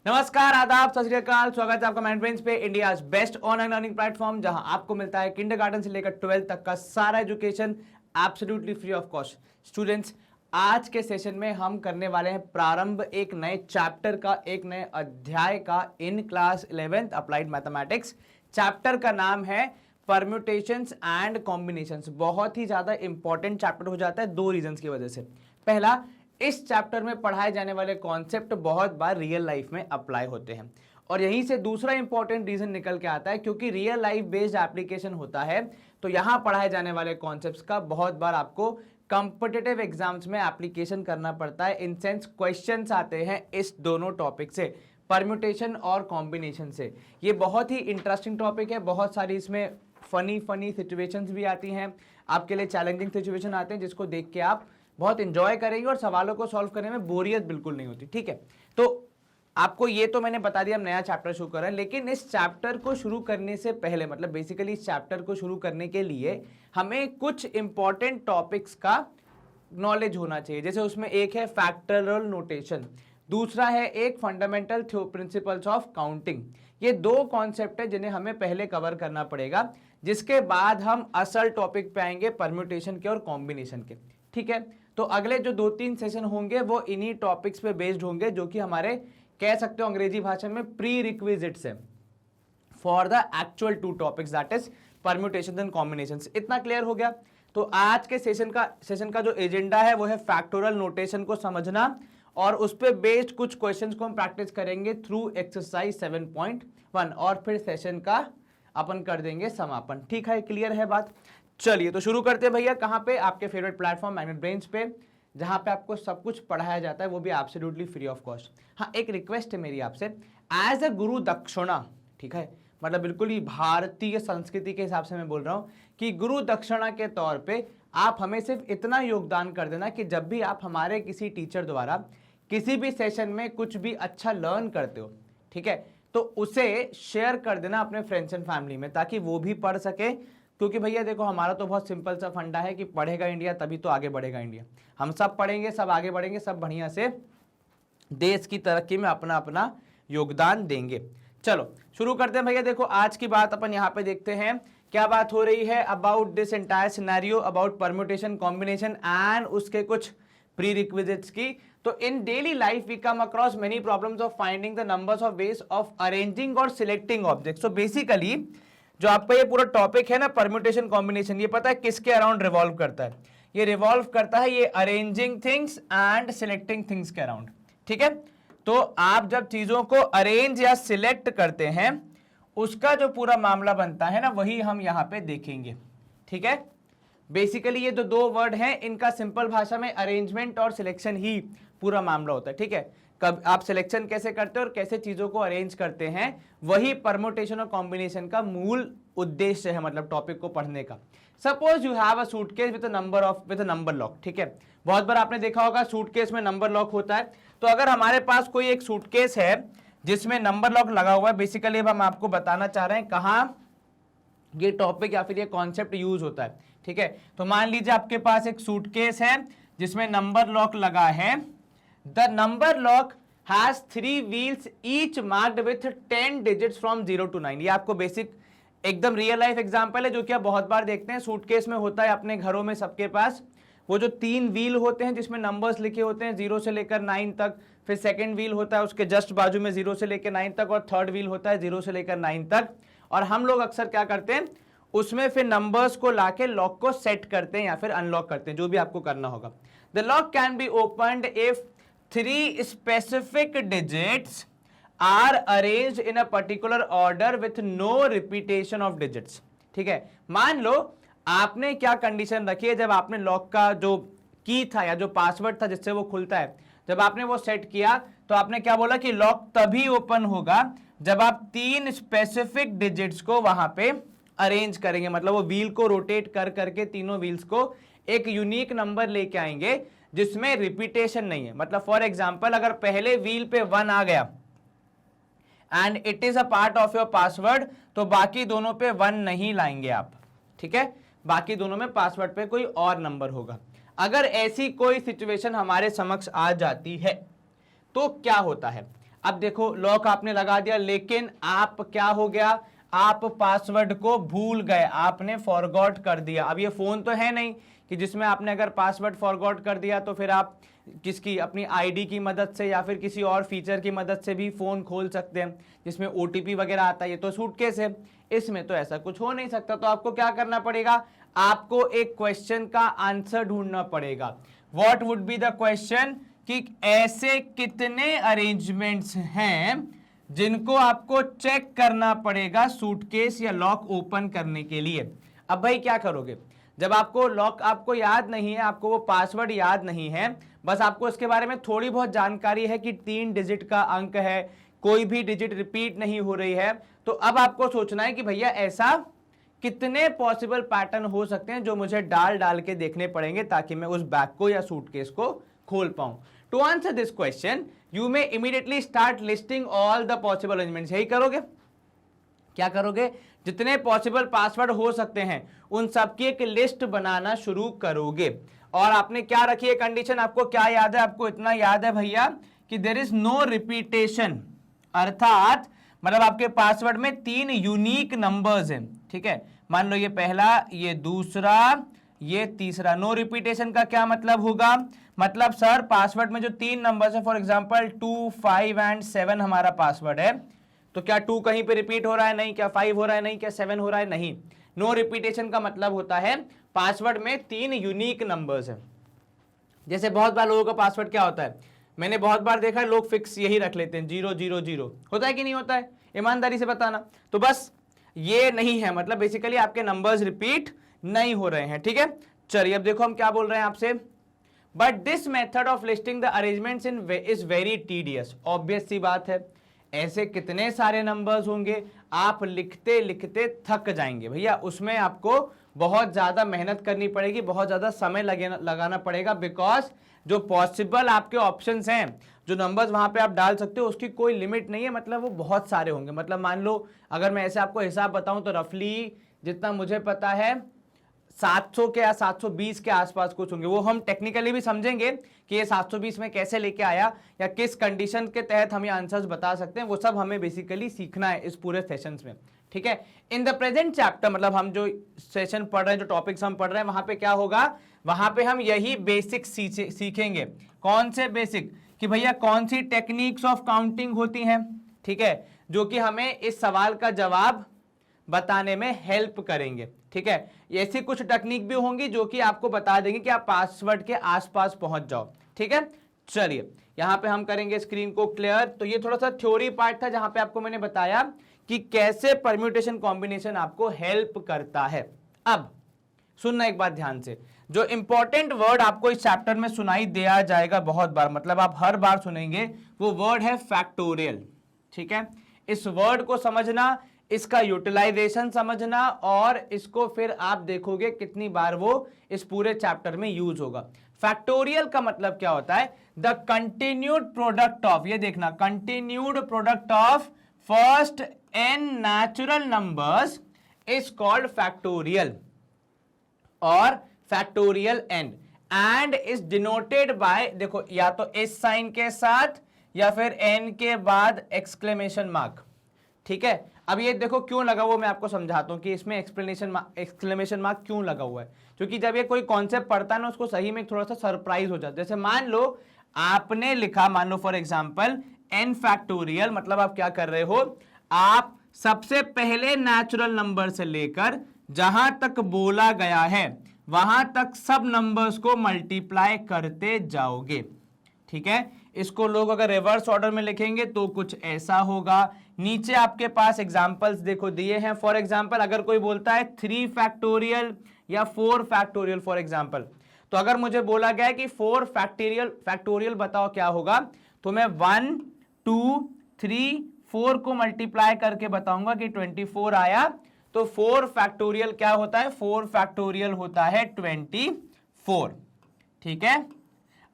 नमस्कार, आदाब, सत श्री अकाल। स्वागत है आपका माइंडब्रेन्स पे, India's best online learning platform, जहां आपको मिलता है किंडरगार्टन से लेकर 12th तक का सारा education absolutely free of cost. Students, आज के सेशन में हम करने वाले हैं प्रारंभ एक नए चैप्टर का, एक नए अध्याय का in class 11th applied mathematics. Chapter का नाम है परम्यूटेशंस एंड कॉम्बिनेशंस। बहुत ही ज्यादा इंपॉर्टेंट चैप्टर हो जाता है दो रीजंस की वजह से। पहला, इस चैप्टर में पढ़ाए जाने वाले कॉन्सेप्ट बहुत बार रियल लाइफ में अप्लाई होते हैं, और यहीं से दूसरा इंपॉर्टेंट रीजन निकल के आता है, क्योंकि रियल लाइफ बेस्ड एप्लीकेशन होता है तो यहां पढ़ाए जाने वाले कॉन्सेप्ट्स का बहुत बार आपको कॉम्पिटिटिव एग्जाम्स में एप्लीकेशन करना पड़ता है। इन सेंस क्वेश्चंस आते हैं इस दोनों टॉपिक से, परम्यूटेशन और कॉम्बिनेशन से। ये बहुत ही इंटरेस्टिंग टॉपिक है, बहुत सारी इसमें फनी सिचुएशंस भी आती हैं, आपके लिए चैलेंजिंग सिचुएशन आते हैं जिसको देख के आप बहुत इंजॉय करेंगे और सवालों को सॉल्व करने में बोरियत बिल्कुल नहीं होती। ठीक है, तो आपको ये तो मैंने बता दिया हम नया चैप्टर शुरू कर रहे हैं, लेकिन इस चैप्टर को शुरू करने से पहले, मतलब बेसिकली इस चैप्टर को शुरू करने के लिए हमें कुछ इंपॉर्टेंट टॉपिक्स का नॉलेज होना चाहिए। जैसे उसमें एक है फैक्टोरियल नोटेशन, दूसरा है एक फंडामेंटल प्रिंसिपल्स ऑफ काउंटिंग। ये दो कॉन्सेप्ट है जिन्हें हमें पहले कवर करना पड़ेगा, जिसके बाद हम असल टॉपिक पे आएंगे परम्यूटेशन के और कॉम्बिनेशन के। ठीक है, तो अगले जो 2-3 सेशन होंगे वो इन्हीं टॉपिक्स पे बेस्ड होंगे, जो कि हमारे कह सकते हो अंग्रेजी भाषा में प्री रिक्विजिट्स है for the actual 2 topics, that is permutation and combinations. इतना क्लियर हो गया। तो आज के सेशन का जो एजेंडा है वो है फैक्टोरियल नोटेशन को समझना, और उस पे बेस्ड कुछ क्वेश्चंस को हम प्रैक्टिस करेंगे थ्रू एक्सरसाइज 7.1, और फिर सेशन का अपन कर देंगे समापन। ठीक है, क्लियर है बात? चलिए तो शुरू करते हैं भैया। कहाँ पे? आपके फेवरेट प्लेटफॉर्म माइंडब्रेन्स पे, जहां पे आपको सब कुछ पढ़ाया जाता है, वो भी एब्सोल्युटली फ्री ऑफ कॉस्ट। हाँ, एक रिक्वेस्ट है मेरी आपसे, एज अ गुरु दक्षिणा, ठीक है, मतलब बिल्कुल ही भारतीय संस्कृति के हिसाब से मैं बोल रहा हूं कि गुरु दक्षिणा के तौर पे आप हमें सिर्फ इतना योगदान कर देना कि जब भी आप हमारे किसी टीचर द्वारा किसी भी सेशन में कुछ भी अच्छा लर्न करते हो, ठीक है, तो उसे शेयर कर देना अपने फ्रेंड्स एंड फैमिली में, ताकि वो भी पढ़ सके। क्योंकि भैया देखो, हमारा तो बहुत सिंपल सा फंडा है कि पढ़ेगा इंडिया तभी तो आगे बढ़ेगा इंडिया। हम सब पढ़ेंगे, सब आगे बढ़ेंगे, सब बढ़िया से देश की तरक्की में अपना अपना योगदान देंगे। चलो शुरू करते हैं भैया। देखो आज की बात अपन यहाँ पे देखते हैं, क्या बात हो रही है about this entire scenario, about permutation combination and उसके कुछ प्री रिक्विजिट्स की। तो in daily life we come across many problems of finding the numbers of ways of arranging और सिलेक्टिंग ऑब्जेक्ट। सो बेसिकली जो आपका ये पूरा टॉपिक है ना, परम्यूटेशन कॉम्बिनेशन, ये पता है किसके अराउंड रिवॉल्व करता है? ये रिवॉल्व करता है ये arranging things and selecting things के अराउंड। ठीक है, तो आप जब चीजों को अरेंज या सिलेक्ट करते हैं, उसका जो पूरा मामला बनता है ना, वही हम यहां पे देखेंगे। ठीक है, बेसिकली ये जो दो वर्ड हैं, इनका सिंपल भाषा में अरेंजमेंट और सिलेक्शन ही पूरा मामला होता है। ठीक है, कब आप सिलेक्शन कैसे करते हो और कैसे चीजों को अरेंज करते हैं, वही परम्यूटेशन और कॉम्बिनेशन का मूल उद्देश्य है, मतलब टॉपिक को पढ़ने का। Suppose you have a suitcase with a number lock. ठीक है, बहुत बार आपने देखा होगा सूटकेस में नंबर लॉक होता है। तो अगर हमारे पास कोई एक सूटकेस है जिसमें नंबर लॉक लगा हुआ है, बेसिकली अब हम आपको बताना चाह रहे हैं कहाँ ये टॉपिक या फिर ये कॉन्सेप्ट यूज होता है। ठीक है, तो मान लीजिए आपके पास एक सूटकेस है जिसमें नंबर लॉक लगा है। The number lock has 3 wheels each marked with 10 digits from 0 to 9। ये आपको बेसिक एकदम रियल लाइफ एग्जांपल है, जो कि आप बहुत बार देखते हैं सूटकेस में होता है अपने घरों में सबके पास। वो जो 3 व्हील होते हैं जिसमें नंबर्स लिखे होते हैं 0 से लेकर 9 तक, फिर सेकंड व्हील होता है उसके जस्ट बाजू में 0 से लेकर 9 तक, और थर्ड व्हील होता है 0 से लेकर 9 तक। और हम लोग अक्सर क्या करते हैं, उसमें फिर नंबर्स को लाके लॉक को सेट करते हैं या फिर अनलॉक करते हैं, जो भी आपको करना होगा। The lock can be opened if 3 specific digits are arranged in a particular order with no repetition of digits। ठीक है, मान लो आपने क्या कंडीशन रखी है, जब आपने लॉक का जो की था या जो पासवर्ड था जिससे वो खुलता है, जब आपने वो सेट किया तो आपने क्या बोला कि लॉक तभी ओपन होगा जब आप 3 स्पेसिफिक डिजिट्स को वहां पे अरेंज करेंगे। मतलब वो व्हील को रोटेट कर करके तीनों व्हील्स को एक यूनिक नंबर लेके आएंगे जिसमें रिपीटेशन नहीं है। मतलब फॉर एग्जांपल, अगर पहले व्हील पे 1 आ गया and it is a part of your password, तो बाकी दोनों पे 1 नहीं लाएंगे आप। ठीक है, बाकी दोनों में पासवर्ड पे कोई और नंबर होगा। अगर ऐसी कोई सिचुएशन हमारे समक्ष आ जाती है तो क्या होता है, अब देखो लॉक आपने लगा दिया, लेकिन आप क्या हो गया, आप पासवर्ड को भूल गए, आपने फॉरगॉट कर दिया। अब ये फोन तो है नहीं कि जिसमें आपने अगर पासवर्ड फॉरगॉट कर दिया तो फिर आप किसकी, अपनी आईडी की मदद से या फिर किसी और फीचर की मदद से भी फोन खोल सकते हैं जिसमें ओटीपी वगैरह आता है। ये तो सूटकेस है, इसमें तो ऐसा कुछ हो नहीं सकता। तो आपको क्या करना पड़ेगा, आपको एक क्वेश्चन का आंसर ढूंढना पड़ेगा। What would be the question, कि ऐसे कितने अरेंजमेंट्स हैं जिनको आपको चेक करना पड़ेगा सूटकेस या लॉक ओपन करने के लिए। अब भाई क्या करोगे, जब आपको लॉक आपको याद नहीं है, आपको वो पासवर्ड याद नहीं है, बस आपको इसके बारे में थोड़ी बहुत जानकारी है कि 3 डिजिट का अंक है, कोई भी डिजिट रिपीट नहीं हो रही है, तो अब आपको सोचना है कि भैया ऐसा कितने पॉसिबल पैटर्न हो सकते हैं जो मुझे डाल डाल के देखने पड़ेंगे ताकि मैं उस बैग को या सूटकेस को खोल पाऊं। To answer this question you may immediately start listing all the possible arrangements. यही करोगे, क्या करोगे, जितने पॉसिबल पासवर्ड हो सकते हैं उन सबकी एक लिस्ट बनाना शुरू करोगे। और आपने क्या रखी है कंडीशन, आपको क्या याद है, आपको इतना याद है भैया कि देयर इज नो रिपीटेशन, अर्थात मतलब आपके पासवर्ड में 3 यूनिक नंबर्स हैं, ठीक है। मान लो ये पहला, ये दूसरा, ये तीसरा। नो रिपीटेशन का क्या मतलब होगा, मतलब सर पासवर्ड में जो 3 नंबर्स है, फॉर एग्जांपल 2, 5 एंड 7 हमारा पासवर्ड है, तो क्या 2 कहीं पे रिपीट हो रहा है, नहीं। क्या 5 हो रहा है, नहीं। क्या 7 हो रहा है, नहीं। नो रिपीटेशन का मतलब होता है पासवर्ड में 3 यूनिक नंबर्स है। जैसे बहुत बार लोगों का पासवर्ड क्या होता है, मैंने बहुत बार देखा है लोग फिक्स यही रख लेते हैं 000, होता है कि नहीं होता है, ईमानदारी से बताना। तो बस ये नहीं है, मतलब बेसिकली आपके नंबर्स रिपीट नहीं हो रहे हैं, ठीक है। चलिए अब देखो हम क्या बोल रहे हैं आपसे, but this method of listing the arrangements in is very tedious. Obvious सी बात है, ऐसे कितने सारे नंबर्स होंगे, आप लिखते लिखते थक जाएंगे भैया, उसमें आपको बहुत ज्यादा मेहनत करनी पड़ेगी, बहुत ज्यादा समय लगाना पड़ेगा, बिकॉज जो पॉसिबल आपके ऑप्शंस हैं, जो नंबर्स वहां पे आप डाल सकते हो उसकी कोई लिमिट नहीं है, मतलब वो बहुत सारे होंगे। मतलब मान लो अगर मैं ऐसे आपको हिसाब बताऊं तो रफली जितना मुझे पता है 700 के या 720 के आसपास कुछ होंगे। वो हम टेक्निकली भी समझेंगे कि ये 720 में कैसे लेके आया या किस कंडीशन के तहत हम ये आंसर्स बता सकते हैं, वो सब हमें बेसिकली सीखना है इस पूरे सेशंस में, ठीक है। इन द प्रेजेंट चैप्टर, मतलब हम जो सेशन पढ़ रहे हैं, जो टॉपिक्स हम पढ़ रहे हैं, वहां पे क्या होगा, वहां पे हम यही बेसिक सीखेंगे। कौन से बेसिक, कि भैया कौन सी टेक्निक्स ऑफ काउंटिंग होती हैं, ठीक है, जो कि हमें इस सवाल का जवाब बताने में हेल्प करेंगे, ठीक है। ऐसी कुछ टेक्निक भी होंगी जो कि आपको बता देंगे कि आप पासवर्ड के आसपास पहुंच जाओ, ठीक है। चलिए यहां पे हम करेंगे स्क्रीन को क्लियर। तो ये थोड़ा सा थ्योरी पार्ट था जहां पे आपको मैंने बताया कि कैसे परम्यूटेशन कॉम्बिनेशन आपको हेल्प करता है। अब सुनना एक बात ध्यान से, जो इंपॉर्टेंट वर्ड आपको इस चैप्टर में सुनाई दिया जाएगा बहुत बार, मतलब आप हर बार सुनेंगे, वो वर्ड है फैक्टोरियल, ठीक है। इस वर्ड को समझना, इसका यूटिलाइजेशन समझना, और इसको फिर आप देखोगे कितनी बार वो इस पूरे चैप्टर में यूज होगा। फैक्टोरियल का मतलब क्या होता है, द कंटिन्यूड प्रोडक्ट ऑफ, ये देखना, continued product of first n natural numbers is called factorial और factorial and is denoted by, देखो या तो इस साइन के साथ या फिर n के बाद एक्सक्लेमेशन मार्क, ठीक है। अब ये देखो क्यों लगा वो मैं आपको समझाता हूं कि इसमें एक्सक्लेमेशन मार्क क्यों लगा हुआ है, क्योंकि जब ये कोई कॉन्सेप्ट पढ़ता है ना उसको सही में थोड़ा सा सरप्राइज हो जाता है। जैसे मान लो आपने लिखा, मान लो फॉर एग्जांपल n फैक्टोरियल, मतलब आप क्या कर रहे हो, आप सबसे पहले नेचुरल नंबर से लेकर जहां तक बोला गया है वहां तक सब नंबर्स को मल्टीप्लाई करते जाओगे, ठीक है। इसको लोग अगर रिवर्स ऑर्डर में लिखेंगे तो कुछ ऐसा होगा। नीचे आपके पास एग्जांपल्स देखो दिए हैं, फॉर एग्जांपल अगर कोई बोलता है 3 फैक्टोरियल या 4 फैक्टोरियल फॉर एग्जांपल, तो अगर मुझे बोला गया कि 4 फैक्टोरियल बताओ क्या होगा, तो मैं 1 2 3 4 को मल्टीप्लाई करके बताऊंगा कि 24 आया। तो 4 फैक्टोरियल क्या होता है, 4 फैक्टोरियल होता है 24, ठीक है।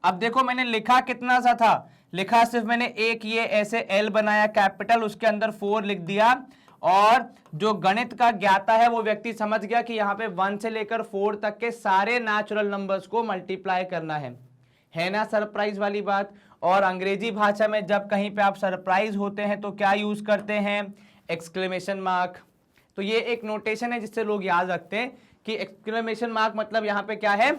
अब देखो मैंने लिखा कितना सा था, लिखा सिर्फ मैंने एक ये ऐसे एल बनाया कैपिटल, उसके अंदर 4 लिख दिया, और जो गणित का ज्ञाता है वो व्यक्ति समझ गया कि यहाँ पे 1 से लेकर 4 तक के सारे नेचुरल नंबर्स को मल्टीप्लाई करना है है ना सरप्राइज वाली बात। और अंग्रेजी भाषा में जब कहीं पे आप सरप्राइज होते हैं तो क्या यूज करते हैं, एक्सक्लेमेशन मार्क। तो ये एक नोटेशन है जिससे लोग याद रखते हैं कि एक्सक्लेमेशन मार्क मतलब यहाँ पे क्या है,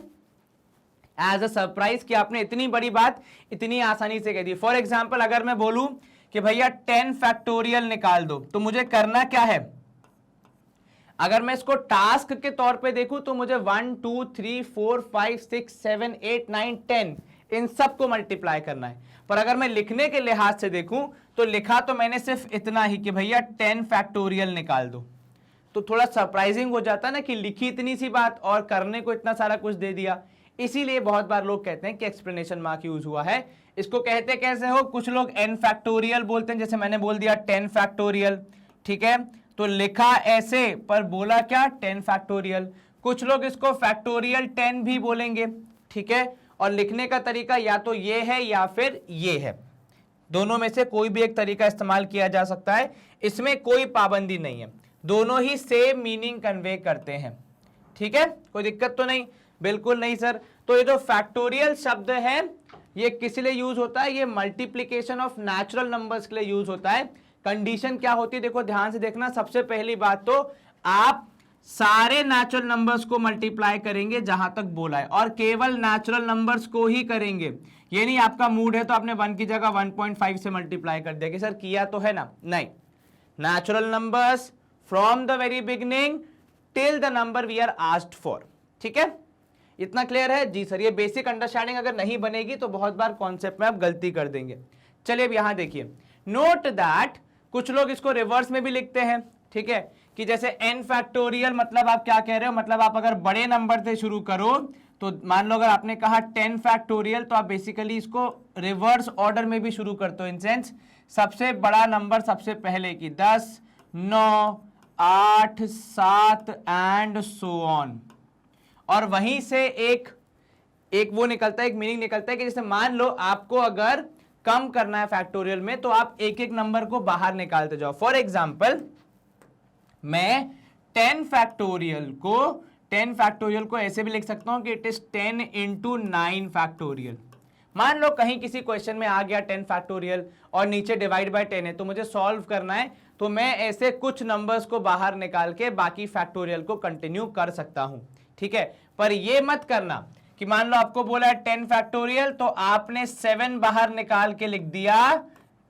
एज अ सरप्राइज, कि आपने इतनी बड़ी बात इतनी आसानी से कह दी। फॉर एग्जाम्पल अगर मैं बोलूं कि भैया 10 फैक्टोरियल निकाल दो, तो मुझे करना क्या है, अगर मैं इसको टास्क के तौर पे देखूं तो मुझे 1 2 3 4 5 6 7 8 9 10 इन सबको मल्टीप्लाई करना है। पर अगर मैं लिखने के लिहाज से देखूं तो लिखा तो मैंने सिर्फ इतना ही कि भैया 10 फैक्टोरियल निकाल दो। तो थोड़ा सरप्राइजिंग हो जाता ना कि लिखी इतनी सी बात और करने को इतना सारा कुछ दे दिया। इसीलिए बहुत बार लोग कहते हैं कि एक्सप्लेनेशन मार्क यूज हुआ है। इसको कहते कैसे हो, कुछ लोग n फैक्टोरियल बोलते हैं, जैसे मैंने बोल दिया 10 फैक्टोरियल, ठीक है, तो लिखा ऐसे पर बोला क्या 10 फैक्टोरियल। कुछ लोग इसको फैक्टोरियल 10 भी बोलेंगे, ठीक है, और लिखने का तरीका या तो ये है या फिर ये है, दोनों में से कोई भी एक तरीका इस्तेमाल किया जा सकता है, इसमें कोई पाबंदी नहीं है, दोनों ही सेम मीनिंग कन्वे करते हैं, ठीक है, कोई दिक्कत तो नहीं, बिल्कुल नहीं सर। तो ये जो फैक्टोरियल शब्द है ये किस लिए यूज होता है, ये मल्टीप्लीकेशन ऑफ नेचुरल नंबर्स के लिए यूज होता है। कंडीशन क्या होती है, देखो ध्यान से देखना, सबसे पहली बात तो आप सारे नेचुरल नंबर्स को मल्टीप्लाई करेंगे जहां तक बोला है, और केवल नेचुरल नंबर्स को ही करेंगे। ये नहीं आपका मूड है तो आपने 1 की जगह 1.5 से मल्टीप्लाई कर दिया कि सर किया तो है ना, नहीं, natural numbers from the very beginning till the number we are asked for, ठीक है, इतना क्लियर है जी सर। ये बेसिक अंडरस्टैंडिंग अगर नहीं बनेगी तो बहुत बार कॉन्सेप्ट में आप गलती कर देंगे। चलिए अब यहां देखिए, नोट दैट कुछ लोग इसको रिवर्स में भी लिखते हैं, ठीक है, कि जैसे n फैक्टोरियल मतलब आप क्या कह रहे हो, मतलब आप अगर बड़े नंबर से शुरू करो तो मान लो अगर आपने कहा 10 फैक्टोरियल तो आप बेसिकली इसको रिवर्स ऑर्डर में भी शुरू करते हो, इन सेंस सबसे बड़ा नंबर सबसे पहले की 10 9 8 7 एंड सो ऑन, और वहीं से एक वो निकलता है, एक मीनिंग निकलता है कि जैसे मान लो आपको अगर कम करना है फैक्टोरियल में तो आप एक एक नंबर को बाहर निकालते जाओ। फॉर एग्जाम्पल मैं 10 फैक्टोरियल को ऐसे भी लिख सकता हूं कि इट इज 10 इंटू 9 फैक्टोरियल। मान लो कहीं किसी क्वेश्चन में आ गया 10 फैक्टोरियल और नीचे डिवाइड बाय 10 है, तो मुझे सॉल्व करना है, तो मैं ऐसे कुछ नंबर्स को बाहर निकाल के बाकी फैक्टोरियल को कंटिन्यू कर सकता हूं, ठीक है। पर ये मत करना कि मान लो आपको बोला है 10 फैक्टोरियल तो आपने 7 बाहर निकाल के लिख दिया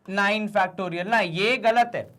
9 फैक्टोरियल, ना, ये गलत है।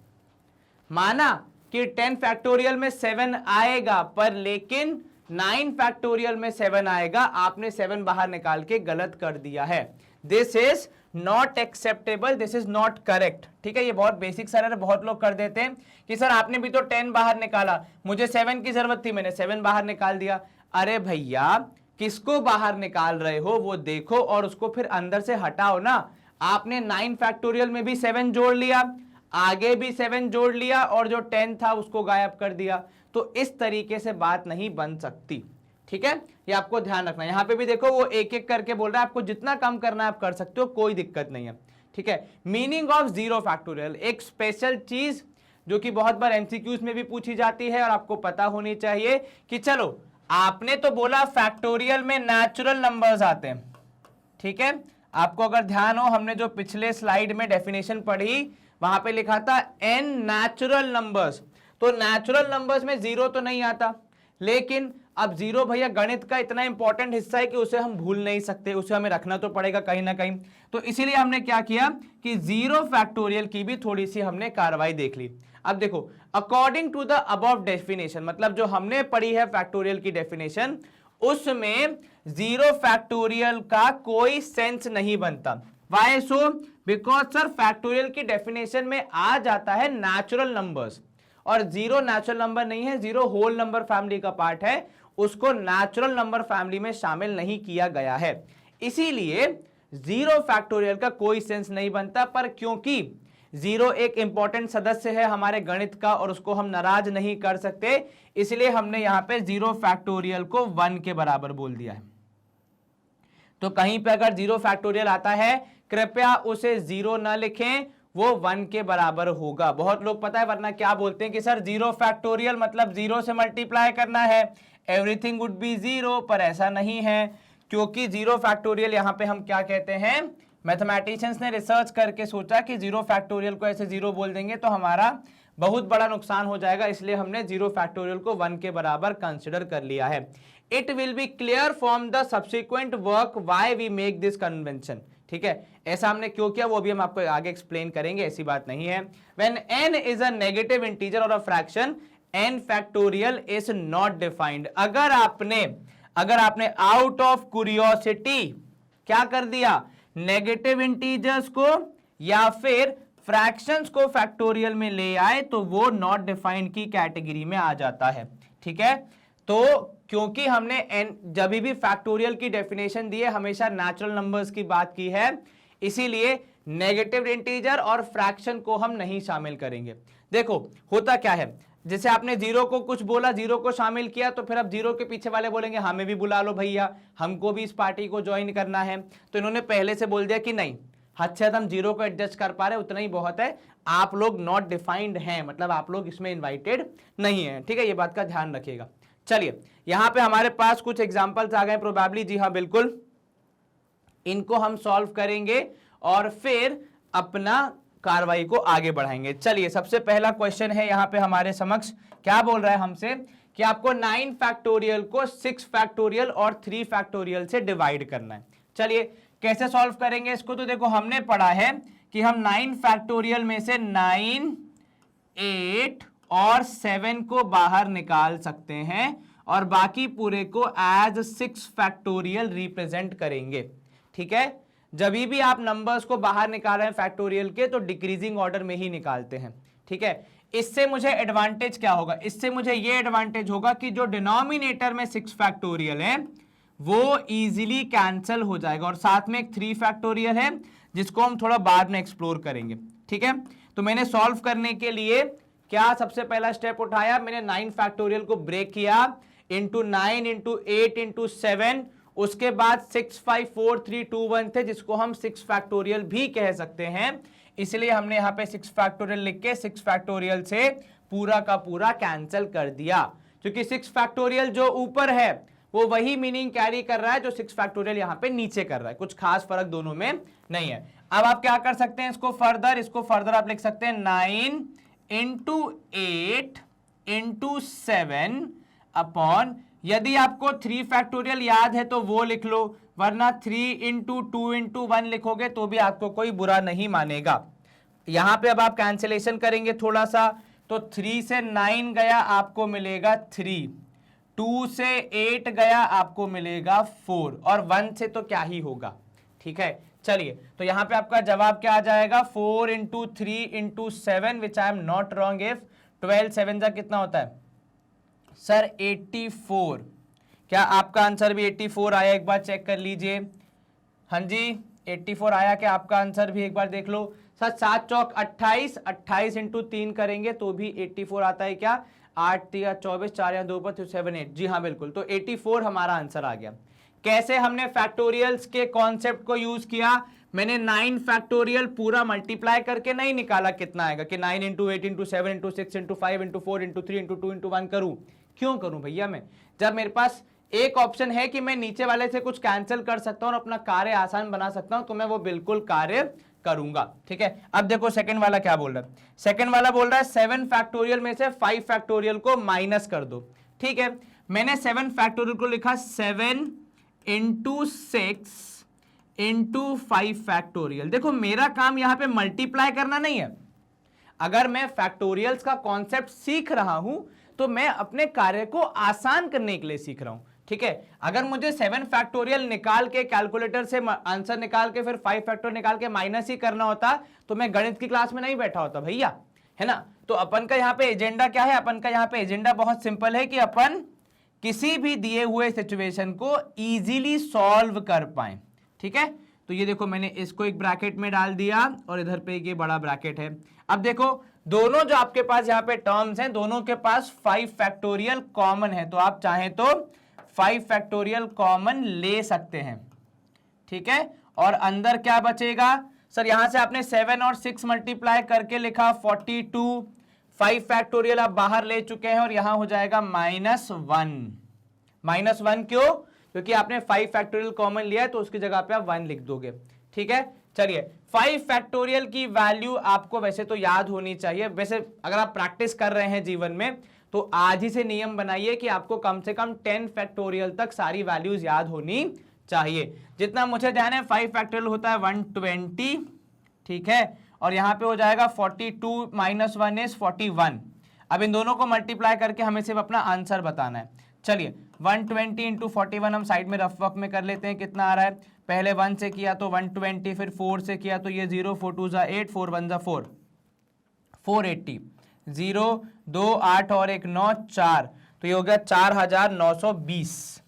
माना कि 10 फैक्टोरियल में 7 आएगा पर लेकिन 9 फैक्टोरियल में 7 आएगा, आपने 7 बाहर निकाल के गलत कर दिया है। This is not acceptable, this is not correct, ठीक है। ये बहुत बेसिक सर है, बहुत लोग कर देते हैं कि सर आपने भी तो 10 बाहर निकाला, मुझे 7 की जरूरत थी, मैंने 7 बाहर निकाल दिया। अरे भैया किसको बाहर निकाल रहे हो वो देखो और उसको फिर अंदर से हटाओ ना। आपने 9 फैक्टोरियल में भी 7 जोड़ लिया, आगे भी 7 जोड़ लिया और जो 10 था उसको गायब कर दिया, तो इस तरीके से बात नहीं बन सकती, ठीक है, ये आपको ध्यान रखना। यहां पे भी देखो वो एक एक करके बोल रहा है, आपको जितना कम करना है आप कर सकते हो, कोई दिक्कत नहीं है, ठीक है। मीनिंग ऑफ 0 फैक्टोरियल एक स्पेशल चीज जो कि बहुत बार एमसीक्यूज में भी पूछी जाती है और आपको पता होनी चाहिए कि चलो आपने तो बोला फैक्टोरियल में नेचुरल नंबर्स आते हैं, ठीक है। आपको अगर ध्यान हो, हमने जो पिछले स्लाइड में डेफिनेशन पढ़ी वहां पे लिखा था n नेचुरल नंबर्स, तो नेचुरल नंबर्स में 0 तो नहीं आता, लेकिन अब 0 भैया गणित का इतना इंपॉर्टेंट हिस्सा है कि उसे हम भूल नहीं सकते, उसे हमें रखना तो पड़ेगा कहीं ना कहीं। तो इसीलिए हमने क्या किया कि 0 फैक्टोरियल की भी थोड़ी सी हमने कार्रवाई देख ली। अब देखो, according to the above definition, मतलब जो हमने पढ़ी है फैक्टोरियल की डेफिनेशन, उसमें 0 फैक्टोरियल का कोई सेंस नहीं बनता। Why so? Because sir factorial की डेफिनेशन में आ जाता है नेचुरल नंबर्स, और 0 नेचुरल नंबर नहीं है, 0 होल नंबर फैमिली का पार्ट है, उसको नेचुरल नंबर फैमिली में शामिल नहीं किया गया है। इसीलिए 0 फैक्टोरियल का कोई सेंस नहीं बनता। पर क्योंकि 0 एक इंपॉर्टेंट सदस्य है हमारे गणित का और उसको हम नाराज नहीं कर सकते, इसलिए हमने यहां पे 0 फैक्टोरियल को 1 के बराबर बोल दिया है। तो कहीं पे अगर 0 फैक्टोरियल आता है, कृपया उसे 0 ना लिखें, वो 1 के बराबर होगा। बहुत लोग पता है वरना क्या बोलते हैं कि सर 0 फैक्टोरियल मतलब 0 से मल्टीप्लाई करना है, एवरीथिंग वुड बी 0, पर ऐसा नहीं है, क्योंकि जीरो फैक्टोरियल यहां पे हम क्या कहते हैं, मैथमेटिशियंस ने रिसर्च करके सोचा कि जीरो फैक्टोरियल को ऐसे जीरो बोल देंगे तो हमारा बहुत बड़ा नुकसान हो जाएगा, इसलिए हमने जीरो फैक्टोरियल को 1 के बराबर कंसिडर कर लिया है। It will be clear from the subsequent work why we make this convention. ठीक है, ऐसा हमने क्यों किया वो भी हम आपको आगे एक्सप्लेन करेंगे, ऐसी बात नहीं है। When n is a negative integer और a fraction, n factorial is not defined. अगर आपने आउट ऑफ क्यूरियोसिटी क्या कर दिया, नेगेटिव इंटीजर्स को या फिर फ्रैक्शंस को फैक्टोरियल में ले आए तो वो नॉट डिफाइंड की कैटेगरी में आ जाता है। ठीक है, तो क्योंकि हमने जब भी फैक्टोरियल की डेफिनेशन दी है हमेशा नेचुरल नंबर्स की बात की है, इसीलिए नेगेटिव इंटीजर और फ्रैक्शन को हम नहीं शामिल करेंगे। देखो होता क्या है, जैसे आपने जीरो को कुछ बोला, जीरो को शामिल किया, तो फिर अब जीरो के पीछे वाले बोलेंगे हमें भी बुला लो भैया, हमको भी इस पार्टी को ज्वाइन करना है। तो इन्होंने पहले से बोल दिया कि नहीं, हद से हम जीरो को एडजस्ट कर पा रहे उतना ही बहुत है, आप लोग नॉट डिफाइंड हैं, मतलब आप लोग इसमें इन्वाइटेड नहीं है। ठीक है, ये बात का ध्यान रखिएगा। चलिए यहां पे हमारे पास कुछ एग्जांपल्स आ गए प्रोबेबली, जी हाँ बिल्कुल, इनको हम सॉल्व करेंगे और फिर अपना कार्रवाई को आगे बढ़ाएंगे। चलिए सबसे पहला क्वेश्चन है यहां पे हमारे समक्ष, क्या बोल रहा है हमसे कि आपको 9 फैक्टोरियल को 6 फैक्टोरियल और 3 फैक्टोरियल से डिवाइड करना है। चलिए कैसे सॉल्व करेंगे इसको, तो देखो हमने पढ़ा है कि हम 9 फैक्टोरियल में से 9, 8 और 7 को बाहर निकाल सकते हैं और बाकी पूरे को एज 6 फैक्टोरियल रिप्रेजेंट करेंगे। ठीक है, जब भी आप नंबर्स को बाहर निकाल रहे हैं फैक्टोरियल के तो डिक्रीजिंग ऑर्डर में ही निकालते हैं। ठीक है, इससे मुझे एडवांटेज क्या होगा, इससे मुझे ये एडवांटेज होगा कि जो डिनोमिनेटर में 6 फैक्टोरियल है वो इजीली कैंसिल हो जाएगा और साथ में एक 3 फैक्टोरियल है जिसको हम थोड़ा बाद में एक्सप्लोर करेंगे। ठीक है, तो मैंने सॉल्व करने के लिए क्या सबसे पहला स्टेप उठाया, मैंने 9 फैक्टोरियल को ब्रेक किया इंटू 9 इंटू 8 इंटू 7, उसके बाद 6 5 4 3 2 1 थे जिसको हम 6 फैक्टोरियल भी कह सकते हैं, इसलिए हमने यहाँ पे 6 फैक्टोरियल लिख के 6 फैक्टोरियल से पूरा का पूरा कैंसिल कर दिया, क्योंकि 6 फैक्टोरियल जो ऊपर है वो वही मीनिंग कैरी कर रहा है जो 6 फैक्टोरियल यहाँ पे नीचे कर रहा है, कुछ खास फर्क दोनों में नहीं है। अब आप क्या कर सकते हैं, इसको फर्दर आप लिख सकते हैं 9 इंटू 8 इंटू 7 अपॉन, यदि आपको 3 फैक्टोरियल याद है तो वो लिख लो, वरना 3 इंटू 2 इंटू 1 लिखोगे तो भी आपको कोई बुरा नहीं मानेगा। यहां पे अब आप कैंसिलेशन करेंगे थोड़ा सा, तो 3 से 9 गया आपको मिलेगा 3, 2 से 8 गया आपको मिलेगा 4 और 1 से तो क्या ही होगा। ठीक है, चलिए तो यहां पे आपका जवाब क्या आ जाएगा, 4 into 3 into 7 which I am not wrong if 12 7 जा कितना होता है सर 84। क्या आपका आंसर भी 84 आया, एक बार चेक कर लीजिए। हाँ जी 84 आया क्या आपका आंसर भी, एक बार देख लो सर। 7 चौक 28, 28 इंटू 3 करेंगे तो भी 84 आता है क्या, 8 या 24, 4 या 2 पर 7 8, जी हाँ बिल्कुल, तो 84 हमारा आंसर आ गया। कैसे हमने फैक्टोरियल्स के कॉन्सेप्ट को यूज किया, मैंने 9 फैक्टोरियल पूरा मल्टीप्लाई करके नहीं निकाला कितना आएगा कि 9 into 8 into 7 into 6 into 5 into 4 into 3 into 2 into 1 करूं, क्यों करूं भैया मैं, जब मेरे पास एक ऑप्शन है कि मैं नीचे वाले से कुछ कैंसिल कर सकता हूं और अपना कार्य आसान बना सकता हूं, तो मैं वो बिल्कुल कार्य करूंगा। ठीक है, अब देखो सेकंड वाला क्या बोल रहा है, सेकंड वाला बोल रहा है 7 फैक्टोरियल में से 5 फैक्टोरियल को माइनस कर दो। ठीक है, मैंने 7 फैक्टोरियल को लिखा 7 इंटू 6 इंटू 5 फैक्टोरियल। देखो मेरा काम यहां पे मल्टीप्लाई करना नहीं है, अगर मैं फैक्टोरियल्स का कॉन्सेप्ट सीख रहा हूं तो मैं अपने कार्य को आसान करने के लिए सीख रहा हूं। ठीक है, अगर मुझे 7 फैक्टोरियल निकाल के कैलकुलेटर से आंसर निकाल के फिर 5 फैक्टोरियल निकाल के माइनस ही करना होता तो मैं गणित की क्लास में नहीं बैठा होता भैया, है ना। तो अपन का यहाँ पे एजेंडा क्या है, अपन का यहाँ पे एजेंडा बहुत सिंपल है कि अपन किसी भी दिए हुए सिचुएशन को इजीली सॉल्व कर पाए। ठीक है, तो ये देखो मैंने इसको एक ब्रैकेट में डाल दिया और इधर पे ये बड़ा ब्रैकेट है। अब देखो दोनों जो आपके पास यहाँ पे टर्म्स हैं दोनों के पास 5 फैक्टोरियल कॉमन है, तो आप चाहें तो 5 फैक्टोरियल कॉमन ले सकते हैं। ठीक है, और अंदर क्या बचेगा सर, यहां से आपने 7 और 6 मल्टीप्लाई करके लिखा 42, 5 फैक्टोरियल आप बाहर ले चुके हैं और यहां हो जाएगा -1। -1 क्यों, क्योंकि आपने 5 फैक्टोरियल कॉमन लिया है तो उसकी जगह पे आप 1 लिख दोगे। ठीक है, चलिए 5 फैक्टोरियल की वैल्यू आपको वैसे तो याद होनी चाहिए। वैसे अगर आप प्रैक्टिस कर रहे हैं जीवन में तो आज ही से नियम बनाइए कि आपको कम से कम 10 फैक्टोरियल तक सारी वैल्यूज याद होनी चाहिए। जितना मुझे ध्यान है 5 फैक्टोरियल होता है 120, ठीक है, और यहां पे हो जाएगा 42 माइनस 1 इज 41। अब इन दोनों को मल्टीप्लाई करके हमें सिर्फ अपना आंसर बताना है। चलिए 120 इंटू 41 हम साइड में रफ वर्क में कर लेते हैं, कितना आ रहा है। पहले 1 से किया तो 120, फिर 4 से किया तो ये 0, 4 2 8, 4 1 4, 480, 0 2 8 और 1 9 4, तो ये हो गया 4920।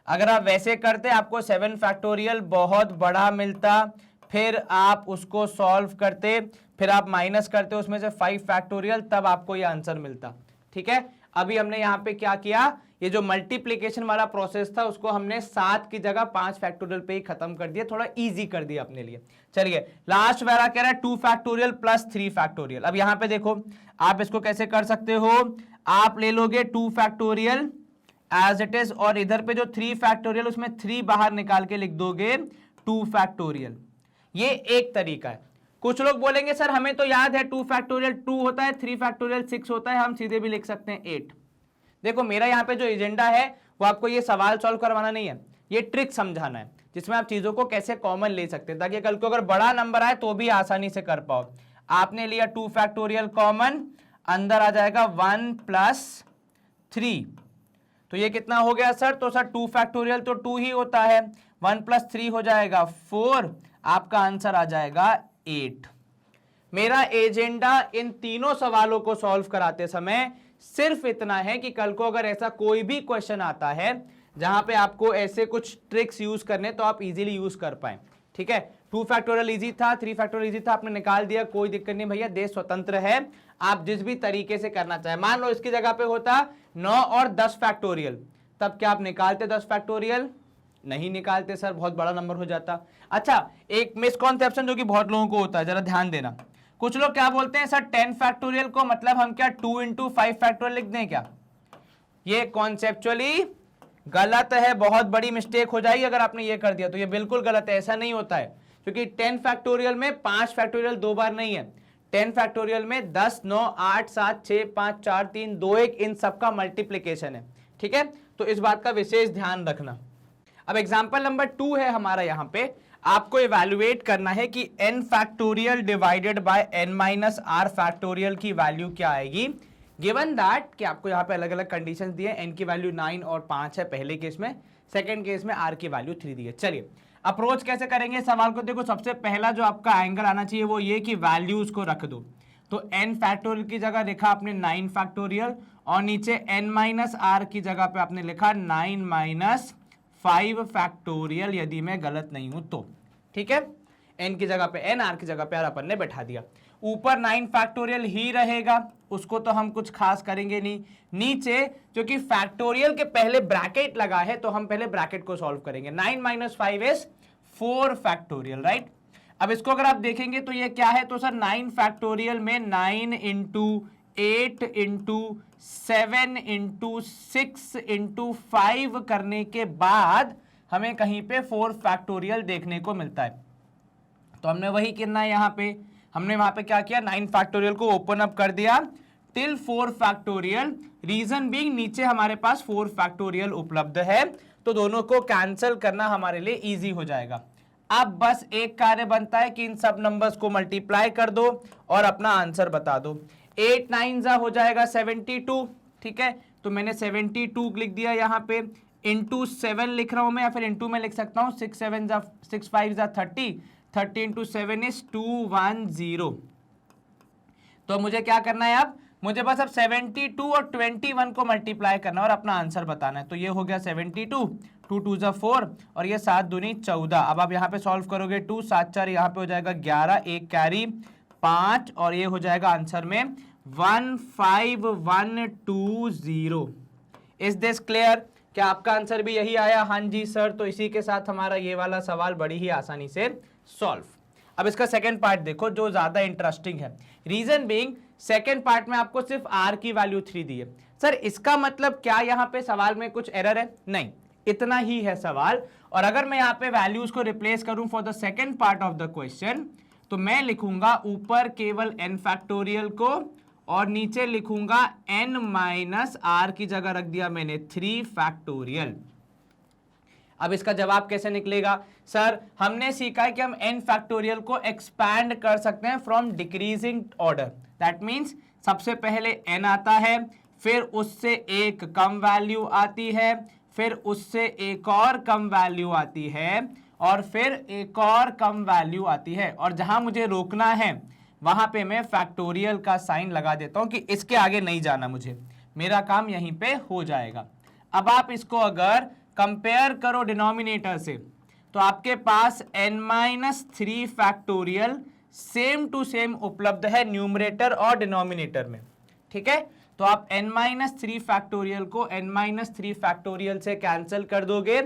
अगर आप वैसे करते आपको 7 फैक्टोरियल बहुत बड़ा मिलता, फिर आप उसको सॉल्व करते, फिर आप माइनस करते उसमें से 5 फैक्टोरियल, तब आपको ये आंसर मिलता। ठीक है, अभी हमने यहाँ पे क्या किया, ये जो मल्टीप्लिकेशन वाला प्रोसेस था उसको हमने 7 की जगह 5 फैक्टोरियल पे ही खत्म कर दिया, थोड़ा इजी कर दिया अपने लिए। चलिए लास्ट वाला कह रहा है 2 फैक्टोरियल प्लस 3 फैक्टोरियल। अब यहाँ पे देखो आप इसको कैसे कर सकते हो, आप ले लोगे 2 फैक्टोरियल एज इट इज, और इधर पे जो 3 फैक्टोरियल उसमें 3 बाहर निकाल के लिख दोगे 2 फैक्टोरियल। ये एक तरीका है। कुछ लोग बोलेंगे सर हमें तो याद है 2 फैक्टोरियल 2 होता है, 3 फैक्टोरियल 6 होता है, हम सीधे भी लिख सकते हैं 8। देखो मेरा यहाँ पे जो एजेंडा है वो आपको ये सवाल सॉल्व करवाना नहीं है, ये ट्रिक समझाना है जिसमें आप चीजों को कैसे कॉमन ले सकते हैं, ताकि कल को अगर बड़ा नंबर आए तो भी आसानी से कर पाओ। आपने लिया 2 फैक्टोरियल कॉमन, अंदर आ जाएगा 1 प्लस 3, तो ये कितना हो गया सर, तो सर 2 फैक्टोरियल तो 2 ही होता है, 1 प्लस 3 हो जाएगा 4, आपका आंसर आ जाएगा 8। मेरा एजेंडा इन तीनों सवालों को सॉल्व कराते समय सिर्फ इतना है कि कल को अगर ऐसा कोई भी क्वेश्चन आता है जहां पे आपको ऐसे कुछ ट्रिक्स यूज करने तो आप इजीली यूज कर पाए। ठीक है, 2 फैक्टोरियल इजी था, 3 फैक्टोरियल इजी था, आपने निकाल दिया, कोई दिक्कत नहीं भैया, देश स्वतंत्र है, आप जिस भी तरीके से करना चाहे। मान लो इसकी जगह पे होता 9 और 10 फैक्टोरियल, तब क्या आप निकालते 10 फैक्टोरियल? नहीं निकालते सर, बहुत बड़ा नंबर हो जाता। अच्छा, एक मिसकॉन्सेप्शन जो कि बहुत लोगों को होता है, जरा ध्यान देना। कुछ लोग क्या बोलते हैं सर 10 फैक्टोरियल को मतलब हम क्या 2 इंटू 5 फैक्टोरियल लिख दें क्या? ये कॉन्सेप्चुअली गलत है, बहुत बड़ी मिस्टेक हो जाएगी अगर आपने ये कर दिया, तो ये बिल्कुल गलत है, ऐसा नहीं होता है। क्योंकि 10 फैक्टोरियल में 5 फैक्टोरियल 2 बार नहीं है, 10 फैक्टोरियल में 10 9 8 7 6 5 4 3 2 1 इन सबका मल्टीप्लीकेशन है। ठीक है, तो इस बात का विशेष ध्यान रखना। अब एग्जाम्पल नंबर 2 है हमारा, यहां पे आपको इवैल्यूएट करना है कि n factorial divided bye n minus r factorial की वैल्यू क्या आएगी, गिवन दैट कि आपको यहाँ पे अलग अलग कंडीशंस दिए, n की वैल्यू 9 और 5 है पहले केस में, सेकंड केस में r की वैल्यू 3 दी है। चलिए अप्रोच कैसे करेंगे सवाल को, देखो सबसे पहला जो आपका एंगल आना चाहिए वो ये कि वैल्यूज को रख दो। तो n फैक्टोरियल की जगह लिखा आपने 9 फैक्टोरियल, और नीचे n माइनस r की जगह पे आपने लिखा 9 माइनस 5 फैक्टोरियल, यदि मैं गलत नहीं हूं तो। ठीक है, n की जगह पे n, r की जगह पे r अपन ने बैठा दिया। ऊपर 9 फैक्टोरियल ही रहेगा, उसको तो हम कुछ खास करेंगे नहीं। नीचे क्योंकि फैक्टोरियल के पहले ब्रैकेट लगा है तो हम पहले ब्रैकेट को सॉल्व करेंगे। 9 माइनस 5 इज 4 फैक्टोरियल, राइट। अब इसको अगर आप देखेंगे तो ये क्या है, तो सर 9 फैक्टोरियल में 9 इंटू 8 इंटू 7 इंटू 6 इंटू 5 करने के बाद हमें कहीं पे 4 फैक्टोरियल देखने को मिलता है। तो हमने वही करना है, यहाँ पे हमने वहां पे क्या किया, 9 फैक्टोरियल को ओपन अप कर दिया टिल 4 फैक्टोरियल। रीजन बीइंग नीचे हमारे पास 4 फैक्टोरियल उपलब्ध है, तो दोनों को कैंसिल करना हमारे लिए इजी हो जाएगा। अब बस एक कार्य बनता है कि इन सब नंबर्स को मल्टीप्लाई कर दो और अपना आंसर बता दो। 8 9 जा हो जाएगा 72, ठीक है, तो मैंने 72 लिख दिया यहाँ पे, इंटू 7 लिख रहा हूं मैं, या फिर इंटू में लिख सकता हूं, 6 7 जा 6 5 जा 30, 30 इंटू 7 इज 210। तो मुझे क्या करना है, अब मुझे बस अब 72 और 21 को मल्टीप्लाई करना और अपना आंसर बताना है। तो ये हो गया 72, 2 2 जा 4 और ये 7 दूनी 14। अब आप यहाँ पे सॉल्व करोगे 2 7 4, यहाँ पे हो जाएगा 11, एक कैरी 5, और ये हो जाएगा आंसर में 15120। Is this clear? क्या आपका आंसर भी यही आया? हाँ जी सर। तो इसी के साथ हमारा ये वाला सवाल बड़ी ही आसानी से सॉल्व। अब इसका सेकंड पार्ट देखो जो ज्यादा इंटरेस्टिंग है। रीजन बीइंग सेकंड पार्ट में आपको सिर्फ r की वैल्यू 3 दी है। सर इसका मतलब क्या यहाँ पे सवाल में कुछ एरर है? नहीं, इतना ही है सवाल। और अगर मैं यहाँ पे वैल्यूज को रिप्लेस करूं for the second part of the question, तो मैं लिखूंगा ऊपर केवल n फैक्टोरियल को और नीचे लिखूंगा n माइनस आर की जगह रख दिया मैंने 3 फैक्टोरियल। अब इसका जवाब कैसे निकलेगा? सर हमने सीखा है कि हम n फैक्टोरियल को एक्सपैंड कर सकते हैं from decreasing order. That means सबसे पहले n आता है, फिर उससे एक कम वैल्यू आती है, फिर उससे एक और कम वैल्यू आती है, और फिर एक और कम वैल्यू आती है। और जहां मुझे रोकना है वहां पे मैं फैक्टोरियल का साइन लगा देता हूं कि इसके आगे नहीं जाना, मुझे मेरा काम यहीं पे हो जाएगा। अब आप इसको अगर कंपेयर करो डिनोमिनेटर से, तो आपके पास n-3 factorial same to same उपलब्ध है न्यूमरेटर और डिनोमिनेटर में। ठीक है, तो आप n-3 फैक्टोरियल को n-3 फैक्टोरियल से कैंसिल कर दोगे।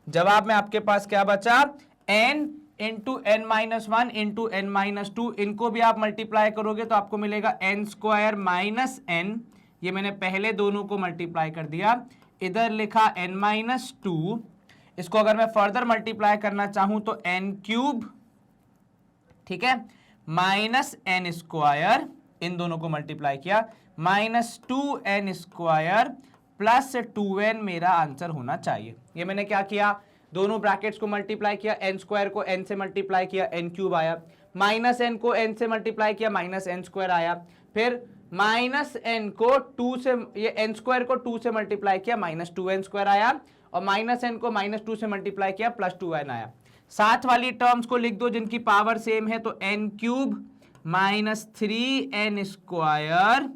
जवाब में आपके पास क्या बचा? n into n-1 into n-2, इनको भी आप मल्टीप्लाई करोगे तो आपको मिलेगा n स्क्वायर माइनस n। ये मैंने पहले दोनों को मल्टीप्लाई कर दिया, इधर लिखा n-2। इसको अगर मैं फर्दर मल्टीप्लाई करना चाहूं तो n क्यूब, ठीक है, माइनस n स्क्वायर, इन दोनों को मल्टीप्लाई किया, minus 2n square plus 2n मेरा आंसर होना चाहिए। ये मैंने क्या किया? दोनों ब्रैकेट्स को मल्टीप्लाई किया, n स्क्वायर को n से मल्टीप्लाई किया, n क्यूब आया, माइनस n को n से मल्टीप्लाई किया, माइनस n स्क्वायर आया, फिर माइनस n को 2 से, ये n स्क्वायर को 2 से मल्टीप्लाई किया, माइनस 2n स्क्वायर आया, और माइनस n को माइनस 2 से मल्टीप्लाई किया, प्लस 2n आया। साथ वाली टर्म्स को लिख दो जिनकी पावर सेम है, तो n cube minus 3n square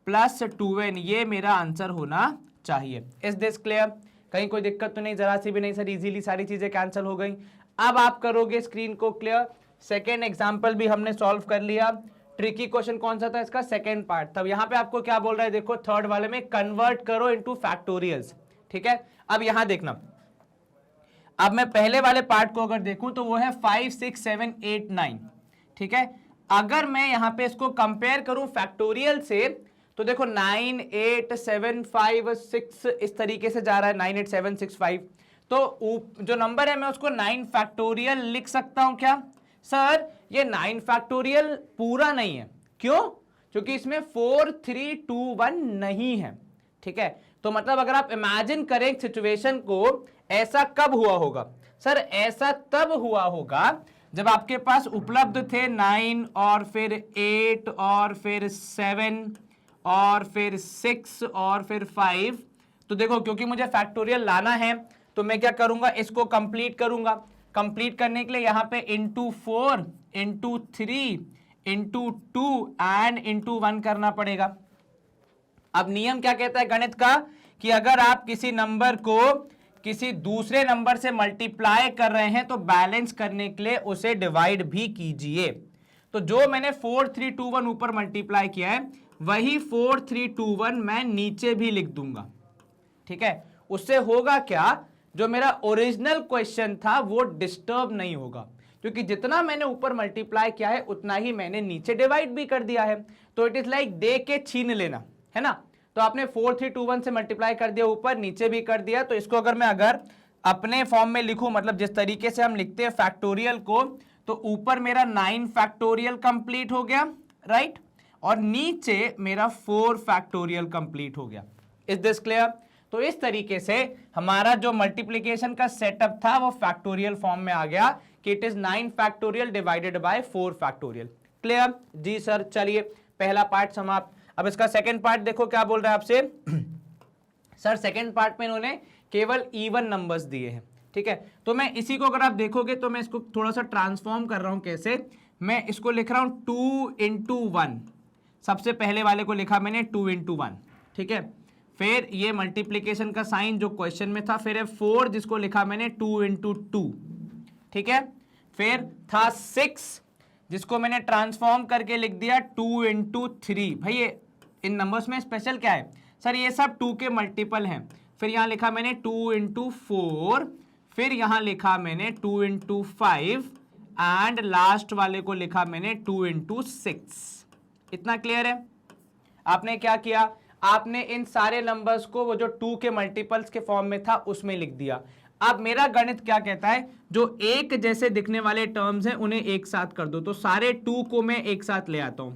plus 2n, ये मेरा आंसर होना चाहिए। Is this clear? कहीं कोई दिक्कत तो नहीं? जरा सी भी नहीं सर, इजीली सारी चीजें कैंसिल हो गई। अब आप करोगे स्क्रीन को क्लियर। सेकेंड एग्जाम्पल भी हमने सॉल्व कर लिया। ट्रिकी क्वेश्चन कौन सा था इसका? Second part. तब यहां पे आपको क्या बोल रहा है? देखो थर्ड वाले में कन्वर्ट करो इनटू फैक्टोरियल्स। ठीक है, अब यहां देखना, अब मैं पहले वाले पार्ट को अगर देखूं तो वो है 5 6 7 8 9। ठीक है, अगर मैं यहां पे इसको कंपेयर करूं फैक्टोरियल से, तो देखो 9 8 7 5 6 इस तरीके से जा रहा है, 9 8 7 6 5। तो जो नंबर है मैं उसको 9 फैक्टोरियल लिख सकता हूं क्या? सर ये 9 फैक्टोरियल पूरा नहीं है। क्यों? क्योंकि इसमें 4 3 2 1 नहीं है। ठीक है, तो मतलब अगर आप इमेजिन करें सिचुएशन को, ऐसा कब हुआ होगा? सर ऐसा तब हुआ होगा जब आपके पास उपलब्ध थे 9 और फिर 8 और फिर 7 और फिर 6 और फिर 5। तो देखो क्योंकि मुझे फैक्टोरियल लाना है तो मैं क्या करूंगा? इसको कंप्लीट करूंगा। कंप्लीट करने के लिए यहां पे into 4 into 3 into 2 and into 1 करना पड़ेगा। अब नियम क्या कहता है गणित का कि अगर आप किसी नंबर को किसी दूसरे नंबर से मल्टीप्लाई कर रहे हैं तो बैलेंस करने के लिए उसे डिवाइड भी कीजिए। तो जो मैंने 4 3 2 1 ऊपर मल्टीप्लाई किया है वही 4 3 2 1 मैं नीचे भी लिख दूंगा। ठीक है, उससे होगा क्या? जो मेरा ओरिजिनल क्वेश्चन था वो डिस्टर्ब नहीं होगा, क्योंकि जितना मैंने ऊपर मल्टीप्लाई किया है उतना ही मैंने नीचे डिवाइड भी कर दिया है। तो इट इज लाइक दे के छीन लेना, है ना? तो आपने 4 3 2 1 से मल्टीप्लाई कर दिया, ऊपर नीचे भी कर दिया। तो इसको अगर मैं अपने फॉर्म में लिखूं, मतलब जिस तरीके से हम लिखते हैं फैक्टोरियल को, तो ऊपर मेरा 9 फैक्टोरियल कंप्लीट हो गया, राइट, और नीचे मेरा 4 फैक्टोरियल कंप्लीट हो गया। Is this clear? तो इस तरीके से हमारा जो मल्टीप्लिकेशन का सेटअप था वो फैक्टोरियल फॉर्म में आ गया कि it is 9 factorial divided by 4 factorial. Clear? जी सर, चलिए पहला पार्ट समाप्त। अब इसका सेकंड पार्ट देखो क्या बोल रहा है आपसे। सर सेकंड पार्ट में इन्होंने केवल इवन नंबर्स दिए हैं। ठीक है, तो मैं इसी को अगर आप देखोगे तो मैं इसको थोड़ा सा ट्रांसफॉर्म कर रहा हूं। कैसे? मैं इसको लिख रहा हूं 2 इंटू 1। सबसे पहले वाले को लिखा मैंने 2 इंटू 1। ठीक है, फिर ये मल्टीप्लीकेशन का साइन जो क्वेश्चन में था, फिर है 4 जिसको लिखा मैंने 2 इंटू 2। ठीक है, फिर था 6 जिसको मैंने ट्रांसफॉर्म करके लिख दिया 2 इंटू 3। भाई ये इन नंबर्स में स्पेशल क्या है? सर ये सब 2 के मल्टीपल हैं। फिर यहाँ लिखा मैंने 2 इंटू 4, फिर यहाँ लिखा मैंने 2 इंटू 5 एंड लास्ट वाले को लिखा मैंने 2 इंटू 6। इतना क्लियर है? आपने क्या किया? आपने इन सारे नंबर्स को वो जो 2 के मल्टीपल्स के फॉर्म में था उसमें लिख दिया। अब मेरा गणित क्या कहता है, जो एक जैसे दिखने वाले टर्म्स हैं उन्हें एक साथ कर दो। तो सारे 2 को मैं एक साथ ले आता हूं।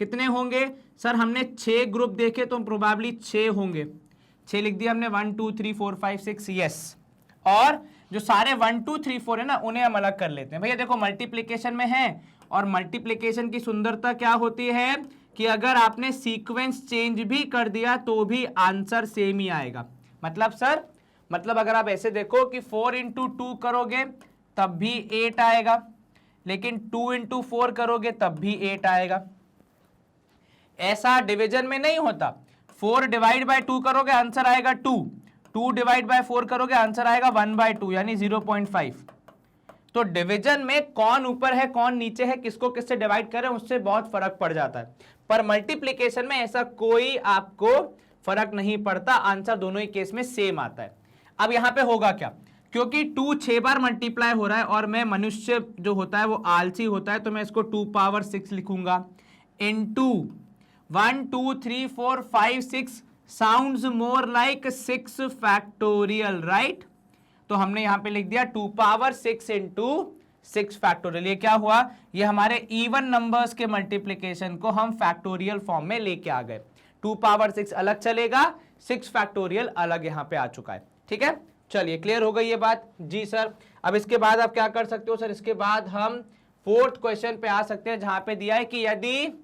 कितने होंगे सर, हमने 6 ग्रुप देखे तो प्रोबेबली 6 होंगे। 6 लिख दिया हमने, 1 2 3 4 5 6, यस। और जो सारे 1 2 3 4 है ना उन्हें हम अलग कर लेते हैं। भैया देखो मल्टीप्लीकेशन में है, और मल्टीप्लीकेशन की सुंदरता क्या होती है कि अगर आपने सीक्वेंस चेंज भी कर दिया तो भी आंसर सेम ही आएगा। मतलब सर, मतलब अगर आप ऐसे देखो कि 4 इंटू 2 करोगे तब भी 8 आएगा, लेकिन 2 इंटू 4 करोगे तब भी 8 आएगा। ऐसा डिवीजन में नहीं होता। 4 डिवाइड बाय 2 करोगे आंसर आएगा 2, 2 डिवाइड बाय 4 करोगे आंसर आएगा 1/2 यानी 0.5। तो डिवीजन में कौन ऊपर है कौन नीचे है, किसको किससे डिवाइड करें उससे बहुत फर्क पड़ जाता है। पर मल्टीप्लीकेशन में ऐसा कोई आपको फर्क नहीं पड़ता, आंसर दोनों ही केस में सेम आता है। अब यहां पे होगा क्या, क्योंकि 2 6 बार मल्टीप्लाई हो रहा है और मैं मनुष्य जो होता है वो आलसी होता है, तो मैं इसको 2 पावर 6 लिखूंगा into 1 2 3 4 5 6 sounds more like 6 factorial, right. तो हमने यहां पे लिख दिया 2 पावर 6 इंटू 6 फैक्टोरियल। ये क्या हुआ, ये हमारे इवन नंबर्स के मल्टीप्लीकेशन को हम फैक्टोरियल फॉर्म में लेके आ गए। 2 पावर 6 अलग चलेगा, 6 फैक्टोरियल अलग यहां पे आ चुका है। ठीक है, चलिए क्लियर हो गई ये बात जी सर। अब इसके बाद आप क्या कर सकते हो सर, इसके बाद हम 4th क्वेश्चन पे आ सकते हैं, जहां पे दिया है कि यदि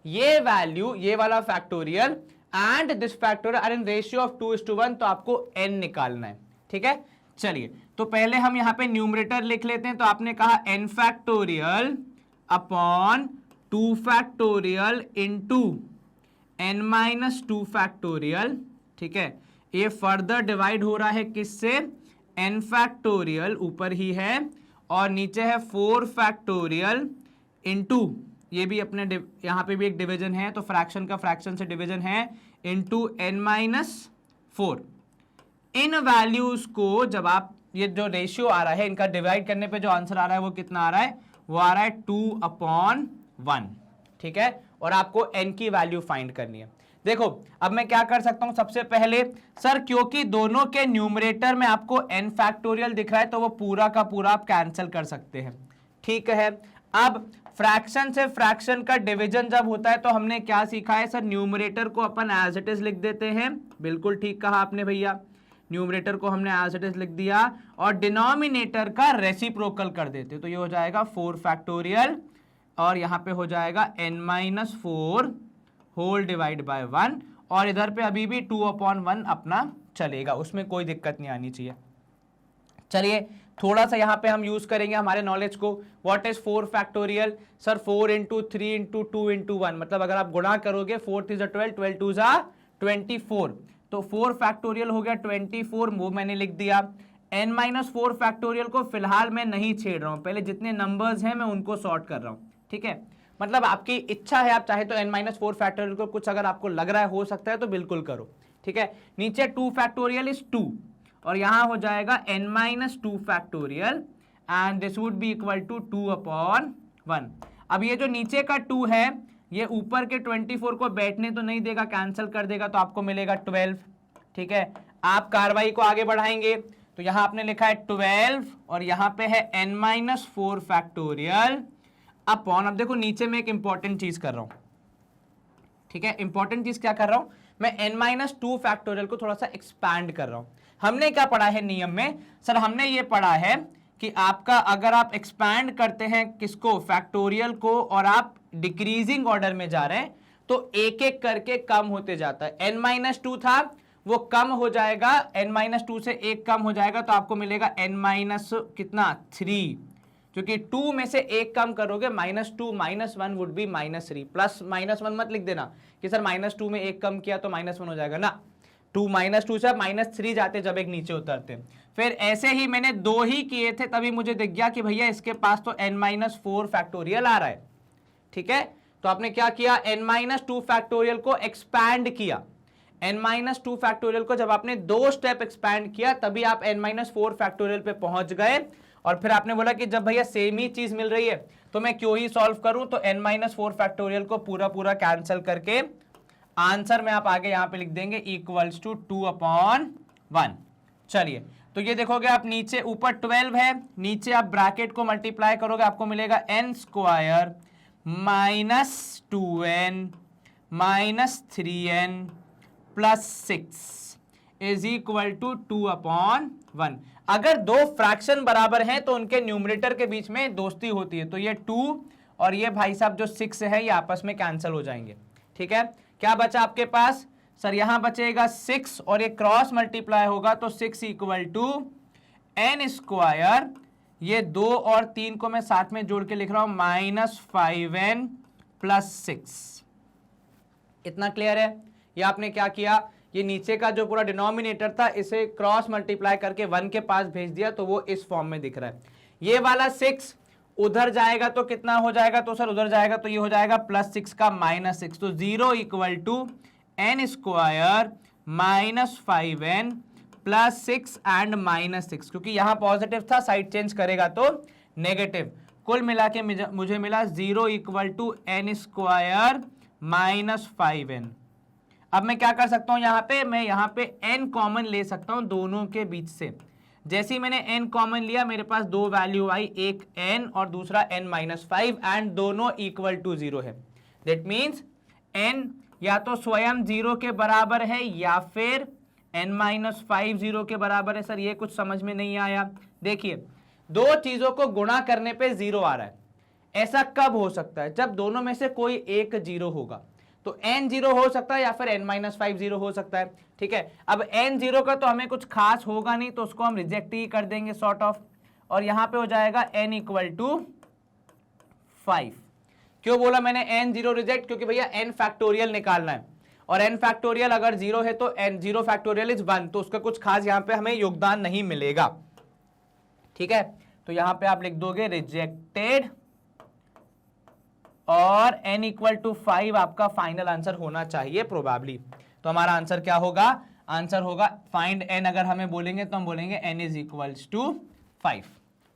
ये वैल्यू, ये वाला factorial and this factorial are in ratio of 2:1, तो आपको n निकालना है। ठीक है, चलिए तो पहले हम यहां पे न्यूमरेटर लिख लेते हैं। तो आपने कहा n factorial upon 2 factorial into n-2 factorial. ठीक है, ये फर्दर डिवाइड हो रहा है किससे, n फैक्टोरियल ऊपर ही है और नीचे है 4 फैक्टोरियल इंटू, ये भी अपने यहां पे भी एक डिवीजन है तो फ्रैक्शन का फ्रैक्शन से डिवीजन है, इंटू n-4। इन वैल्यूज को जब आप, ये जो रेशियो आ रहा है इनका डिवाइड करने पे जो आंसर आ रहा है वो कितना आ रहा है, वो आ रहा है 2/1। ठीक है, और आपको n की वैल्यू फाइंड करनी है। देखो अब मैं क्या कर सकता हूं, सबसे पहले सर क्योंकि दोनों के न्यूमरेटर में आपको n फैक्टोरियल दिख रहा है तो वो पूरा का पूरा आप कैंसिल कर सकते हैं। ठीक है, अब फ्रैक्शन से फ्रैक्शन का डिवीजन जब होता है तो हमने क्या सीखा है सर, न्यूमरेटर को अपन एज इट इज लिख देते हैं। बिल्कुल ठीक कहा आपने भैया, न्यूमरेटर को हमने एज इट इज लिख दिया और डिनोमिनेटर का रेसिप्रोकल कर देते, तो ये हो जाएगा 4 फैक्टोरियल और यहां पे हो जाएगा n-4 होल डिवाइड बाय 1, और इधर पे अभी भी 2/1 अपना चलेगा, उसमें कोई दिक्कत नहीं आनी चाहिए। चलिए थोड़ा सा यहाँ पे हम यूज करेंगे हमारे नॉलेज को। What is 4 factorial sir, 4 into 3 into 2 into 1, मतलब अगर आप गुणा करोगे 4 3 12, 12 2 24, तो 4 फैक्टोरियल हो गया 24, वो मैंने लिख दिया। n-4 फैक्टोरियल को फिलहाल मैं नहीं छेड़ रहा हूं, पहले जितने नंबर्स हैं मैं उनको सॉर्ट कर रहा हूं। ठीक है, मतलब आपकी इच्छा है, आप चाहे तो n-4 फैक्टोरियल को कुछ अगर आपको लग रहा है हो सकता है तो बिल्कुल करो। ठीक है, नीचे 2 फैक्टोरियल इज 2 और यहां हो जाएगा n-2 factorial and this would be equal to 2/1। अब ये जो नीचे का 2 है ये ऊपर के 24 को बैठने तो नहीं देगा, कैंसिल कर देगा, तो आपको मिलेगा 12। ठीक है, आप कार्रवाई को आगे बढ़ाएंगे तो यहां आपने लिखा है 12 और यहां पे है n-4 फैक्टोरियल अपॉन, अब देखो नीचे में एक इंपॉर्टेंट चीज कर रहा हूं। ठीक है, इंपॉर्टेंट चीज क्या कर रहा हूं मैं, n-2 फैक्टोरियल को थोड़ा सा एक्सपैंड कर रहा हूं। हमने क्या पढ़ा है नियम में सर, हमने ये पढ़ा है कि आपका अगर आप एक्सपैंड करते हैं किसको, फैक्टोरियल को, और आप डिक्रीजिंग ऑर्डर में जा रहे हैं तो एक एक करके कम होते जाता है। n-2 था वो कम हो जाएगा, n-2 से एक कम हो जाएगा तो आपको मिलेगा n-कितना 3, क्योंकि 2 में से एक कम करोगे -2 -1 वुड बी -3, प्लस -1 मत लिख देना कि सर -2 में एक कम किया तो -1 हो जाएगा ना, 2 -2 से -3 जाते जब एक नीचे उतरते। फिर ऐसे ही मैंने 2 ही किए थे तभी मुझे दिख गया कि भैया इसके पास तो n-4 फैक्टोरियल आ रहा है। ठीक है, तो आपने क्या किया, n-2 फैक्टोरियल को एक्सपैंड किया। n-2 फैक्टोरियल को जब आपने 2 स्टेप एक्सपैंड किया तभी आप n-4 फैक्टोरियल पे पहुंच गए, और फिर आपने बोला कि जब भैया सेम ही चीज मिल रही है तो मैं क्यों ही सॉल्व करूं, तो n-4 फैक्टोरियल को पूरा पूरा कैंसिल करके आंसर में आप आगे यहां पे लिख देंगे इक्वल्स टू 2/1। चलिए, तो ये देखोगे आप नीचे, ऊपर 12 है, नीचे आप ब्रैकेट को मल्टीप्लाई करोगे, आपको मिलेगा n square minus 2n minus 3n plus 6 is equal to 2/1। अगर दो फ्रैक्शन बराबर हैं तो उनके न्यूमरेटर के बीच में दोस्ती होती है, तो ये 2 और ये भाई साहब जो 6 है ये आपस में कैंसिल हो जाएंगे। ठीक है, क्या बचा आपके पास? सर यहां बचेगा 6 और ये क्रॉस मल्टीप्लाई होगा तो 6 इक्वल टू n स्क्वायर, ये 2 और 3 को मैं साथ में जोड़ के लिख रहा हूं माइनस 5n प्लस 6। इतना क्लियर है? ये आपने क्या किया, ये नीचे का जो पूरा डिनोमिनेटर था इसे क्रॉस मल्टीप्लाई करके 1 के पास भेज दिया तो वो इस फॉर्म में दिख रहा है। ये वाला 6 उधर जाएगा तो कितना हो जाएगा? तो सर उधर जाएगा तो ये हो जाएगा प्लस 6 का माइनस 6, तो 0 equal to n square minus 5n plus 6 and minus 6, क्योंकि यहां पॉजिटिव था, साइड चेंज करेगा तो नेगेटिव। कुल मिला के मुझे मिला 0 equal to n square minus 5n। अब मैं क्या कर सकता हूं यहां पे, मैं यहां पे n कॉमन ले सकता हूं दोनों के बीच से। जैसे ही मैंने n कॉमन लिया मेरे पास दो वैल्यू आई, एक n और दूसरा n माइनस 5, एंड दोनों इक्वल टू 0 है। दैट मीन्स n या तो स्वयं 0 के बराबर है या फिर n माइनस 5 0 के बराबर है। सर ये कुछ समझ में नहीं आया। देखिए, दो चीजों को गुणा करने पे 0 आ रहा है, ऐसा कब हो सकता है? जब दोनों में से कोई एक 0 होगा, तो n 0 हो सकता है या फिर n माइनस 5 0 हो सकता है। ठीक है, अब n 0 का तो हमें कुछ खास होगा नहीं, तो उसको हम रिजेक्ट ही कर देंगे सॉर्ट ऑफ, और यहां पे हो जाएगा n इक्वल टू 5। क्यों बोला मैंने n 0 रिजेक्ट? क्योंकि भैया n फैक्टोरियल निकालना है, और n फैक्टोरियल अगर 0 है तो n 0 फैक्टोरियल इज 1, तो उसका कुछ खास यहां पे हमें योगदान नहीं मिलेगा। ठीक है, तो यहां पे आप लिख दोगे रिजेक्टेड, और n इक्वल टू 5 आपका फाइनल आंसर होना चाहिए प्रोबेबली। तो हमारा आंसर क्या होगा? आंसर होगा फाइंड n। अगर हमें बोलेंगे तो हम बोलेंगे n इज इक्वल्स टू 5।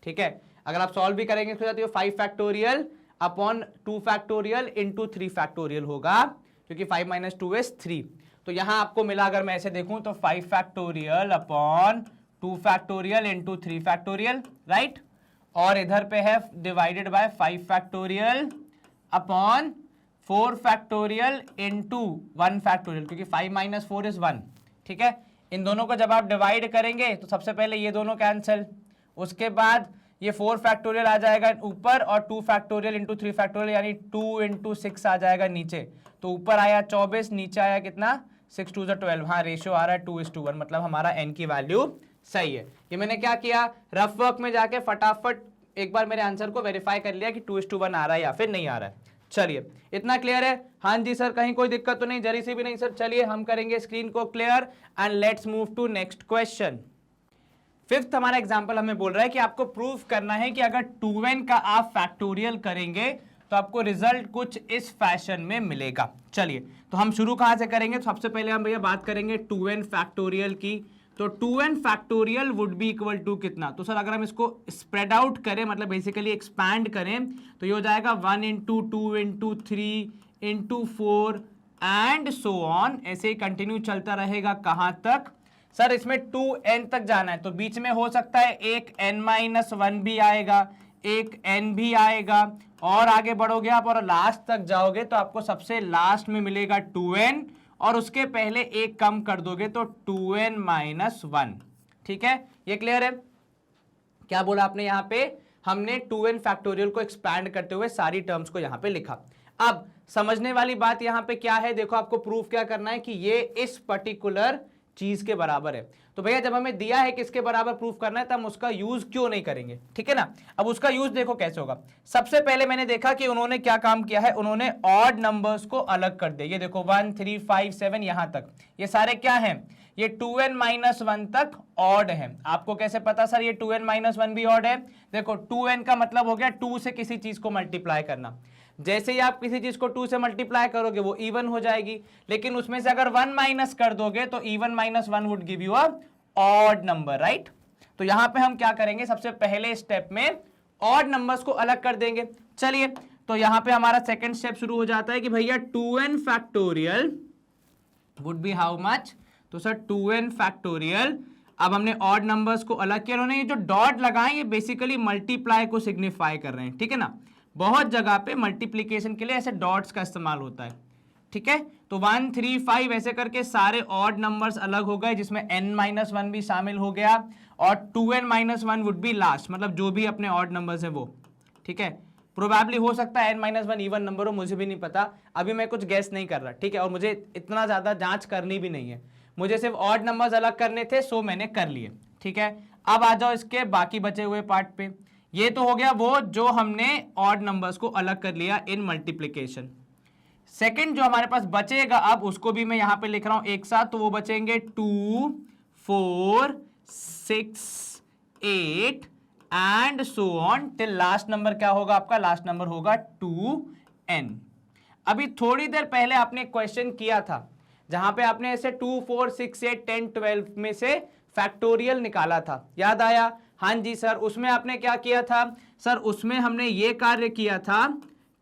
ठीक है, अगर आप सॉल्व भी करेंगे तो जाती है 5 factorial upon 2 factorial into 3 factorial होगा, क्योंकि 5 माइनस 2 इज 3। तो यहां आपको मिला, अगर मैं ऐसे देखूं तो 5 factorial upon 2 factorial into 3 factorial, right. और इधर पे है divided by 5 factorial upon 4 factorial into 1 factorial, क्योंकि 5 माइनस 4 इज 1। ठीक है, इन दोनों को जब आप डिवाइड करेंगे तो सबसे पहले ये दोनों कैंसिल, उसके बाद ये 4 फैक्टोरियल आ जाएगा ऊपर, और 2 फैक्टोरियल इंटू 3 फैक्टोरियल यानी 2 इंटू 6 आ जाएगा नीचे। तो ऊपर आया 24, नीचे आया कितना? 6 2 12। हाँ, रेशियो आ रहा है 2:1, मतलब हमारा n की वैल्यू सही है। ये मैंने क्या किया, रफ वर्क में जाके फटाफट एक बार मेरे आंसर को वेरीफाई कर लिया कि 2:1 आ रहा है या फिर नहीं आ रहा है। चलिए, इतना क्लियर है? हाँ जी सर, कहीं कोई दिक्कत तो नहीं? जरी सी भी नहीं सर। चलिए हम करेंगे स्क्रीन को clear and let's move to next question. Fifth हमारा एग्जांपल हमें बोल रहा है कि आपको प्रूफ करना है कि अगर 2n का आप फैक्टोरियल करेंगे तो आपको रिजल्ट कुछ इस फैशन में मिलेगा। चलिए, तो हम शुरू कहां से करेंगे? तो सबसे पहले हम भैया बात करेंगे 2n फैक्टोरियल की। तो 2n factorial would be equal to कितना? तो सर अगर हम इसको स्प्रेड आउट करें, मतलब बेसिकली एक्सपैंड करें, तो ये हो जाएगा 1 into 2 into 3 into 4 and so on, ऐसे ही कंटिन्यू चलता रहेगा। कहां तक? सर इसमें 2n तक जाना है, तो बीच में हो सकता है एक n-1 भी आएगा, एक n भी आएगा, और आगे बढ़ोगे आप और लास्ट तक जाओगे तो आपको सबसे लास्ट में मिलेगा 2n, और उसके पहले एक कम कर दोगे तो 2n-1। ठीक है, ये क्लियर है? क्या बोला आपने? यहां पे हमने 2n फैक्टोरियल को एक्सपैंड करते हुए सारी टर्म्स को यहां पे लिखा। अब समझने वाली बात यहां पे क्या है, देखो आपको प्रूफ क्या करना है कि ये इस पर्टिकुलर चीज के बराबर है। तो भैया जब हमें दिया है कि इसके बराबर प्रूफ करना है तो हम उसका यूज क्यों नहीं करेंगे? ठीक है ना। अब उसका यूज देखो कैसे होगा। सबसे पहले मैंने देखा कि उन्होंने क्या काम किया है, उन्होंने ऑड नंबर्स को अलग कर दिया। ये देखो 1 3 5 7 यहां तक ये सारे क्या हैं? ये 2n-1 तक ऑड है। आपको कैसे पता सर ये 2n-1 भी ऑड है? देखो 2n का मतलब हो गया 2 से किसी चीज को मल्टीप्लाई करना। जैसे ही आप किसी चीज को 2 से मल्टीप्लाई करोगे वो इवन हो जाएगी, लेकिन उसमें से अगर 1 माइनस कर दोगे तो even -1 would give you a odd number, right. तो यहां पे हम क्या करेंगे, सबसे पहले स्टेप में ऑड नंबर्स को अलग कर देंगे। चलिए, तो यहां पे हमारा सेकंड स्टेप शुरू हो जाता है कि भैया 2n factorial would B how much? तो सर 2n फैक्टोरियल। अब हमने ऑड नंबर्स को अलग किया, उन्होंने ये जो डॉट लगाए ये बेसिकली मल्टीप्लाई को सिग्निफाई कर रहे हैं, ठीक है ना। बहुत जगह पे मल्टीप्लीकेशन के लिए ऐसे डॉट्स का इस्तेमाल होता है, ठीक है। तो 1 3 5 ऐसे करके सारे ऑड नंबर्स अलग हो गए, जिसमें n-1 भी शामिल हो गया, और 2n-1 वुड बी लास्ट, मतलब जो भी अपने ऑड नंबर्स है वो, ठीक है। प्रोबेबली हो सकता है n-1 इवन नंबर हो, मुझे भी नहीं पता, अभी मैं कुछ गेस नहीं कर रहा, ठीक है। और मुझे इतना ज्यादा जांच करनी भी नहीं है, मुझे सिर्फ ऑड नंबर्स अलग करने थे, सो मैंने कर लिए, ठीक है। अब आ जाओ इसके बाकी बचे हुए पार्ट पे। ये तो हो गया वो जो हमने ऑड नंबर्स को अलग कर लिया इन मल्टीप्लीकेशन। सेकंड जो हमारे पास बचेगा अब, उसको भी मैं यहां पे लिख रहा हूं एक साथ, तो वो बचेंगे 2 4 6 8 and so on till last number क्या होगा आपका? लास्ट नंबर होगा 2n। अभी थोड़ी देर पहले आपने क्वेश्चन किया था जहां पे आपने ऐसे 2 4 6 8 10 12 में से फैक्टोरियल निकाला था, याद आया? हाँ जी सर। उसमें आपने क्या किया था? सर उसमें हमने ये कार्य किया था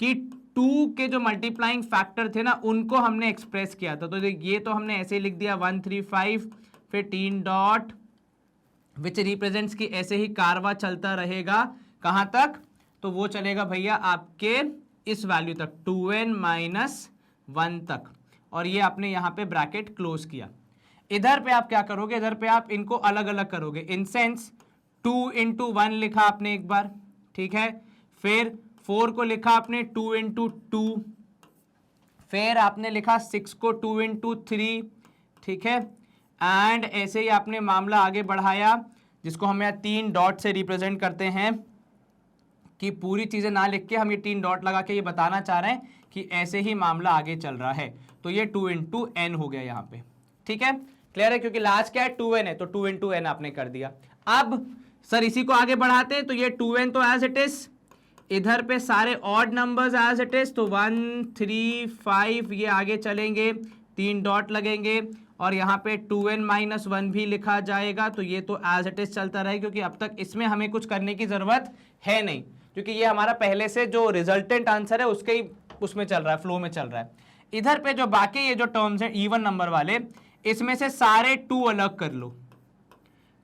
कि 2 के जो मल्टीप्लाइंग फैक्टर थे ना उनको हमने एक्सप्रेस किया था। तो ये तो हमने ऐसे ही लिख दिया 1 3 5, फिर 3 डॉट विच रिप्रेजेंट्स की ऐसे ही कारवा चलता रहेगा कहां तक? तो वो चलेगा भैया आपके इस वैल्यू तक, 2n-1 तक, और ये आपने यहां पे ब्रैकेट क्लोज किया। इधर पे आप क्या करोगे? इधर पे आप इनको अलग अलग करोगे, इन सेंस 2 × 1 लिखा आपने एक बार, ठीक है। फिर 4 को लिखा आपने 2 × 2, फिर आपने लिखा 6 को 2 × 3, ठीक है। एंड ऐसे ही आपने मामला आगे बढ़ाया, जिसको हम यहाँ 3 डॉट से रिप्रेजेंट करते हैं, कि पूरी चीजें ना लिख के हम ये 3 डॉट लगा के ये बताना चाह रहे हैं कि ऐसे ही मामला आगे चल रहा है। तो ये 2 × n हो गया यहाँ पे, ठीक है। क्लियर है? क्योंकि लास्ट क्या है? 2n है, तो 2 × n आपने कर दिया। अब सर इसी को आगे बढ़ाते हैं, तो ये 2n तो एज इट इज, इधर पे सारे odd numbers as it is, तो 1 3 5 ये आगे चलेंगे, 3 डॉट लगेंगे, और यहाँ पे 2n-1 भी लिखा जाएगा। तो ये तो एज इट इज चलता रहे, क्योंकि अब तक इसमें हमें कुछ करने की जरूरत है नहीं, क्योंकि ये हमारा पहले से जो रिजल्टेंट आंसर है उसके ही उसमें चल रहा है, फ्लो में चल रहा है। इधर पे जो बाकी ये जो टर्म्स हैं इवन नंबर वाले, इसमें से सारे 2 अलग कर लो।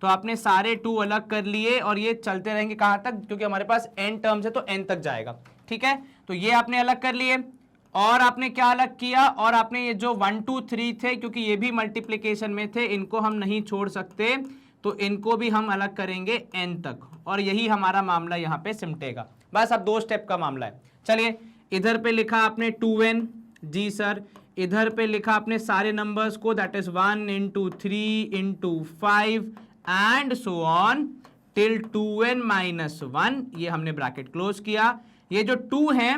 तो आपने सारे 2 अलग कर लिए, और ये चलते रहेंगे कहां तक? क्योंकि हमारे पास n टर्म्स है तो n तक जाएगा, ठीक है। तो ये आपने अलग कर लिए, और आपने क्या अलग किया? और आपने ये जो 1 2 3 थे, क्योंकि ये भी मल्टीप्लिकेशन में थे, इनको हम नहीं छोड़ सकते, तो इनको भी हम अलग करेंगे n तक, और यही हमारा मामला यहाँ पे सिमटेगा। बस अब 2 स्टेप का मामला है। चलिए, इधर पे लिखा आपने 2n, जी सर। इधर पे लिखा आपने सारे नंबर्स को, that is 1 × 3 × 5 and so on till 2n-1, ये हमने ब्रैकेट क्लोज किया। ये जो 2 है,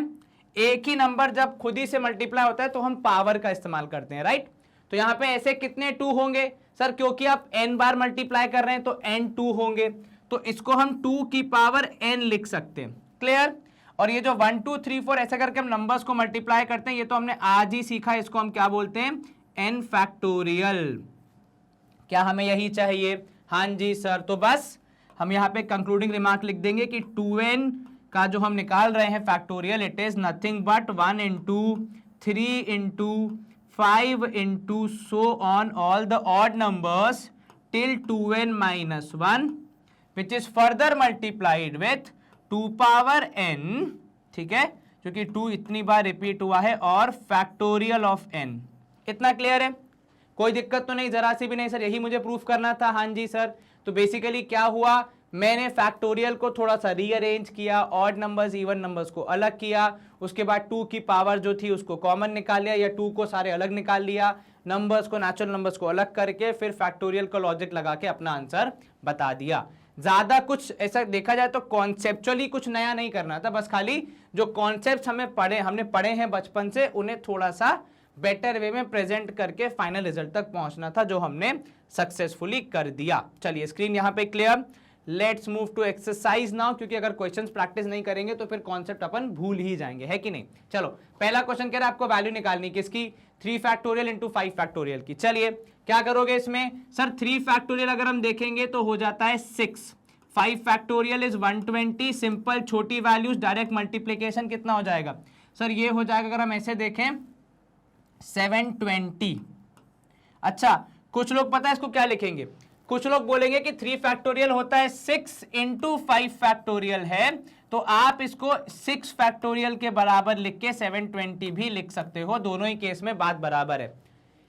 एक ही नंबर जब खुद ही से मल्टीप्लाई होता है तो हम पावर का इस्तेमाल करते हैं, राइट। तो यहां पे ऐसे कितने 2 होंगे? सर क्योंकि आप n बार मल्टीप्लाई कर रहे हैं तो n 2 होंगे, तो इसको हम 2 की पावर n लिख सकते हैं। क्लियर? और ये जो 1 2 3 4 ऐसा करके हम नंबर्स को मल्टीप्लाई करते हैं, ये तो हमने आज ही सीखा, इसको हम क्या बोलते हैं? n factorial. क्या हमें यही चाहिए? हाँ जी सर। तो बस हम यहाँ पे कंक्लूडिंग रिमार्क लिख देंगे कि 2n का जो हम निकाल रहे हैं factorial, it is nothing but 1 × 3 × 5 × so on all the odd numbers till 2n-1, which is further multiplied with 2 power n, ठीक है, क्योंकि 2 इतनी बार रिपीट हुआ है, और फैक्टोरियल ऑफ n। इतना क्लियर है? कोई दिक्कत तो नहीं? जरा सी भी नहीं? सर यही मुझे प्रूफ करना था। हाँ जी सर। तो बेसिकली क्या हुआ, मैंने फैक्टोरियल को थोड़ा सा रीअरेंज किया, ऑड नंबर्स इवन नंबर्स को अलग किया, उसके बाद 2 की पावर जो थी उसको कॉमन निकाल लिया, या 2 को सारे अलग निकाल लिया, नंबर्स को, नेचुरल नंबर्स को अलग करके फिर फैक्टोरियल का लॉजिक लगा के अपना आंसर बता दिया। ज्यादा कुछ ऐसा देखा जाए तो कॉन्सेप्चुअली कुछ नया नहीं करना था, बस खाली जो कॉन्सेप्ट हमने पढ़े हैं बचपन से, उन्हें थोड़ा सा बेटर वे में प्रेजेंट करके फाइनल रिजल्ट तक पहुंचना था, जो हमने सक्सेसफुली कर दिया। चलिए, स्क्रीन यहां पे clear. Let's move to exercise now, क्योंकि अगर क्वेश्चंस प्रैक्टिस नहीं करेंगे तो फिर कॉन्सेप्ट अपन भूल ही जाएंगे, है कि नहीं। चलो, पहला क्वेश्चन कह रहा है आपको वैल्यू निकालनी किसकी? 3 फैक्टोरियल × 5 फैक्टोरियल की। चलिए, क्या करोगे इसमें? सर 3 फैक्टोरियल अगर हम देखेंगे तो हो जाता है 6, 5 फैक्टोरियल इज 120, सिंपल छोटी वैल्यूज, डायरेक्ट मल्टीप्लीकेशन कितना हो जाएगा? सर ये हो जाएगा, अगर हम ऐसे देखें 720, अच्छा, कुछ लोग पता है इसको क्या लिखेंगे, कुछ लोग बोलेंगे कि 3 फैक्टोरियल होता है 6 इंटू 5 फैक्टोरियल है, तो आप इसको 6 फैक्टोरियल के बराबर लिख के 720 भी लिख सकते हो, दोनों ही केस में बात बराबर है।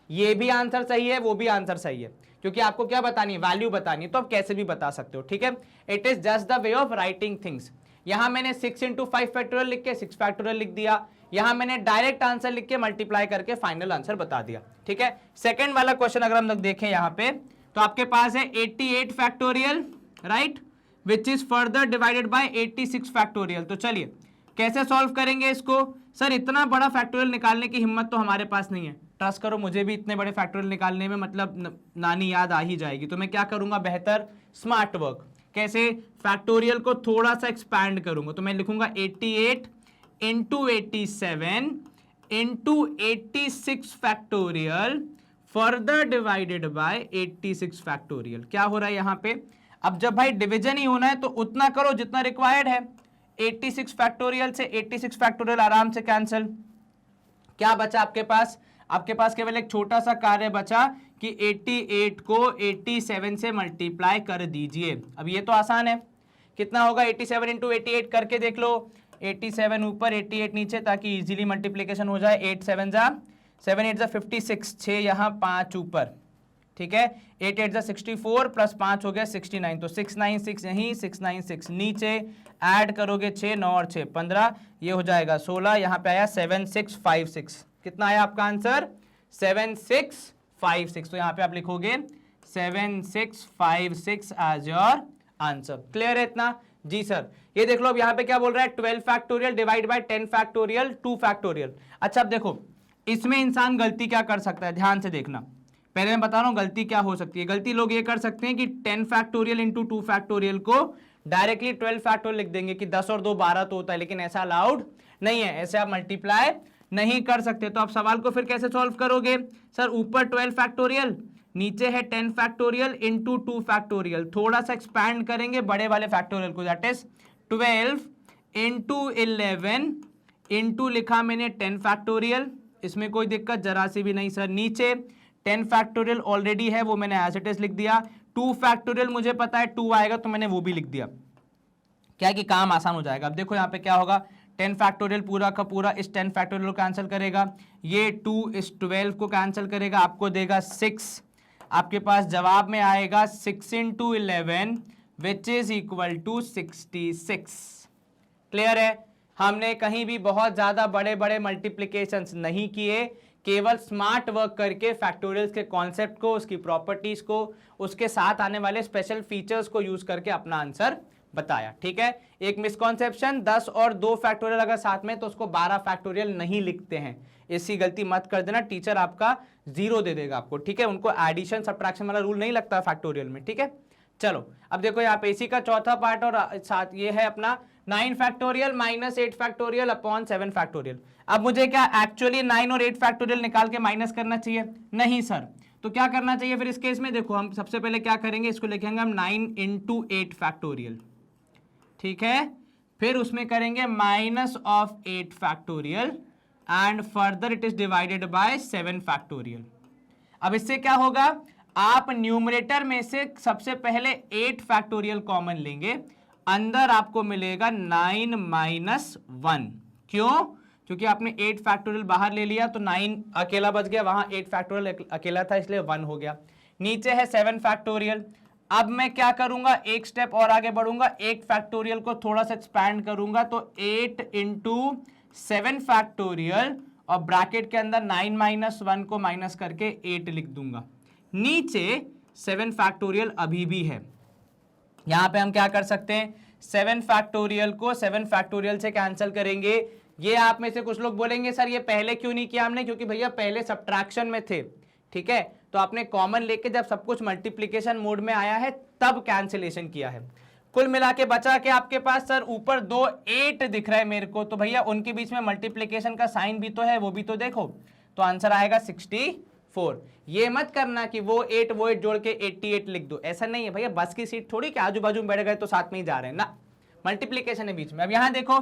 ये भी आंसर सही है, वो भी आंसर सही है, क्योंकि आपको क्या बतानी है, वैल्यू बतानी है, तो आप कैसे भी बता सकते हो, ठीक है। It is just the way of writing things. यहां मैंने 6 इंटू 5 फैक्टोरियल लिख के 6 फैक्टोरियल लिख दिया, यहां मैंने डायरेक्ट आंसर लिख के मल्टीप्लाई करके फाइनल आंसर बता दिया, ठीक है। सेकंड वाला क्वेश्चन अगर हम लोग देखें यहां पे, तो आपके पास है 88 factorial, right, which is further divided by 86 factorial. तो चलिए कैसे सॉल्व करेंगे इसको। सर इतना बड़ा फैक्टोरियल निकालने की हिम्मत तो हमारे पास नहीं है, ट्रस्ट करो, मुझे भी इतने बड़े फैक्टोरियल निकालने में मतलब नानी याद आ ही जाएगी। तो मैं क्या करूंगा, बेहतर स्मार्ट वर्क, कैसे फैक्टोरियल को थोड़ा सा एक्सपैंड करूंगा। तो मैं लिखूंगा 88 into 87 into 86 factorial further divided by 86 factorial. क्या हो रहा है यहां पे, अब जब भाई डिवीजन ही होना है तो उतना करो जितना रिक्वायर्ड है। 86 फैक्टोरियल से 86 फैक्टोरियल आराम से कैंसिल। क्या बचा आपके पास, आपके पास केवल एक छोटा सा कार्य बचा कि 88 को 87 से मल्टीप्लाई कर दीजिए। अब ये तो आसान है, कितना होगा 87 इंटू 88 करके देख लो, 87 ऊपर 88 नीचे, ताकि इजीली मल्टीप्लीकेशन हो जाए। 8 7 जा 7 8 जा 56, 6 यहाँ 5 ऊपर, ठीक है। 8 8 जा 64 प्लस 5 हो गया 69, तो 696 यहीं 696 नीचे, ऐड करोगे 6 9 और 6 15, ये हो जाएगा 16, यहाँ पे आया 7656। कितना आया आपका आंसर 7656। तो यहाँ पे आप लिखोगे 7656 एज योर आंसर। क्लियर है इतना जी सर। ये देख लो अब यहाँ पे क्या बोल रहा है, 12 factorial divide by 10 factorial 2 factorial. अच्छा अब देखो इसमें इंसान गलती क्या कर सकता है, ध्यान से देखना, पहले मैं बता रहा हूं गलती क्या हो सकती है। गलती लोग ये कर सकते हैं कि 10 फैक्टोरियल इंटू 2 फैक्टोरियल को डायरेक्टली 12 फैक्टोरियल लिख देंगे कि 10 और 2 12 तो होता है, लेकिन ऐसा अलाउड नहीं है, ऐसे आप मल्टीप्लाई नहीं कर सकते। तो आप सवाल को फिर कैसे सॉल्व करोगे, सर ऊपर 12 फैक्टोरियल, नीचे है 10 फैक्टोरियल इंटू 2 फैक्टोरियल, थोड़ा सा एक्सपैंड करेंगे बड़े वाले फैक्टोरियल को, दैट इज 12 इंटू 11 इंटू लिखा मैंने 10 फैक्टोरियल, इसमें कोई दिक्कत जरा सी भी नहीं सर। नीचे 10 फैक्टोरियल ऑलरेडी है, वो मैंने एज इट इज लिख दिया। 2 फैक्टोरियल मुझे पता है 2 आएगा, तो मैंने वो भी लिख दिया, क्या कि काम आसान हो जाएगा। अब देखो यहाँ पे क्या होगा, 10 फैक्टोरियल पूरा का पूरा इस 10 फैक्टोरियल को कैंसिल करेगा, ये 2 इस 12 को कैंसिल करेगा, आपको देगा 6। आपके पास जवाब में आएगा 6 into 11 which is equal to 66। Clear है, हमने कहीं भी बहुत ज्यादा बड़े बड़े मल्टीप्लीकेशंस नहीं किए, केवल स्मार्ट वर्क करके फैक्टोरियल्स के कॉन्सेप्ट को, उसकी प्रॉपर्टीज को, उसके साथ आने वाले स्पेशल फीचर्स को यूज करके अपना आंसर बताया, ठीक है। एक मिसकॉन्सेप्शन, 10 और 2 फैक्टोरियल अगर साथ में तो उसको 12 फैक्टोरियल नहीं लिखते हैं, इसकी गलती मत कर देना, टीचर आपका 0 दे देगा आपको, ठीक है। उनको एडिशन सब्ट्रैक्शन वाला रूल नहीं लगता फैक्टोरियल में, ठीक है। चलो अब देखो यहाँ पे इसी का चौथा पार्ट और साथ ये है अपना 9 factorial minus 8 factorial upon 7 factorial. अब मुझे क्या एक्चुअली 9 और 8 फैक्टोरियल निकाल के माइनस करना चाहिए, नहीं सर, तो क्या करना चाहिए फिर इस केस में, देखो हम सबसे पहले क्या करेंगे, इसको लिखेंगे हम 9 इंटू 8 फैक्टोरियल, ठीक है, फिर उसमें करेंगे minus of 8 factorial and further it is divided by 7 factorial. अब इससे क्या होगा, आप न्यूमरेटर में से सबसे पहले 8 फैक्टोरियल कॉमन लेंगे, अंदर आपको मिलेगा 9 माइनस 1। क्यों, क्योंकि आपने 8 फैक्टोरियल बाहर ले लिया तो 9 अकेला बच गया, वहां 8 फैक्टोरियल अकेला था इसलिए 1 हो गया। नीचे है 7 फैक्टोरियल। अब मैं क्या करूंगा, एक स्टेप और आगे बढ़ूंगा, 8 फैक्टोरियल को थोड़ा सा एक्सपैंड करूंगा, तो 8 इंटू 7 फैक्टोरियल और ब्रैकेट के अंदर 9 माइनस 1 को माइनस करके 8 लिख दूंगा। नीचे 7 फैक्टोरियल अभी भी है, यहां पे हम क्या कर सकते हैं, 7 फैक्टोरियल को 7 फैक्टोरियल से कैंसिल करेंगे। ये आप में से कुछ लोग बोलेंगे सर ये पहले क्यों नहीं किया हमने, क्योंकि भैया पहले सब्ट्रैक्शन में थे, ठीक है, तो आपने कॉमन लेके जब सब कुछ मल्टीप्लीकेशन मोड में आया है तब कैंसिलेशन किया है। कुल मिला के बचा के आपके पास सर ऊपर 2 8 दिख रहा है मेरे को, तो भैया उनके बीच में मल्टीप्लीकेशन का साइन भी तो है, वो भी तो देखो, तो आंसर आएगा 64। ये मत करना कि वो 8 जोड़ के 88 लिख दो, ऐसा नहीं है भैया, बस की सीट थोड़ी कि आजू बाजू में बैठ गए तो साथ में ही जा रहे हैं ना, मल्टीप्लीकेशन है बीच में। अब यहां देखो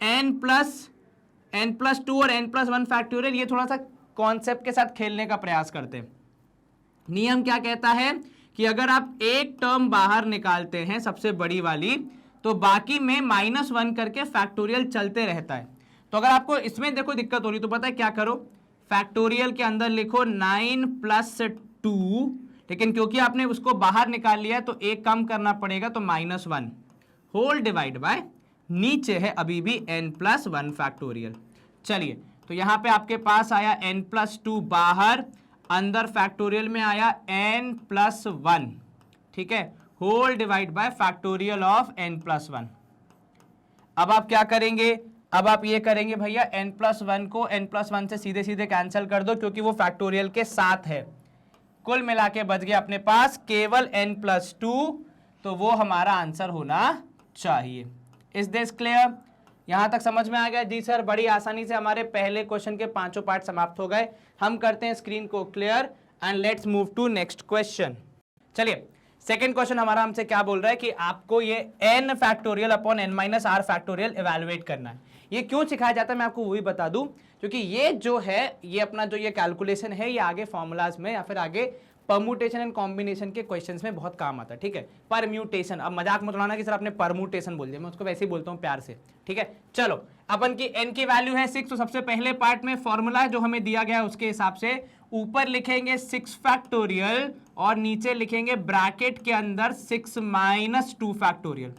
n प्लस 2 और n प्लस 1 फैक्टोरियल, ये थोड़ा सा कॉन्सेप्ट के साथ खेलने का प्रयास करते हैं। नियम क्या कहता है कि अगर आप एक टर्म बाहर निकालते हैं सबसे बड़ी वाली, तो बाकी में -1 करके फैक्टोरियल चलते रहता है। तो अगर आपको इसमें देखो दिक्कत हो रही तो पता है क्या करो, फैक्टोरियल के अंदर लिखो 9 + 2, लेकिन क्योंकि आपने उसको बाहर निकाल लिया है तो एक कम करना पड़ेगा, तो -1 होल डिवाइड बाय नीचे है अभी भी n+1 फैक्टोरियल। चलिए, तो यहां पे आपके पास आया n+2 बाहर, अंदर फैक्टोरियल में आया n+1, ठीक है, whole divide by factorial of n+1। अब आप क्या करेंगे, अब आप ये करेंगे भैया n+1 को n+1 से सीधे सीधे कैंसिल कर दो, क्योंकि वो फैक्टोरियल के साथ है। कुल मिला के बच गया अपने पास केवल n+2, तो वो हमारा आंसर होना चाहिए। Is this clear? यहां तक समझ में आ गया? जी सर, बड़ी आसानी से हमारे पहले क्वेश्चन के 5 पार्ट समाप्त हो गए। हम करते हैं स्क्रीन को clear and let's move to next question. चलिए, सेकंड क्वेश्चन हमारा हमसे क्या बोल रहा है कि आपको ये n factorial upon n-r factorial evaluate करना है। ये क्यों सिखाया जाता है मैं आपको वो भी बता दूं, क्योंकि ये जो है, ये अपना जो ये कैलकुलेशन है, ये आगे फॉर्मूलाज में या फिर आगे परम्यूटेशन एंड कॉम्बिनेशन के क्वेश्चंस में बहुत काम आता है। ठीक है, परम्यूटेशन, अब मजाक मत उड़ाना कि सर आपने परम्यूटेशन बोल दिया, मैं उसको वैसे ही बोलता हूँ प्यार से। ठीक है, चलो, अपन की n की वैल्यू है 6, तो सबसे पहले पार्ट में फॉर्मूला जो हमें दिया गया है उसके हिसाब से ऊपर लिखेंगे 6 फैक्टोरियल और नीचे लिखेंगे ब्रैकेट के अंदर 6 - 2 फैक्टोरियल।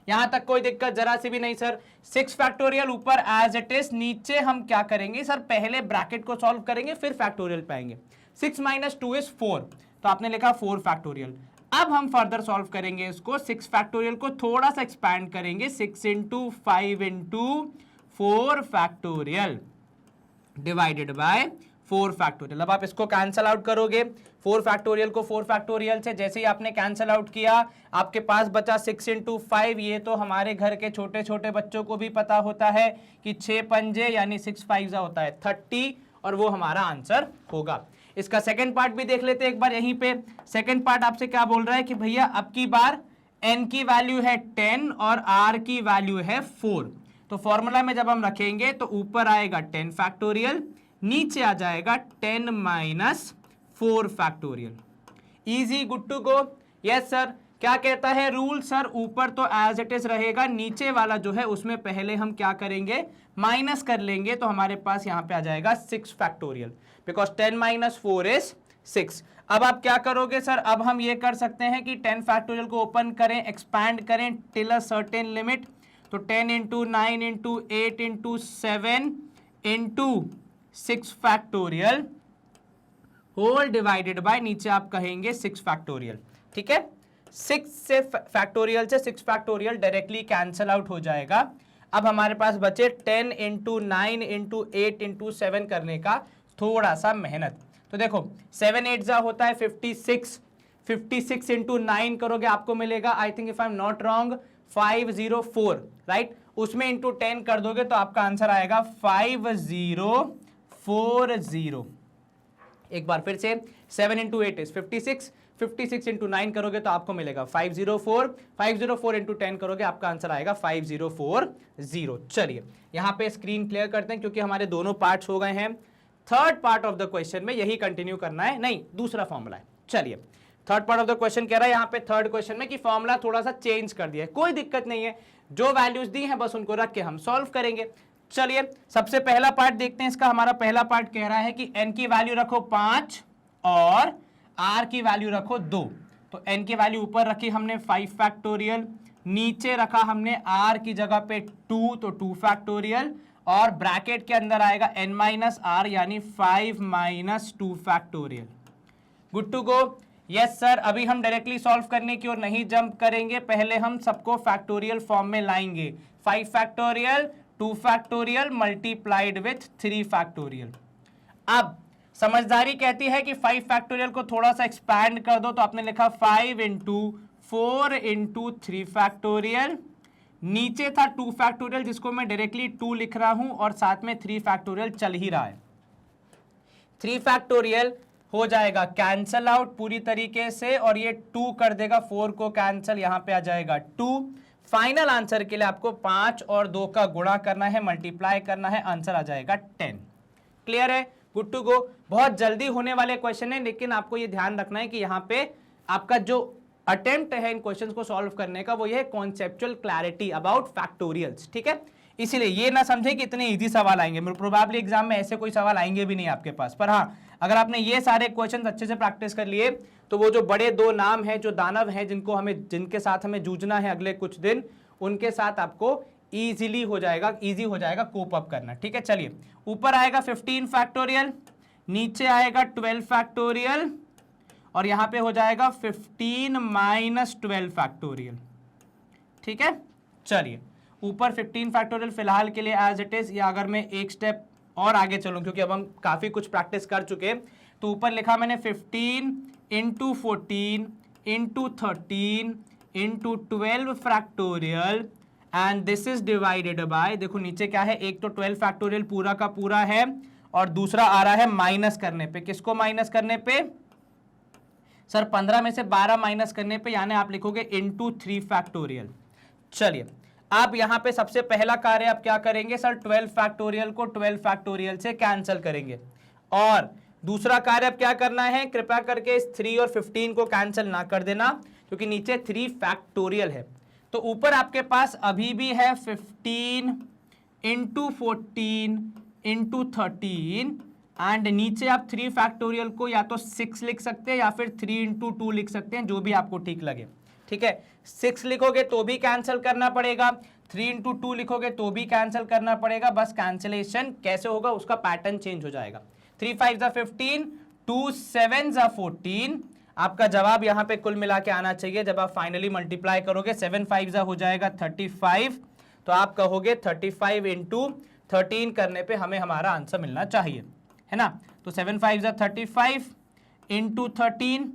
यहां तक कोई दिक्कत जरा सी भी नहीं सर। 6 फैक्टोरियल ऊपर एज इट इज, नीचे हम क्या करेंगे सर, पहले ब्रैकेट को सॉल्व करेंगे फिर फैक्टोरियल पाएंगे। 6 - 2 इज 4, तो आपने लिखा 4 फैक्टोरियल। अब हम फर्दर सॉल्व करेंगे इसको, 6 फैक्टोरियल को थोड़ा सा एक्सपैंड करेंगे, 6 × 5 × 4 फैक्टोरियल डिवाइडेड बाय 4 फैक्टोरियल। अब आप इसको कैंसल आउट करोगे, 4 फैक्टोरियल को 4 फैक्टोरियल से जैसे ही आपने कैंसल आउट किया, आपके पास बचा 6 × 5। ये तो हमारे घर के छोटे छोटे बच्चों को भी पता होता है कि 6 पंजे यानी 6 5 होता है 30, और वो हमारा आंसर होगा। इसका सेकंड पार्ट भी देख लेते हैं एक बार यहीं पे। सेकंड पार्ट आपसे क्या बोल रहा है कि भैया अब की बार n की वैल्यू है 10 और r की वैल्यू है 4, तो फॉर्मूला में जब हम रखेंगे तो ऊपर आएगा 10 फैक्टोरियल, नीचे आ जाएगा 10 - 4 factorial. Easy, good to go? Yes sir. क्या कहता है रूल सर, ऊपर तो एज इट इज रहेगा, नीचे वाला जो है उसमें पहले हम क्या करेंगे, माइनस कर लेंगे, तो हमारे पास यहां पे आ जाएगा 6 फैक्टोरियल, बिकॉज 10 - 4 इज 6। अब आप क्या करोगे सर, अब हम ये कर सकते हैं कि 10 फैक्टोरियल को ओपन करें, एक्सपैंड करें टिल अ सर्टेन लिमिट, तो 10 × 9 × 8 × 7 × 6 फैक्टोरियल होल डिवाइडेड बाय नीचे आप कहेंगे 6 फैक्टोरियल। ठीक है, 6 से फैक्टोरियल से 6 फैक्टोरियल डायरेक्टली कैंसल आउट हो जाएगा। अब हमारे पास बचे 10 × 9 × 8 × 7 करने का थोड़ा सा मेहनत। तो देखो 7 8 जा होता है 56, 56 × 9 करोगे आपको मिलेगा, I think if I am not wrong, 504, right. उसमें इंटू 10 कर दोगे तो आपका आंसर आएगा 5040। एक बार फिर से, 7 × 8 इज 56, 56 × 9 करोगे तो आपको मिलेगा 504, 504 × 10 करोगे आपका आंसर आएगा 5040। चलिए यहां पे स्क्रीन क्लियर करते हैं क्योंकि हमारे दोनों पार्ट्स हो गए हैं। Third part of the question में यही कंटिन्यू करना है, नहीं दूसरा फॉर्मूला है। चलिए, third part of the question कह रहा है यहां पे थर्ड क्वेश्चन में कि फॉर्मूला थोड़ा सा चेंज कर दिया है, कोई दिक्कत नहीं है, जो वैल्यूज दी हैं बस उनको रख के हम सॉल्व करेंगे। चलिए सबसे पहला पार्ट देखते हैं इसका। हमारा पहला पार्ट कह रहा है कि n की वैल्यू रखो 5 और r की वैल्यू रखो 2। तो n की वैल्यू ऊपर रखी हमने 5 फैक्टोरियल, नीचे रखा हमने r की जगह पे 2, तो 2 फैक्टोरियल, और ब्रैकेट के अंदर आएगा n - r यानी 5 - 2 factorial. Good to go? Yes sir. अभी हम डायरेक्टली सॉल्व करने की ओर नहीं जंप करेंगे, पहले हम सबको फैक्टोरियल फॉर्म में लाएंगे। 5 factorial, 2 factorial multiplied with 3 factorial. अब समझदारी कहती है कि 5 फैक्टोरियल को थोड़ा सा एक्सपैंड कर दो, तो आपने लिखा 5 × 4 × 3 फैक्टोरियल, नीचे था 2 फैक्टोरियल जिसको मैं डायरेक्टली 2 लिख रहा हूं और साथ में 3 फैक्टोरियल चल ही रहा है। 3 फैक्टोरियल हो जाएगा कैंसल आउट पूरी तरीके से, और ये 2 कर देगा 4 को कैंसल, यहां पे आ जाएगा 2। फाइनल आंसर के लिए आपको 5 और 2 का गुणा करना है, मल्टीप्लाई करना है, आंसर आ जाएगा 10। क्लियर है? Good to go. बहुत जल्दी होने वाले क्वेश्चन है, लेकिन आपको ये ध्यान रखना है कि यहाँ पे आपका जो अटेम्प्ट है इन क्वेश्चंस को सॉल्व करने का वो ये है कॉन्सेप्चुअल क्लैरिटी अबाउट फैक्टोरियल्स, ठीक है। इसीलिए ये ना समझे कि इतने इजी सवाल आएंगे, प्रोबेबली एग्जाम में ऐसे कोई सवाल आएंगे भी नहीं आपके पास, पर हाँ अगर आपने ये सारे क्वेश्चंस अच्छे से प्रैक्टिस कर लिए तो वो जो बड़े दो नाम हैं, जो दानव हैं, जिनके साथ हमें जूझना है अगले कुछ दिन, उनके साथ आपको इजी हो जाएगा कोप अप करना, ठीक है। चलिए, ऊपर आएगा 15 फैक्टोरियल, नीचे आएगा 12 फैक्टोरियल, और यहां पे हो जाएगा 15 माइनस 12 फैक्टोरियल, ठीक है। चलिए, ऊपर 15 फैक्टोरियल फिलहाल के लिए एज इट इज, या अगर मैं एक स्टेप और आगे चलूं क्योंकि अब हम काफी कुछ प्रैक्टिस कर चुके, तो ऊपर लिखा मैंने 15 into 14 into 13 into 12 factorial and this is divided by, देखो नीचे क्या है, एक तो 12 फैक्टोरियल पूरा का पूरा है और दूसरा आ रहा है माइनस करने पे। किसको माइनस करने पे सर? 15 में से 12 माइनस करने पे, यानी आप लिखोगे इंटू 3 फैक्टोरियल। चलिए, आप यहां पे सबसे पहला कार्य आप क्या करेंगे सर? 12 फैक्टोरियल को 12 फैक्टोरियल से कैंसिल करेंगे, और दूसरा कार्य अब क्या करना है, कृपया करके इस 3 और 15 को कैंसिल ना कर देना क्योंकि नीचे 3 फैक्टोरियल है। तो ऊपर आपके पास अभी भी है 15 इंटू 14 इंटू 13 एंड नीचे आप 3 फैक्टोरियल को या तो 6 लिख सकते हैं या फिर 3 इंटू 2 लिख सकते हैं, जो भी आपको ठीक लगे, ठीक है। 6 लिखोगे तो भी कैंसिल करना पड़ेगा, 3 इंटू 2 लिखोगे तो भी कैंसिल करना पड़ेगा, बस कैंसिलेशन कैसे होगा उसका पैटर्न चेंज हो जाएगा। 3 5 जा 15, 2 7 जा 14, आपका जवाब यहां पे कुल मिला के आना चाहिए जब आप फाइनली मल्टीप्लाई करोगे, 7 5 जा हो जाएगा 35, तो आप कहोगे 35 इंटू 13 करने पे हमें हमारा आंसर मिलना चाहिए, है ना। तो 7 5 जा 35 into 13,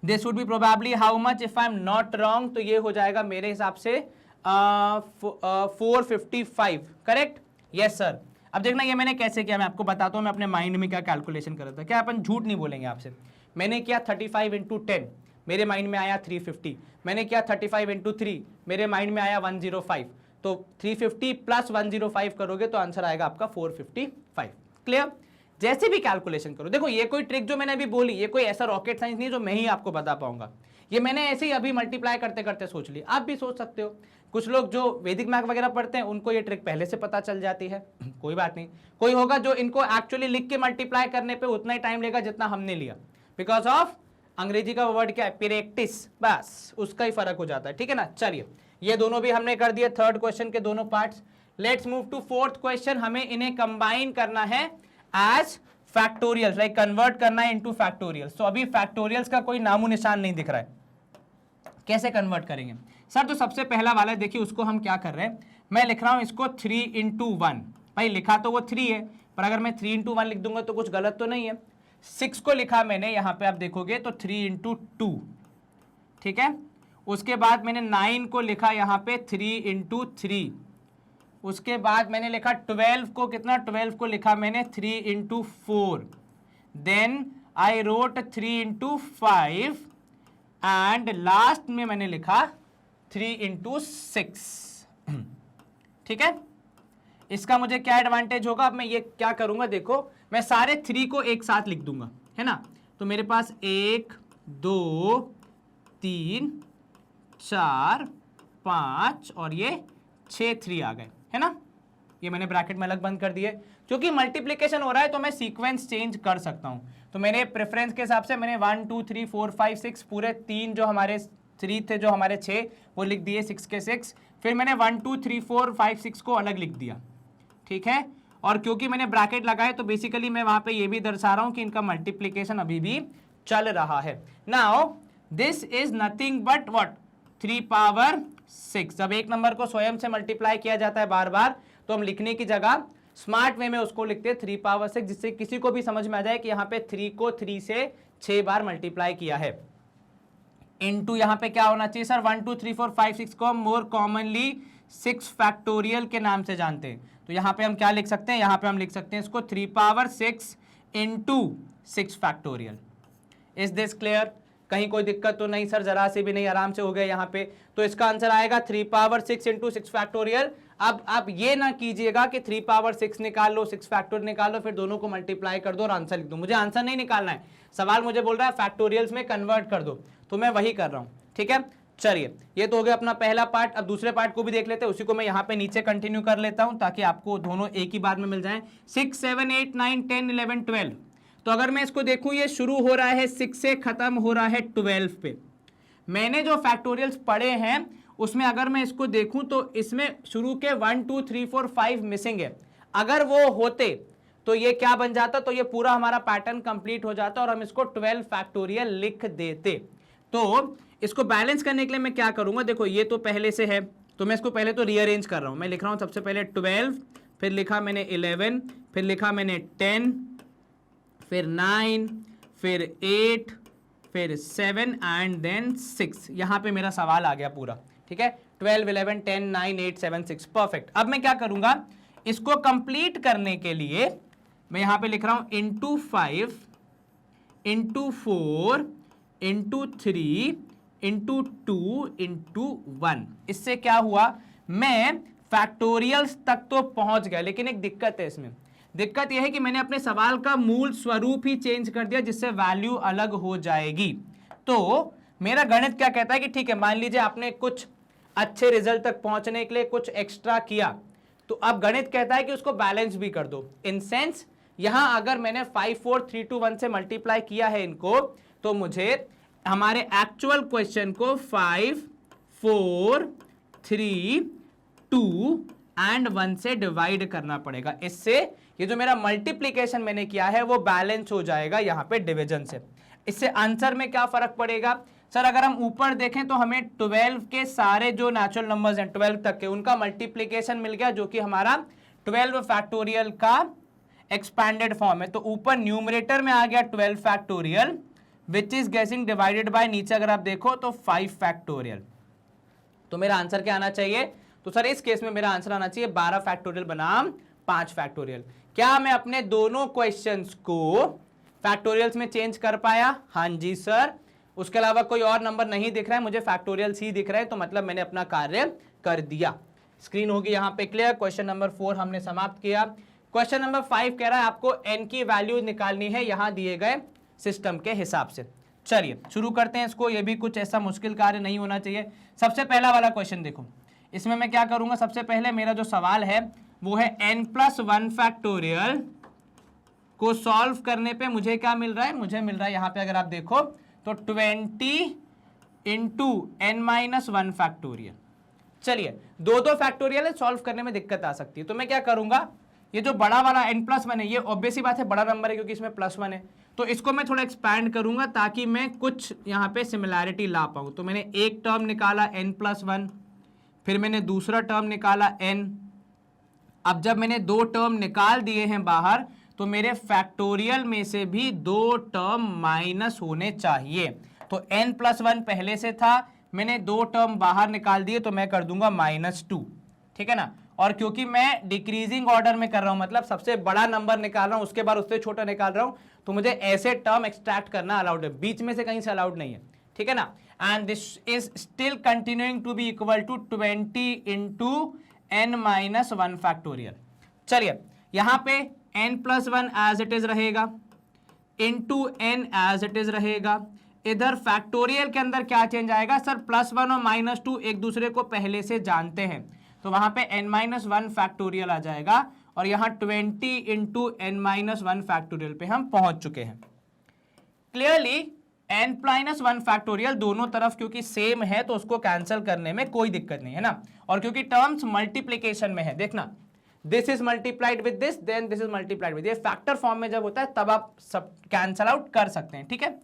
this would B probably how much, if I am not wrong तो ये हो जाएगा मेरे हिसाब से 455, करेक्ट? Yes sir. अब देखना ये मैंने कैसे किया, मैं आपको बताता हूँ मैं अपने माइंड में क्या कैलकुलेशन कर रहा था। क्या अपन झूठ नहीं बोलेंगे आपसे, मैंने किया 35 इंटू 10, मेरे माइंड में आया 350, मैंने किया 35 इंटू 3, मेरे माइंड में आया 105, तो 350 प्लस 105 करोगे तो आंसर आएगा आपका 455। क्लियर? जैसे भी कैलकुलेशन करो, देखो ये कोई ट्रिक जो मैंने अभी बोली, ये कोई ऐसा रॉकेट साइंस नहीं जो मैं ही आपको बता पाऊंगा, ये मैंने ऐसे ही अभी मल्टीप्लाई करते करते सोच ली, आप भी सोच सकते हो। कुछ लोग जो वैदिक मैथ वगैरह पढ़ते हैं उनको ये ट्रिक पहले से पता चल जाती है, कोई बात नहीं। कोई होगा जो इनको एक्चुअली लिख के मल्टीप्लाई करने पे उतना ही टाइम लेगा जितना हमने लिया, बिकॉज ऑफ अंग्रेजी का वर्ड क्या है, प्रैक्टिस, बस उसका ही फर्क हो जाता है, ठीक है ना। चलिए, ये दोनों भी हमने कर दिए, थर्ड क्वेश्चन के दोनों parts. Let's move to fourth question, हमें इन्हें कंबाइन करना है एज फैक्टोरियल्स, लाइक कन्वर्ट करना है इनटू फैक्टोरियल्स। तो अभी फैक्टोरियल्स का कोई नामो निशान नहीं दिख रहा है, कैसे कन्वर्ट करेंगे सर? तो सबसे पहला वाला देखिए, उसको हम क्या कर रहे हैं, मैं लिख रहा हूं इसको 3 इंटू 1, भाई लिखा तो वो 3 है, पर अगर मैं 3 इंटू 1 लिख दूंगा तो कुछ गलत तो नहीं है। 6 को लिखा मैंने, यहां पे आप देखोगे तो 3 इंटू 2, ठीक है। उसके बाद मैंने 9 को लिखा यहां पे 3 इंटू 3, उसके बाद मैंने लिखा 12 को, कितना 12 को लिखा मैंने 3 into 4, then I wrote 3 into 5 and last में मैंने लिखा 3 इंटू 6, ठीक है। इसका मुझे क्या एडवांटेज होगा, अब मैं ये क्या करूंगा, देखो मैं सारे 3 को एक साथ लिख दूंगा, है ना। तो मेरे पास 1 2 3 4 5 और ये 6 3 आ गए, है ना। ये मैंने ब्रैकेट में अलग बंद कर दिए, क्योंकि मल्टीप्लिकेशन हो रहा है तो मैं सीक्वेंस चेंज कर सकता हूं। तो मेरे प्रेफरेंस के हिसाब से मैंने 1 2 3 4 5 6 पूरे 3 जो हमारे 3 थे, जो हमारे 6 वो लिख दिए 6 के 6, फिर मैंने 1 2 3 4 5 6 को अलग लिख दिया, ठीक है। और क्योंकि मैंने ब्रैकेट लगाए तो बेसिकली मैं वहां पे ये भी दर्शा रहा हूं कि इनका मल्टीप्लिकेशन अभी भी चल रहा है। Now this is nothing but what, 3 power 6। जब एक नंबर को स्वयं से मल्टीप्लाई किया जाता है बार बार, तो हम लिखने की जगह स्मार्ट वे में उसको लिखते हैं 3 पावर 6, जिससे किसी को भी समझ में आ जाए कि यहाँ पे 3 को 3 से 6 बार मल्टीप्लाई किया है। इनटू यहाँ पे क्या होना चाहिए सर, 1 2 3 4 5 6 को हम मोर कॉमनली 6 फैक्टोरियल के नाम से जानते हैं। तो यहाँ पे हम क्या लिख सकते हैं, यहाँ पे हम लिख सकते हैं इसको 3 power 6 into 6 factorial. Is this clear? कहीं कोई दिक्कत तो नहीं सर? जरा से भी नहीं, आराम से हो गया यहाँ पे। तो इसका आंसर आएगा 3 पावर 6 इंटू 6 फैक्टोरियल। अब आप ये ना कीजिएगा कि 3 पावर 6 निकाल लो, 6 फैक्टोरियल निकाल लो, फिर दोनों को मल्टीप्लाई कर दो और आंसर लिख दो। मुझे आंसर नहीं निकालना है, सवाल मुझे बोल रहा है फैक्टोरियल्स में कन्वर्ट कर दो, तो मैं वही कर रहा हूं। ठीक है, चलिए ये तो हो गया अपना पहला पार्ट। अब दूसरे पार्ट को भी देख लेते हैं, उसी को मैं यहाँ पे नीचे कंटिन्यू कर लेता हूं ताकि आपको दोनों एक ही बार में मिल जाएं। 6, 7, 8, 9, 10, 11, 12। तो अगर मैं इसको देखूं, ये शुरू हो रहा है 6 से, खत्म हो रहा है 12 पे। मैंने जो फैक्टोरियल्स पढ़े हैं उसमें अगर मैं इसको देखूं तो इसमें शुरू के 1, 2, 3, 4, 5 मिसिंग है। अगर वो होते तो ये क्या बन जाता, तो ये पूरा हमारा पैटर्न कंप्लीट हो जाता और हम इसको 12 फैक्टोरियल लिख देते। तो इसको बैलेंस करने के लिए मैं क्या करूंगा, देखो ये तो पहले से है, तो मैं इसको पहले तो रीअरेंज कर रहा हूं। मैं लिख रहा हूं सबसे पहले 12, फिर लिखा मैंने 11, फिर लिखा मैंने 10, फिर 9, फिर 8, फिर 7 एंड देन 6। यहां पे मेरा सवाल आ गया पूरा। ठीक है, 12, 11, 10, 9, 8, 7, 6, परफेक्ट। अब मैं क्या करूंगा, इसको कंप्लीट करने के लिए मैं यहां पे लिख रहा हूं into 5, into 4, into 3, into 2, into 1। इससे क्या हुआ, मैं फैक्टोरियल्स तक तो पहुंच गया, लेकिन एक दिक्कत है इसमें। दिक्कत यह है कि मैंने अपने सवाल का मूल स्वरूप ही चेंज कर दिया, जिससे वैल्यू अलग हो जाएगी। तो मेरा गणित क्या कहता है कि ठीक है, मान लीजिए आपने कुछ अच्छे रिजल्ट तक पहुंचने के लिए कुछ एक्स्ट्रा किया, तो अब गणित कहता है कि उसको बैलेंस भी कर दो। इन सेंस यहां अगर मैंने 5, 4, 3, 2, 1 से मल्टीप्लाई किया है इनको, तो मुझे हमारे एक्चुअल क्वेश्चन को 5, 4, 3, 2 एंड 1 से डिवाइड करना पड़ेगा। इससे ये जो मेरा मल्टीप्लीकेशन मैंने किया है वो बैलेंस हो जाएगा यहां पे डिवीजन से। इससे आंसर में क्या फर्क पड़ेगा सर, अगर हम ऊपर देखें तो हमें 12 के सारे जो नेचुरल नंबर्स हैं 12 तक के, उनका मल्टीप्लीकेशन मिल गया, जो कि हमारा 12 फैक्टोरियल का एक्सपैंडेड फॉर्म है। तो ऊपर न्यूमरेटर में आ गया 12 factorial which is getting divided by, नीचे अगर आप देखो तो 5 फैक्टोरियल। तो मेरा आंसर क्या आना चाहिए, तो सर इस केस में मेरा आंसर आना चाहिए 12 फैक्टोरियल बनाम 5 फैक्टोरियल। क्या मैं अपने दोनों क्वेश्चंस को फैक्टोरियल्स में चेंज कर पाया? हाँ जी सर। उसके अलावा कोई और नंबर नहीं दिख रहा है, मुझे फैक्टोरियल्स ही दिख रहे हैं, तो मतलब मैंने अपना कार्य कर दिया। स्क्रीन होगी यहां पे क्लियर। क्वेश्चन नंबर 4 हमने समाप्त किया। क्वेश्चन नंबर 5 कह रहा है आपको n की वैल्यू निकालनी है यहां दिए गए सिस्टम के हिसाब से। चलिए शुरू करते हैं इसको, ये भी कुछ ऐसा मुश्किल कार्य नहीं होना चाहिए। सबसे पहला वाला क्वेश्चन देखो, इसमें मैं क्या करूंगा, सबसे पहले मेरा जो सवाल है वो है n+1 फैक्टोरियल को सॉल्व करने पे मुझे क्या मिल रहा है, मुझे मिल रहा है यहां पे अगर आप देखो तो 20 इंटू n-1 फैक्टोरियल। चलिए दो फैक्टोरियल है, सॉल्व करने में दिक्कत आ सकती है, तो मैं क्या करूंगा, ये जो बड़ा वाला n+1 है, ये ऑब्वियसली बात है बड़ा नंबर है क्योंकि इसमें +1 है, तो इसको मैं थोड़ा एक्सपैंड करूंगा ताकि मैं कुछ यहाँ पे सिमिलैरिटी ला पाऊं। तो मैंने एक टर्म निकाला n+1, फिर मैंने दूसरा टर्म निकाला n। अब जब मैंने दो टर्म निकाल दिए हैं बाहर, तो मेरे फैक्टोरियल में से भी दो टर्म माइनस होने चाहिए। तो n+1 पहले से था, मैंने दो टर्म बाहर निकाल दिए, तो मैं कर दूंगा -2। ठीक है ना। और क्योंकि मैं डिक्रीजिंग ऑर्डर में कर रहा हूं, मतलब सबसे बड़ा नंबर निकाल रहा हूं उसके बाद उससे छोटा निकाल रहा हूं, तो मुझे ऐसे टर्म एक्सट्रैक्ट करना अलाउड है, बीच में से कहीं से अलाउड नहीं है। ठीक है ना। And this is still continuing to be equal to 20 into n-1 factorial. चलिए यहां पे n+1 एज इट इज रहेगा, into n as it is रहेगा। इधर फैक्टोरियल के अंदर क्या चेंज आएगा सर, +1 और -2 एक दूसरे को पहले से जानते हैं, तो वहां पे n-1 फैक्टोरियल आ जाएगा, और यहां 20 इंटू n-1 फैक्टोरियल पे हम पहुंच चुके हैं। क्लियरली n+1 फैक्टोरियल दोनों तरफ क्योंकि सेम है तो उसको कैंसिल करने में कोई दिक्कत नहीं है ना। और क्योंकि टर्म्स मल्टीप्लीकेशन में है, देखना this is multiplied with this, then this is multiplied with, ये फैक्टर फॉर्म में जब होता है तब आप सब कैंसिल आउट कर सकते हैं। ठीक है।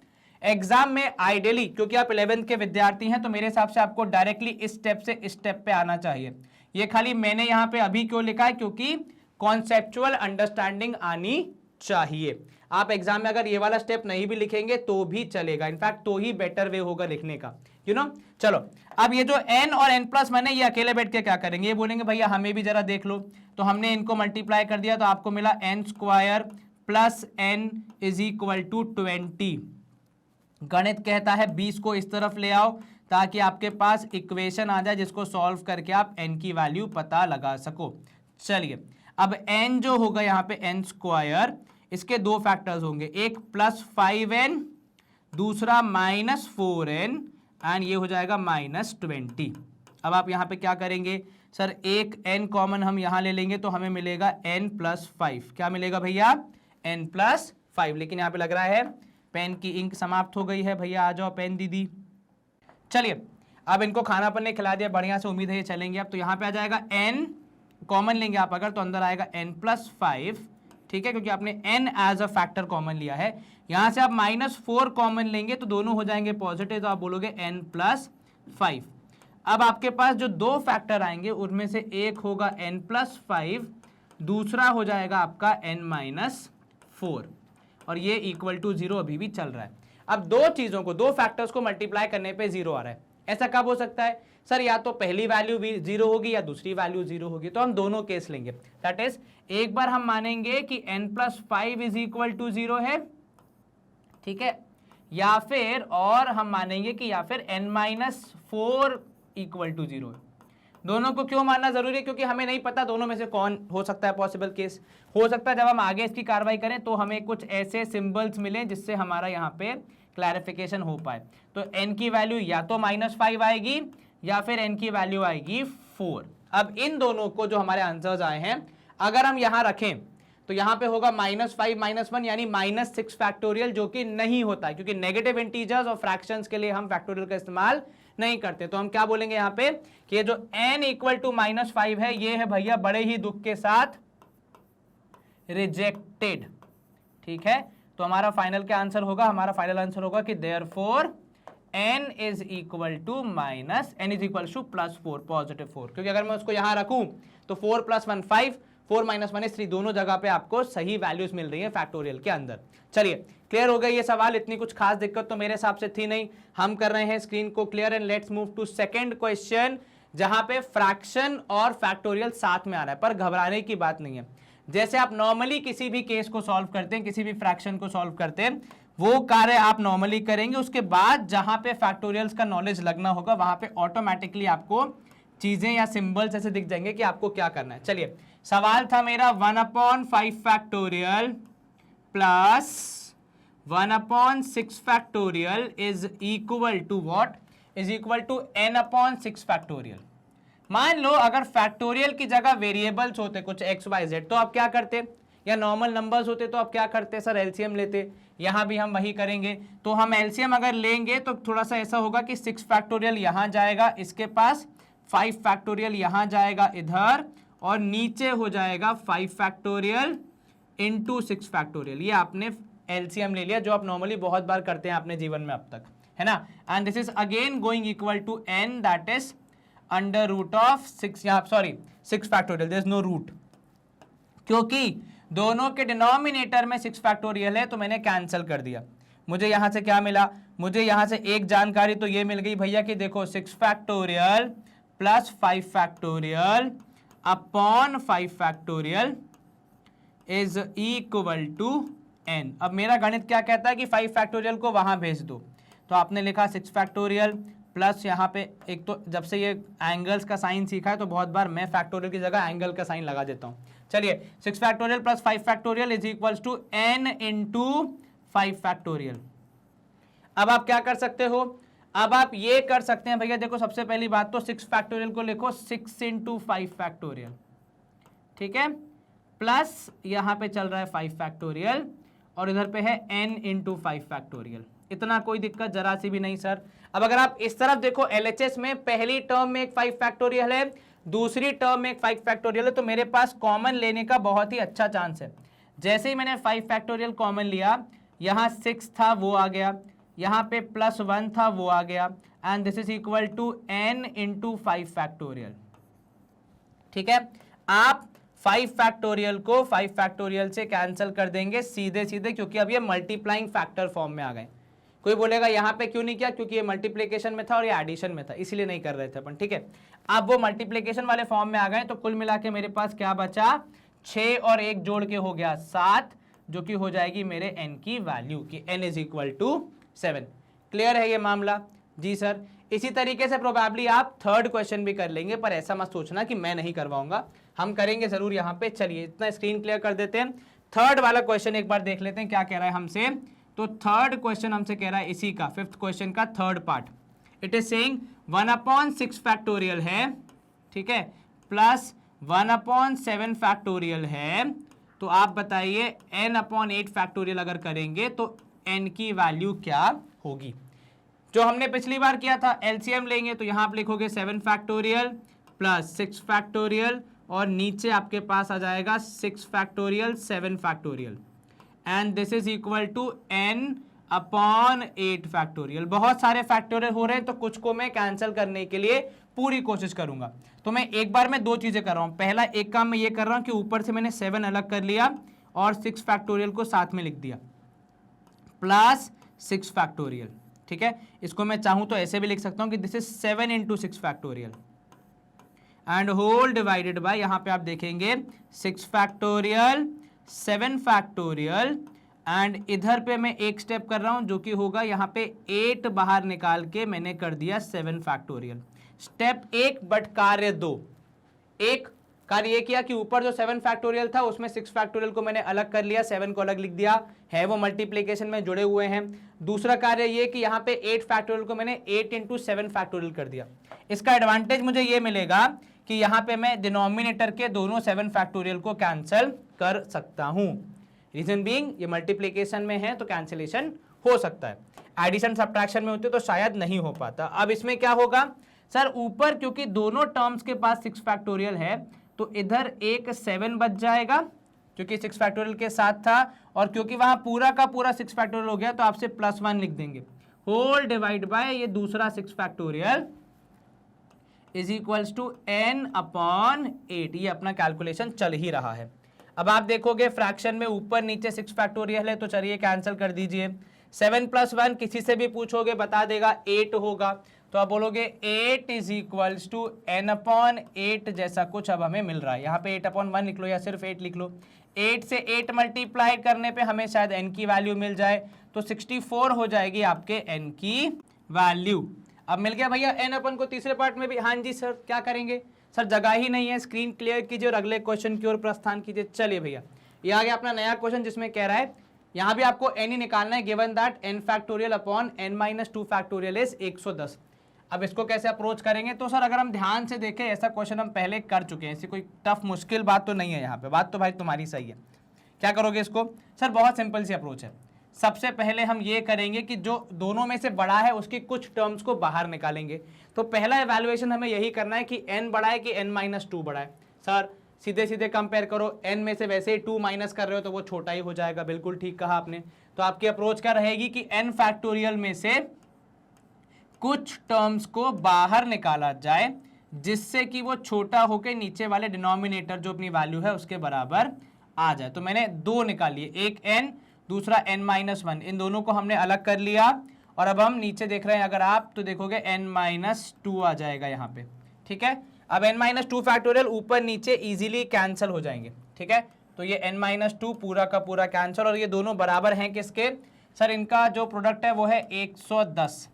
एग्जाम में आइडियली क्योंकि आप 11th के विद्यार्थी हैं, तो मेरे हिसाब से आपको डायरेक्टली इस स्टेप से इस स्टेप पे आना चाहिए। ये खाली मैंने यहां पे अभी क्यों लिखा है, क्योंकि कॉन्सेप्चुअल अंडरस्टैंडिंग आनी चाहिए। आप एग्जाम में अगर ये वाला स्टेप नहीं भी लिखेंगे तो भी चलेगा, इनफैक्ट तो ही बेटर वे होगा लिखने का, यू नो। चलो अब ये जो n और n+1 है, ये अकेले बैठ के क्या करेंगे, ये बोलेंगे भैया हमें भी जरा देख लो, तो हमने इनको मल्टीप्लाई कर दिया, तो आपको मिला n² plus n is equal to 20। गणित कहता है 20 को इस तरफ ले आओ ताकि आपके पास इक्वेशन आ जाए जिसको सॉल्व करके आप n की वैल्यू पता लगा सको। चलिए, अब n जो होगा यहाँ पे n स्क्वायर, इसके दो फैक्टर्स होंगे, एक +5n, दूसरा -4n, एंड ये हो जाएगा -20। अब आप यहाँ पे क्या करेंगे सर, एक n कॉमन हम यहाँ ले लेंगे तो हमें मिलेगा n+5। क्या मिलेगा भैया, n+5। लेकिन यहाँ पे लग रहा है पेन की इंक समाप्त हो गई है। भैया आ जाओ पेन दीदी। चलिए, अब इनको खाना पन्ने खिला दिया बढ़िया से, उम्मीद है ये चलेंगे। अब तो यहाँ पे आ जाएगा n कॉमन लेंगे आप अगर, तो अंदर आएगा n+5, ठीक है, क्योंकि आपने n as a factor common लिया है। यहाँ से आप -4 कॉमन लेंगे तो दोनों हो जाएंगे पॉजिटिव, तो आप बोलोगे n+5। अब आपके पास जो दो फैक्टर आएंगे उनमें से एक होगा n+5, दूसरा हो जाएगा आपका n-4, और ये = 0 अभी भी चल रहा है। अब दो चीजों को, दो फैक्टर्स को मल्टीप्लाई करने पे 0 आ रहा है। ऐसा कब हो सकता है सर, या तो पहली वैल्यू भी 0 होगी या दूसरी वैल्यू 0 होगी। तो हम दोनों केस लेंगे, दैट इज एक बार हम मानेंगे कि n+5 = 0 है, ठीक है, या फिर और हम मानेंगे कि या फिर n-4 = 0 है। दोनों को क्यों मानना जरूरी है, क्योंकि हमें नहीं पता दोनों में से कौन हो सकता है पॉसिबल केस। हो सकता है जब हम आगे इसकी कार्रवाई करें तो हमें कुछ ऐसे सिंबल्स मिलें जिससे हमारा यहाँ पे क्लैरिफिकेशन हो पाए। तो n की वैल्यू या तो -5 आएगी या फिर n की वैल्यू आएगी 4। अब इन दोनों को जो हमारे आंसर्स आए हैं अगर हम यहाँ रखें तो यहाँ पे होगा -5 -1 यानी -6 फैक्टोरियल, जो कि नहीं होता है क्योंकि नेगेटिव इंटीजर्स और फ्रैक्शंस के लिए हम फैक्टोरियल का इस्तेमाल नहीं करते। तो हम क्या बोलेंगे यहाँ पे कि ये जो n = -5 है ये है भैया बड़े ही दुख के साथ रिजेक्टेड, ठीक है। तो हमारा फाइनल क्या आंसर होगा, हमारा फाइनल आंसर होगा कि देयरफॉर n = +4 पॉजिटिव 4, क्योंकि अगर मैं उसको यहां रखूं तो 4 + 1 5, 4 - 1 is 3, दोनों जगह पे आपको सही वैल्यूज मिल रही है फैक्टोरियल के अंदर। चलिए, क्लियर हो गई ये सवाल, इतनी कुछ खास दिक्कत तो मेरे हिसाब से थी नहीं। हम कर रहे हैं स्क्रीन को clear and let's move to second question, जहां पे फ्रैक्शन और फैक्टोरियल साथ में आ रहा है, पर घबराने की बात नहीं है। जैसे आप नॉर्मली किसी भी केस को सॉल्व करते हैं, किसी भी फ्रैक्शन को सॉल्व करते हैं, वो कार्य आप नॉर्मली करेंगे, उसके बाद जहां पे फैक्टोरियल्स का नॉलेज लगना होगा वहां पे ऑटोमेटिकली आपको चीजें या सिंबल्स ऐसे दिख जाएंगे कि आपको क्या करना है। चलिए, सवाल था मेरा 1/5 factorial plus 1/6 factorial is equal to what, is equal to n/6 factorial. मान लो अगर फैक्टोरियल की जगह वेरिएबल्स होते कुछ x y z तो आप क्या करते, या नॉर्मल नंबर्स होते तो आप क्या करते सर, एलसीएम लेते। यहां भी हम वही करेंगे। तो हम एलसीएम अगर लेंगे तो थोड़ा सा ऐसा होगा कि 6 फैक्टोरियल यहां जाएगा इसके पास, 5 फैक्टोरियल यहां जाएगा इधर, और नीचे हो जाएगा 5 फैक्टोरियल इंटू 6 फैक्टोरियल। ये आपने एलसीएम ले लिया जो आप नॉर्मली बहुत बार करते हैं अपने जीवन में अब तक, है ना। And this is again going equal to n, that is √6, यहाँ sorry 6 factorial, there is no root, क्योंकि दोनों के डिनोमिनेटर में 6 फैक्टोरियल है तो मैंने कैंसिल कर दिया। मुझे यहां से क्या मिला, मुझे यहां से एक जानकारी तो ये मिल गई भैया कि देखो 6 factorial plus 5 factorial upon 5 factorial is equal to n। अब मेरा गणित क्या कहता है कि 5 फैक्टोरियल को वहां भेज दो, तो आपने लिखा 6 फैक्टोरियल प्लस यहाँ पे एक, तो जब से ये एंगल्स का साइन सीखा है तो बहुत बार मैं फैक्टोरियल की जगह एंगल का साइन लगा देता हूँ। चलिए, 6 factorial plus 5 factorial is equals to n into 5 factorial. अब आप क्या कर सकते हो, अब आप ये कर सकते हैं भैया, देखो सबसे पहली बात तो 6 फैक्टोरियल को लिखो 6 इंटू 5 फैक्टोरियल, ठीक है, प्लस यहाँ पे चल रहा है 5 फैक्टोरियल और इधर पे है n इंटू 5 फैक्टोरियल। इतना कोई दिक्कत जरा सी भी नहीं सर। अब अगर आप इस तरफ देखो LHS में पहली टर्म में एक 5 फैक्टोरियल है, दूसरी टर्म में एक 5 फैक्टोरियल है, तो मेरे पास कॉमन लेने का बहुत ही अच्छा चांस है। जैसे ही मैंने 5 फैक्टोरियल कॉमन लिया, यहाँ 6 था वो आ गया, यहाँ पे +1 था वो आ गया, and this is equal to n into 5 factorial, ठीक है। आप 5 फैक्टोरियल को 5 फैक्टोरियल से कैंसिल कर देंगे सीधे सीधे, क्योंकि अब ये मल्टीप्लाइंग फैक्टर फॉर्म में आ गए। कोई बोलेगा यहाँ पे क्यों नहीं किया, क्योंकि ये मल्टीप्लिकेशन में था और ये एडिशन में था, इसीलिए नहीं कर रहे थे अपन, ठीक है। अब वो मल्टीप्लिकेशन वाले फॉर्म में आ गए, तो कुल मिला के मेरे पास क्या बचा, 6 और 1 जोड़ के हो गया 7, जो कि हो जाएगी मेरे n की वैल्यू की n is equal to 7। Clear है ये मामला जी सर। इसी तरीके से प्रोबेबली आप थर्ड क्वेश्चन भी कर लेंगे, पर ऐसा मत सोचना कि मैं नहीं करवाऊंगा, हम करेंगे जरूर यहाँ पे। चलिए इतना स्क्रीन क्लियर कर देते हैं। थर्ड वाला क्वेश्चन एक बार देख लेते हैं क्या कह रहा है हमसे। तो थर्ड क्वेश्चन हमसे कह रहा है इसी का, फिफ्थ क्वेश्चन का third part. It is saying 1/6 factorial है, ठीक है, प्लस 1/7 फैक्टोरियल है। तो आप बताइए n/8 फैक्टोरियल अगर करेंगे तो n की वैल्यू क्या होगी। जो हमने पिछली बार किया था, एलसीएम लेंगे तो यहाँ आप लिखोगे 7 फैक्टोरियल प्लस 6 फैक्टोरियल, और नीचे आपके पास आ जाएगा 6 factorial 7 factorial, and this is equal to n/8 factorial. बहुत सारे फैक्टोरियल हो रहे हैं तो कुछ को मैं कैंसिल करने के लिए पूरी कोशिश करूंगा। तो मैं एक बार में दो चीजें कर रहा हूं। पहला एक काम मैं ये कर रहा हूं कि ऊपर से मैंने 7 अलग कर लिया और 6 फैक्टोरियल को साथ में लिख दिया, प्लस 6 फैक्टोरियल, ठीक है। इसको मैं चाहूं तो ऐसे भी लिख सकता हूं कि this is 7 × 6 factorial and whole divided by, यहां पे आप देखेंगे 6 फैक्टोरियल 7 फैक्टोरियल, एंड इधर पे मैं एक स्टेप कर रहा हूं जो कि होगा यहाँ पे 8 बाहर निकाल के मैंने कर दिया 7 फैक्टोरियल। स्टेप 1 बट कार्य 2। एक कार्य ये किया कि ऊपर जो 7 फैक्टोरियल था उसमें 6 फैक्टोरियल को मैंने अलग कर लिया, 7 को अलग लिख दिया, है वो मल्टीप्लीकेशन में जुड़े हुए हैं। दूसरा कार्य ये कि यहाँ पे 8 फैक्टोरियल को मैंने 8 × 7 फैक्टोरियल कर दिया। इसका एडवांटेज मुझे ये मिलेगा कि यहाँ पे मैं डिनोमिनेटर के दोनों 7 फैक्टोरियल को कैंसिल कर सकता हूँ। रीजन बीइंग ये मल्टीप्लीकेशन में है तो कैंसिलेशन हो सकता है, एडिशन सब्ट्रैक्शन में होते तो शायद नहीं हो पाता। अब इसमें क्या होगा सर, ऊपर क्योंकि दोनों टर्म्स के पास 6 फैक्टोरियल है तो इधर एक 7 बच जाएगा क्योंकि 6 फैक्टोरियल के साथ था, और क्योंकि वहां पूरा का पूरा 6 फैक्टोरियल हो गया तो आपसे +1 लिख देंगे, होल डिवाइड बाय ये दूसरा 6 factorial is equals to n/8। ये अपना कैलकुलेशन चल ही रहा है। अब आप देखोगे फ्रैक्शन में ऊपर नीचे 6 फैक्टोरियल है तो चलिए कैंसिल कर दीजिए। 7 + 1 किसी से भी पूछोगे बता देगा 8 होगा, तो आप बोलोगे 8 इज इक्वल्स टू n/8 जैसा कुछ अब हमें मिल रहा है। यहाँ पे 8/1 लिख लो या सिर्फ 8 लिख लो। 8 से 8 मल्टीप्लाई करने पे हमें शायद n की वैल्यू मिल जाए, तो 64 हो जाएगी आपके n की वैल्यू। अब मिल गया भैया n अपन को तीसरे पार्ट में भी। हाँ जी सर, क्या करेंगे सर, जगह ही नहीं है, स्क्रीन क्लियर कीजिए और अगले क्वेश्चन की ओर प्रस्थान कीजिए। चलिए भैया ये आ गया अपना नया क्वेश्चन जिसमें कह रहा है यहाँ भी आपको n ही निकालना है, given that n factorial upon n - 2 factorial is 110। अब इसको कैसे अप्रोच करेंगे, तो सर अगर हम ध्यान से देखें ऐसा क्वेश्चन हम पहले कर चुके हैं, ऐसी कोई टफ मुश्किल बात तो नहीं है यहाँ पे, बात तो भाई तुम्हारी सही है। क्या करोगे इसको सर, बहुत सिंपल सी अप्रोच है। सबसे पहले हम ये करेंगे कि जो दोनों में से बड़ा है उसकी कुछ टर्म्स को बाहर निकालेंगे। तो पहला इवैल्यूएशन हमें यही करना है कि n बड़ा है कि n - 2 बड़ा है। सर सीधे सीधे कंपेयर करो, n में से वैसे ही 2 माइनस कर रहे हो तो वो छोटा ही हो जाएगा, बिल्कुल ठीक कहा आपने। तो आपकी अप्रोच क्या रहेगी कि n फैक्टोरियल में से कुछ टर्म्स को बाहर निकाला जाए जिससे कि वो छोटा होकर नीचे वाले डिनोमिनेटर जो अपनी वैल्यू है उसके बराबर आ जाए। तो मैंने 2 निकाल लिए, एक n दूसरा n - 1, इन दोनों को हमने अलग कर लिया, और अब हम नीचे देख रहे हैं अगर आप तो देखोगे n - 2 आ जाएगा यहाँ पे, ठीक है। अब n - 2 फैक्टोरियल ऊपर नीचे इजीली कैंसिल हो जाएंगे, ठीक है। तो ये n - 2 पूरा का पूरा कैंसिल, और ये दोनों बराबर हैं किसके सर, इनका जो प्रोडक्ट है वो है 110।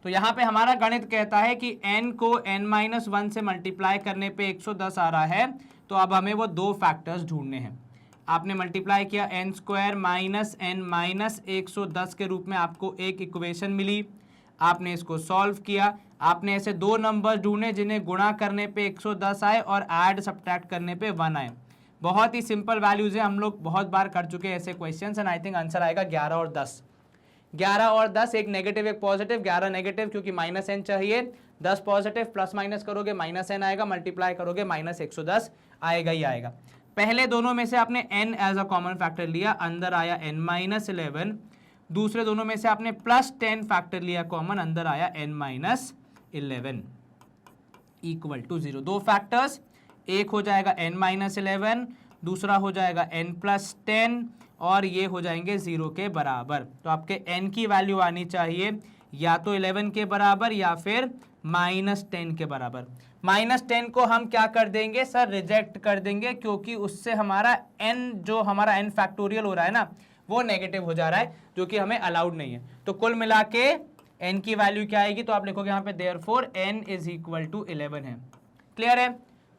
तो यहाँ पे हमारा गणित कहता है कि n को n - 1 से मल्टीप्लाई करने पे 110 आ रहा है, तो अब हमें वो 2 फैक्टर्स ढूंढने हैं। आपने मल्टीप्लाई किया n² - n - 110 के रूप में आपको एक इक्वेशन मिली, आपने इसको सॉल्व किया, आपने ऐसे 2 नंबर ढूंढे जिन्हें गुणा करने पे 110 आए और ऐड सब्ट्रैक्ट करने पे 1 आए। बहुत ही सिंपल वैल्यूज है, हम लोग बहुत बार कर चुके हैं ऐसे questions, and I think answer आएगा 11 और 10। 11 और 10, एक नेगेटिव एक पॉजिटिव, 11 नेगेटिव क्योंकि -n चाहिए, 10 पॉजिटिव, प्लस माइनस करोगे -n आएगा, मल्टीप्लाई करोगे -110 आएगा ही आएगा। पहले दोनों में से आपने n as a common factor लिया, अंदर आया n - 11। दूसरे दोनों में से आपने +10 फैक्टर लिया कॉमन, अंदर आया n - 11 इक्वल टू 0। 2 फैक्टर्स, एक हो जाएगा n - 11, दूसरा हो जाएगा n + 10, और ये हो जाएंगे 0 के बराबर। तो आपके n की वैल्यू आनी चाहिए या तो 11 के बराबर या फिर -10 के बराबर। -10 को हम क्या कर देंगे सर, रिजेक्ट कर देंगे, क्योंकि उससे हमारा n जो हमारा n फैक्टोरियल हो रहा है ना वो नेगेटिव हो जा रहा है, जो कि हमें अलाउड नहीं है। तो कुल मिला के n की वैल्यू क्या आएगी, तो आप लिखोगे यहाँ पे therefore n is equal to 11 है। क्लियर है,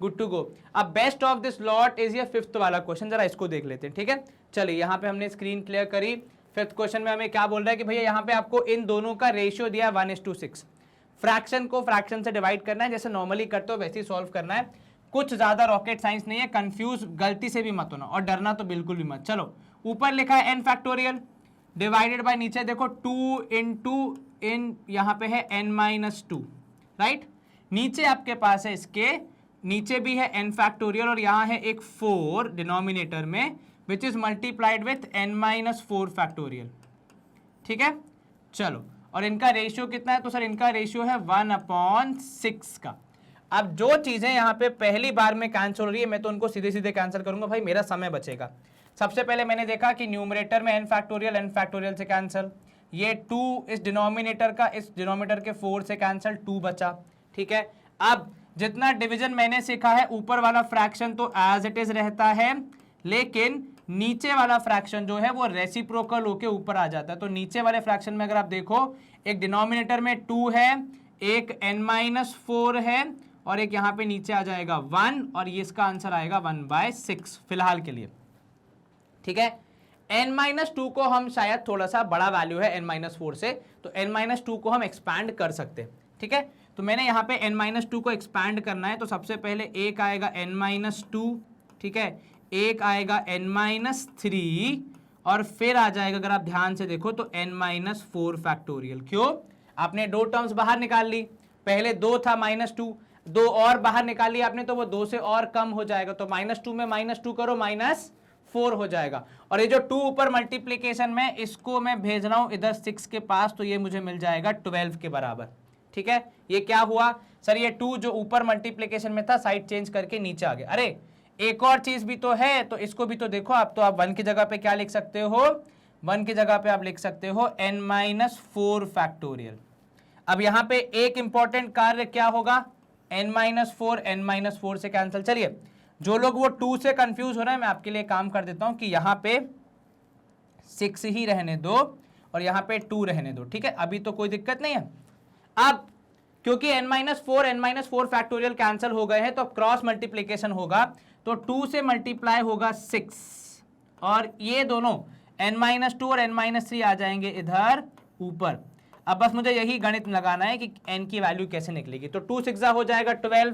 गुड टू गो। अब best of this lot is ये फिफ्थ वाला क्वेश्चन, जरा इसको देख लेते हैं, ठीक है। चलिए यहाँ पे हमने स्क्रीन क्लियर करी। फिफ्थ क्वेश्चन में हमें क्या बोल रहा है कि भैया यहाँ पे आपको इन दोनों का रेशियो दिया है 1:6। फ्रैक्शन को फ्रैक्शन से डिवाइड करना है, जैसे नॉर्मली करते हो वैसे ही सॉल्व करना है। कुछ ज्यादा रॉकेट साइंस नहीं है, कंफ्यूज गलती से भी मत होना और डरना तो बिल्कुल भी मत। चलो ऊपर लिखा है n फैक्टोरियल डिवाइडेड बाय नीचे देखो 2 इंटू इन यहाँ पे है n-2, राइट। नीचे आपके पास है, इसके नीचे भी है n फैक्टोरियल और यहाँ है एक 4 डिनोमिनेटर में which is multiplied with n-4 factorial, ठीक है। चलो और इनका रेशियो कितना है, तो सर इनका रेशियो है 1/6 का। अब जो चीजें यहाँ पे पहली बार में कैंसिल हो रही है, मैं तो उनको सीधे सीधे कैंसिल करूंगा, भाई मेरा समय बचेगा। सबसे पहले मैंने देखा कि न्यूमरेटर में n फैक्टोरियल से कैंसिल, ये 2 इस डिनोमिनेटर का इस डिनोमिनेटर के 4 से कैंसिल, 2 बचा, ठीक है। अब जितना डिवीजन मैंने सीखा है, ऊपर वाला फ्रैक्शन तो एज इट इज रहता है, लेकिन नीचे वाला फ्रैक्शन जो है वो रेसिप्रोकल होके ऊपर आ जाता है। तो नीचे वाले फ्रैक्शन में अगर आप देखो, एक डिनोमिनेटर में 2 है, एक n-4 है और एक यहाँ पे नीचे आ जाएगा 1 और ये इसका आंसर आएगा 1/6 फिलहाल के लिए, ठीक है। n-2 को हम शायद थोड़ा सा बड़ा वैल्यू है n-4 से, तो n-2 को हम एक्सपैंड कर सकते हैं, ठीक है। तो मैंने यहाँ पे n-2 को एक्सपैंड करना है, तो सबसे पहले एक आएगा n-2, ठीक है, एक आएगा n-3 और फिर आ जाएगा, अगर आप ध्यान से देखो तो n-4 फैक्टोरियल। क्यों, आपने 2 टर्म्स बाहर निकाल ली, पहले 2 था -2, 2 और बाहर निकाल लिया आपने, तो वो 2 से और कम हो जाएगा, तो -2 में -2 करो -4 हो जाएगा। और ये जो 2 ऊपर मल्टीप्लीकेशन में, इसको मैं भेज रहा हूं इधर 6 के पास, तो ये मुझे मिल जाएगा 12 के बराबर, ठीक है। ये क्या हुआ सर, ये 2 जो ऊपर मल्टीप्लीकेशन में था साइड चेंज करके नीचे आ गया। अरे एक और चीज भी तो है, तो इसको भी तो देखो आप, तो आप 1 की जगह पे क्या लिख सकते हो, 1 की जगह पे आप लिख सकते हो n-4 फैक्टोरियल। अब यहाँ पे एक इंपॉर्टेंट कार्य क्या होगा, n-4 से कैंसिल। चलिए जो लोग वो 2 से कंफ्यूज हो रहे हैं, मैं आपके लिए काम कर देता हूं कि यहाँ पे 6 ही रहने दो और यहाँ पे 2 रहने दो, ठीक है, अभी तो कोई दिक्कत नहीं है। अब क्योंकि n-4 फैक्टोरियल कैंसिल हो गए हैं, तो क्रॉस मल्टीप्लीकेशन होगा, तो 2 से मल्टीप्लाई होगा 6 और ये दोनों n-2 और n-3 आ जाएंगे इधर ऊपर। अब बस मुझे यही गणित लगाना है कि n की वैल्यू कैसे निकलेगी। तो 2 6 हो जाएगा 12,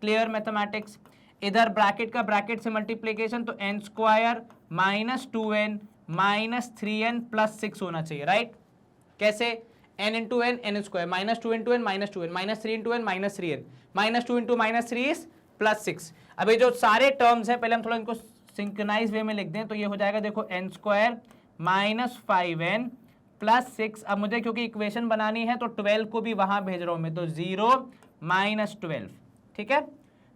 क्लियर मैथमेटिक्स। इधर ब्रैकेट का ब्रैकेट से मल्टीप्लीकेशन, तो n² -2n -3n +6 होना चाहिए, राइट। कैसे, n into n n², -2 into n -2n -3 into n -3n -2 into -3 is +6। अभी जो सारे टर्म्स हैं, पहले हम थोड़ा इनको सिंक्रोनाइज वे में लिख दें, तो ये हो जाएगा देखो n² -5n +6। अब मुझे क्योंकि इक्वेशन बनानी है, तो 12 को भी वहां भेज रहा हूं मैं, तो 0 -12, ठीक है।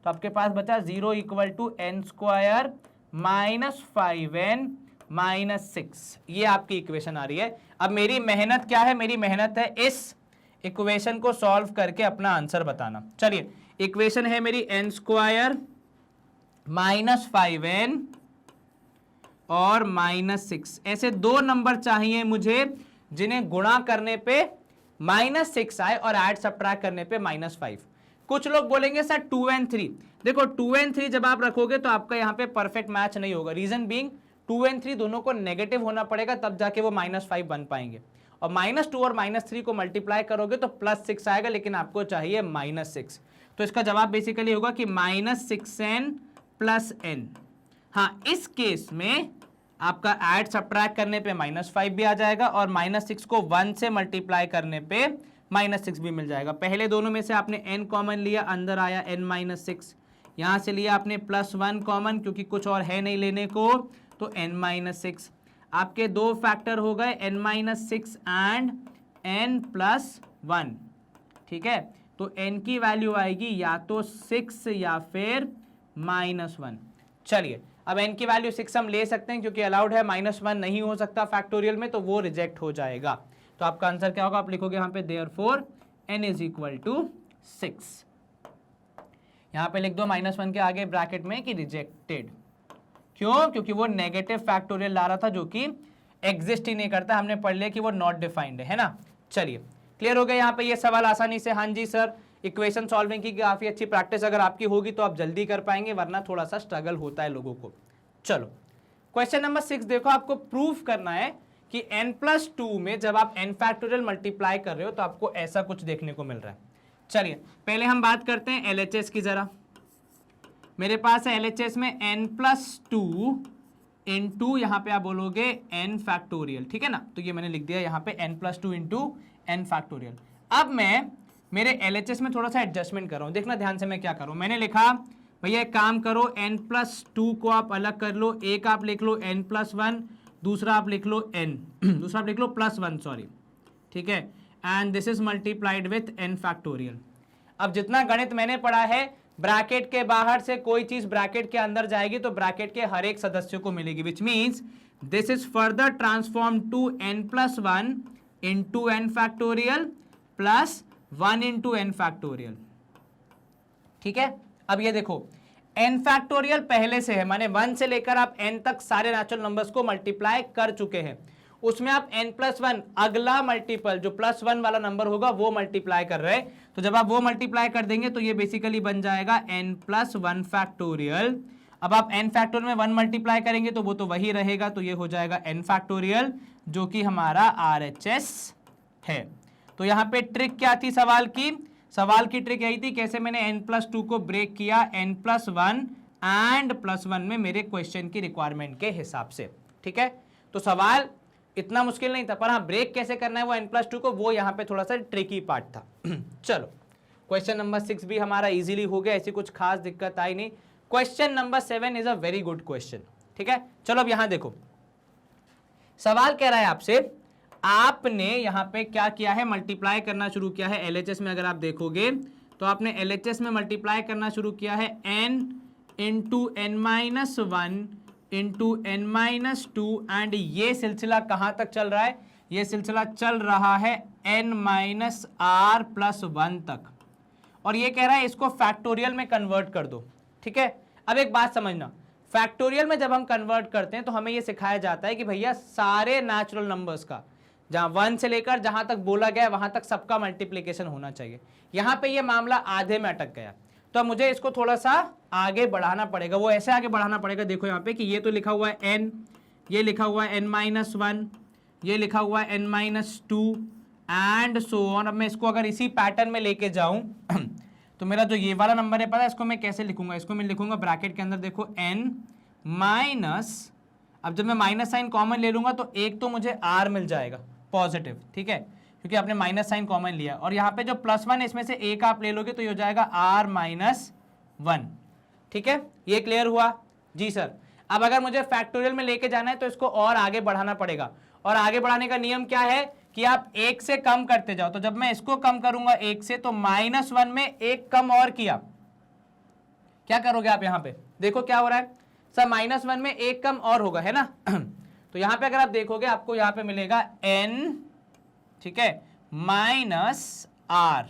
तो आपके पास बचा 0 = n² -5n -6, ये आपकी इक्वेशन आ रही है। अब मेरी मेहनत क्या है, मेरी मेहनत है इस इक्वेशन को सॉल्व करके अपना आंसर बताना। चलिए इक्वेशन है मेरी n² -5n और -6, ऐसे 2 नंबर चाहिए मुझे जिन्हें गुणा करने पे -6 आए और ऐड सब्ट्रैक्ट करने पे -5। कुछ लोग बोलेंगे सर 2 and 3, देखो 2 and 3 जब आप रखोगे तो आपका यहाँ पे परफेक्ट मैच नहीं होगा। रीजन बीइंग 2 and 3 दोनों को नेगेटिव होना पड़ेगा, तब जाके वो -5 बन पाएंगे। और -2 और -3 को मल्टीप्लाई करोगे तो +6 आएगा, लेकिन आपको चाहिए -6। तो इसका जवाब बेसिकली होगा कि -6n + n। हाँ, इस केस में आपका ऐड सब्ट्रैक्ट करने पे -5 भी आ जाएगा और -6 को 1 से मल्टीप्लाई करने पे -6 भी मिल जाएगा। पहले दोनों में से आपने n कॉमन लिया, अंदर आया n-6, यहाँ से लिया आपने +1 कॉमन, क्योंकि कुछ और है नहीं लेने को, तो n-6। आपके 2 फैक्टर हो गए, n-6 एंड n+1, ठीक है। तो n की वैल्यू आएगी या तो 6 या फिर -1। चलिए अब n की वैल्यू 6 हम ले सकते हैं, क्योंकि अलाउड है, -1 नहीं हो सकता फैक्टोरियल में, तो वो रिजेक्ट हो जाएगा। तो आपका आंसर क्या होगा, आप लिखोगे यहाँ पे देयरफॉर n = 6। यहाँ पे लिख दो -1 के आगे ब्रैकेट में कि रिजेक्टेड। क्यों, क्योंकि वो नेगेटिव फैक्टोरियल ला रहा था, जो कि एग्जिस्ट ही नहीं करता। हमने पढ़ लिया कि वो नॉट डिफाइंड है ना। चलिए क्लियर हो गया यहाँ पे ये सवाल आसानी से? हाँ जी सर, इक्वेशन सॉल्विंग की काफी अच्छी प्रैक्टिस अगर आपकी होगी तो आप जल्दी कर पाएंगे, वरना थोड़ा सा स्ट्रगल होता है लोगों को। चलो क्वेश्चन नंबर 6 देखो, आपको प्रूफ करना है कि n+2 में जब आप n फैक्टोरियल मल्टीप्लाई कर रहे हो तो आपको ऐसा कुछ देखने को मिल रहा है। चलिए पहले हम बात करते हैं LHS की जरा। मेरे पास है LHS में n+2 इंटू यहाँ पे आप बोलोगे n फैक्टोरियल, ठीक है ना? तो ये मैंने लिख दिया यहाँ पे n+2 इंटू n फैक्टोरियल। अब मैं मेरे LHS में थोड़ा सा एडजस्टमेंट कर रहा हूँ, देखना ध्यान से मैं क्या कर रहा हूँ। मैंने लिखा भैया एक काम करो, n+2 को आप अलग कर लो, एक आप लिख लो n+1, दूसरा आप लिख लो n दूसरा आप लिख लो +1 सॉरी, ठीक है, and this is multiplied with n factorial. अब जितना गणित मैंने पढ़ा है, ब्रैकेट के बाहर से कोई चीज ब्रैकेट के अंदर जाएगी तो ब्रैकेट के हर एक सदस्य को मिलेगी, which means this is further transform to n+1 into n factorial +1 into n factorial, ठीक है। अब ये देखो n फैक्टोरियल पहले से है, माने 1 से लेकर आप n तक सारे नेचुरल नंबर्स को मल्टीप्लाई कर चुके हैं, उसमें आप n+1 अगला मल्टीपल जो +1 वाला नंबर होगा वो मल्टीप्लाई कर रहे हैं। तो जब आप वो मल्टीप्लाई कर देंगे तो ये बेसिकली बन जाएगा n+1 फैक्टोरियल। अब आप n फैक्टोरियल में 1 मल्टीप्लाई करेंगे तो वो तो वही रहेगा, तो ये हो जाएगा n फैक्टोरियल जो कि हमारा RHS है। तो यहाँ पे ट्रिक क्या थी सवाल की? सवाल की ट्रिक यही थी, कैसे मैंने n+2 को ब्रेक किया n+1 एंड +1 में मेरे क्वेश्चन की रिक्वायरमेंट के हिसाब से, ठीक है। तो सवाल इतना मुश्किल नहीं था, पर हाँ ब्रेक कैसे करना है वो n+2 को, वो यहाँ पे थोड़ा सा ट्रिकी पार्ट था। चलो क्वेश्चन नंबर 6 भी हमारा इजीली हो गया, ऐसी कुछ खास दिक्कत आई नहीं। Question number 7 is a very good question, ठीक है। चलो अब यहां देखो, सवाल कह रहा है आपसे, आपने यहां पे क्या किया है, मल्टीप्लाई करना शुरू किया है LHS में। अगर आप देखोगे तो आपने LHS में मल्टीप्लाई करना शुरू किया है n into n-1 into n-2 and ये सिलसिला कहां तक चल रहा है? ये सिलसिला चल रहा है n-r+1 तक, और ये कह रहा है इसको फैक्टोरियल में कन्वर्ट कर दो, ठीक है। अब एक बात समझना, फैक्टोरियल में जब हम कन्वर्ट करते हैं तो हमें ये सिखाया जाता है कि भैया सारे नेचुरल नंबर्स का, जहां 1 से लेकर जहां तक बोला गया वहां तक सबका मल्टीप्लिकेशन होना चाहिए। यहां पे ये मामला आधे में अटक गया, तो मुझे इसको थोड़ा सा आगे बढ़ाना पड़ेगा। वो ऐसे आगे बढ़ाना पड़ेगा, देखो यहाँ पे कि ये तो लिखा हुआ है n, ये लिखा हुआ है n-1, ये लिखा हुआ है n-2 एंड सो ऑन। अब मैं इसको अगर इसी पैटर्न में लेके जाऊं तो मेरा जो ये वाला नंबर है, पता है इसको मैं कैसे लिखूंगा? इसको मैं लिखूंगा ब्रैकेट के अंदर, देखो n माइनस, अब जब मैं माइनस साइन कॉमन ले लूंगा तो एक तो मुझे r मिल जाएगा पॉजिटिव, ठीक है, क्योंकि आपने माइनस साइन कॉमन लिया, और यहाँ पे जो +1 है इसमें से एक आप ले लोगे तो ये हो जाएगा r-1, ठीक है। ये क्लियर हुआ? जी सर। अब अगर मुझे फैक्टोरियल में लेके जाना है तो इसको और आगे बढ़ाना पड़ेगा, और आगे बढ़ाने का नियम क्या है कि आप 1 से कम करते जाओ। तो जब मैं इसको कम करूंगा 1 से, तो -1 में एक कम और किया, क्या करोगे आप? यहाँ पे देखो क्या हो रहा है सर, -1 में एक कम और होगा, है ना। तो यहाँ पे अगर आप देखोगे आपको यहाँ पे मिलेगा n, ठीक है, -r,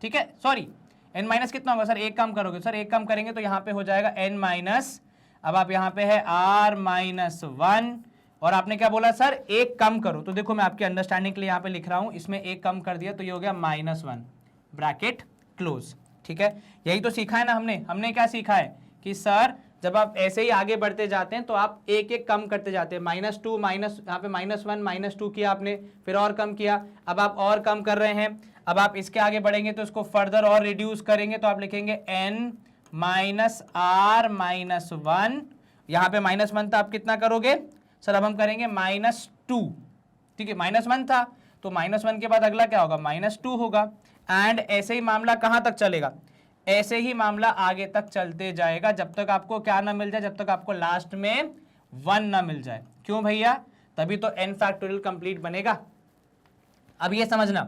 ठीक है, सॉरी n माइनस कितना होगा सर? एक कम करोगे सर, एक कम करेंगे तो यहाँ पे हो जाएगा n माइनस, अब आप यहाँ पे है r-1, और आपने क्या बोला सर? एक कम करो। तो देखो मैं आपके अंडरस्टैंडिंग के लिए यहाँ पे लिख रहा हूँ, इसमें एक कम कर दिया तो ये हो गया -1, ब्रैकेट क्लोज, ठीक है। यही तो सीखा है ना हमने क्या सीखा है कि सर जब आप ऐसे ही आगे बढ़ते जाते हैं तो आप एक एक कम करते जाते हैं। -2 माइनस, यहाँ पे -1 -2 किया आपने, फिर और कम किया, अब आप और कम कर रहे हैं। अब आप इसके आगे बढ़ेंगे तो इसको फर्दर और रिड्यूस करेंगे तो आप लिखेंगे n -r-1, यहाँ पे -1 था, आप कितना करोगे सर? अब हम करेंगे -2, ठीक है, -1 था तो -1 के बाद अगला क्या होगा? -2 होगा, एंड ऐसे ही मामला कहाँ तक चलेगा? ऐसे ही मामला आगे तक चलते जाएगा जब तक आपको क्या ना मिल जाए, जब तक आपको लास्ट में 1 ना मिल जाए। क्यों भैया? तभी तो n फैक्टोरियल कंप्लीट बनेगा। अब ये समझना,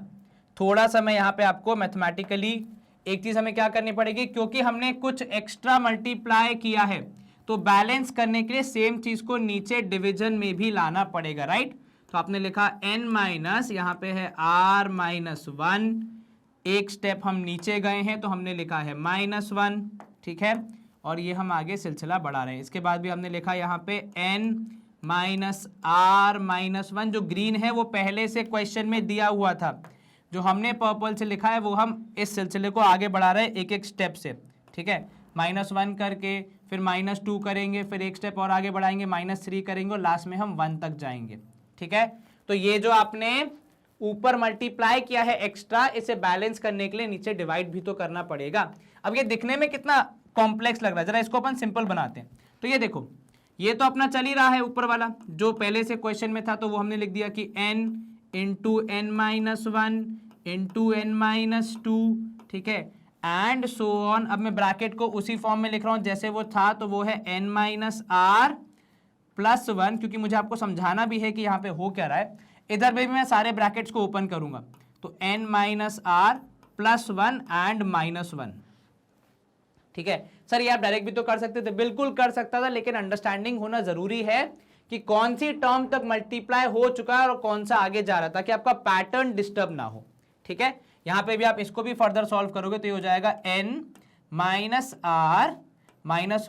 थोड़ा सा मैं यहाँ पे आपको मैथमेटिकली एक चीज हमें क्या करनी पड़ेगी, क्योंकि हमने कुछ एक्स्ट्रा मल्टीप्लाई किया है तो बैलेंस करने के लिए सेम चीज को नीचे डिवीजन में भी लाना पड़ेगा, राइट। तो आपने लिखा n माइनस, यहाँ पे है r-1, एक स्टेप हम नीचे गए हैं तो हमने लिखा है -1, ठीक है, और ये हम आगे सिलसिला बढ़ा रहे हैं। इसके बाद भी हमने लिखा यहाँ पे n -r-1, जो ग्रीन है वो पहले से क्वेश्चन में दिया हुआ था, जो हमने पर्पल से लिखा है वो हम इस सिलसिले को आगे बढ़ा रहे हैं एक एक स्टेप से, ठीक है। -1 करके फिर -2 करेंगे, फिर एक स्टेप और आगे बढ़ाएंगे, -3 करेंगे और लास्ट में हम 1 तक जाएंगे, ठीक है। तो ये जो आपने ऊपर मल्टीप्लाई किया है एक्स्ट्रा, इसे बैलेंस करने के लिए नीचे डिवाइड भी तो करना पड़ेगा। अब ये दिखने में कितना कॉम्प्लेक्स लग रहा है, जरा इसको अपन सिंपल बनाते हैं। तो ये देखो, ये तो अपना चल ही रहा है ऊपर वाला, जो पहले से क्वेश्चन में था, तो वो हमने लिख दिया कि n into n minus 1 into n minus 2, ठीक है, एंड सो ऑन। अब मैं ब्रैकेट को उसी फॉर्म में लिख रहा हूं जैसे वो था, तो वो है n माइनस आर प्लस 1, क्योंकि मुझे आपको समझाना भी है कि यहाँ पे हो क्या रहा है। इधर भी मैं सारे ब्रैकेट्स को ओपन करूंगा, तो n minus r plus 1 and -1, ठीक है। सर ये आप डायरेक्ट भी तो कर सकते थे, बिल्कुल कर सकता था, लेकिन अंडरस्टैंडिंग होना जरूरी है कि कौन सी टर्म तक मल्टीप्लाई हो चुका है और कौन सा आगे जा रहा था, कि आपका पैटर्न डिस्टर्ब ना हो, ठीक है। यहां पे भी आप इसको भी फर्दर सॉल्व करोगे तो ये हो जाएगा n माइनस आर प्लस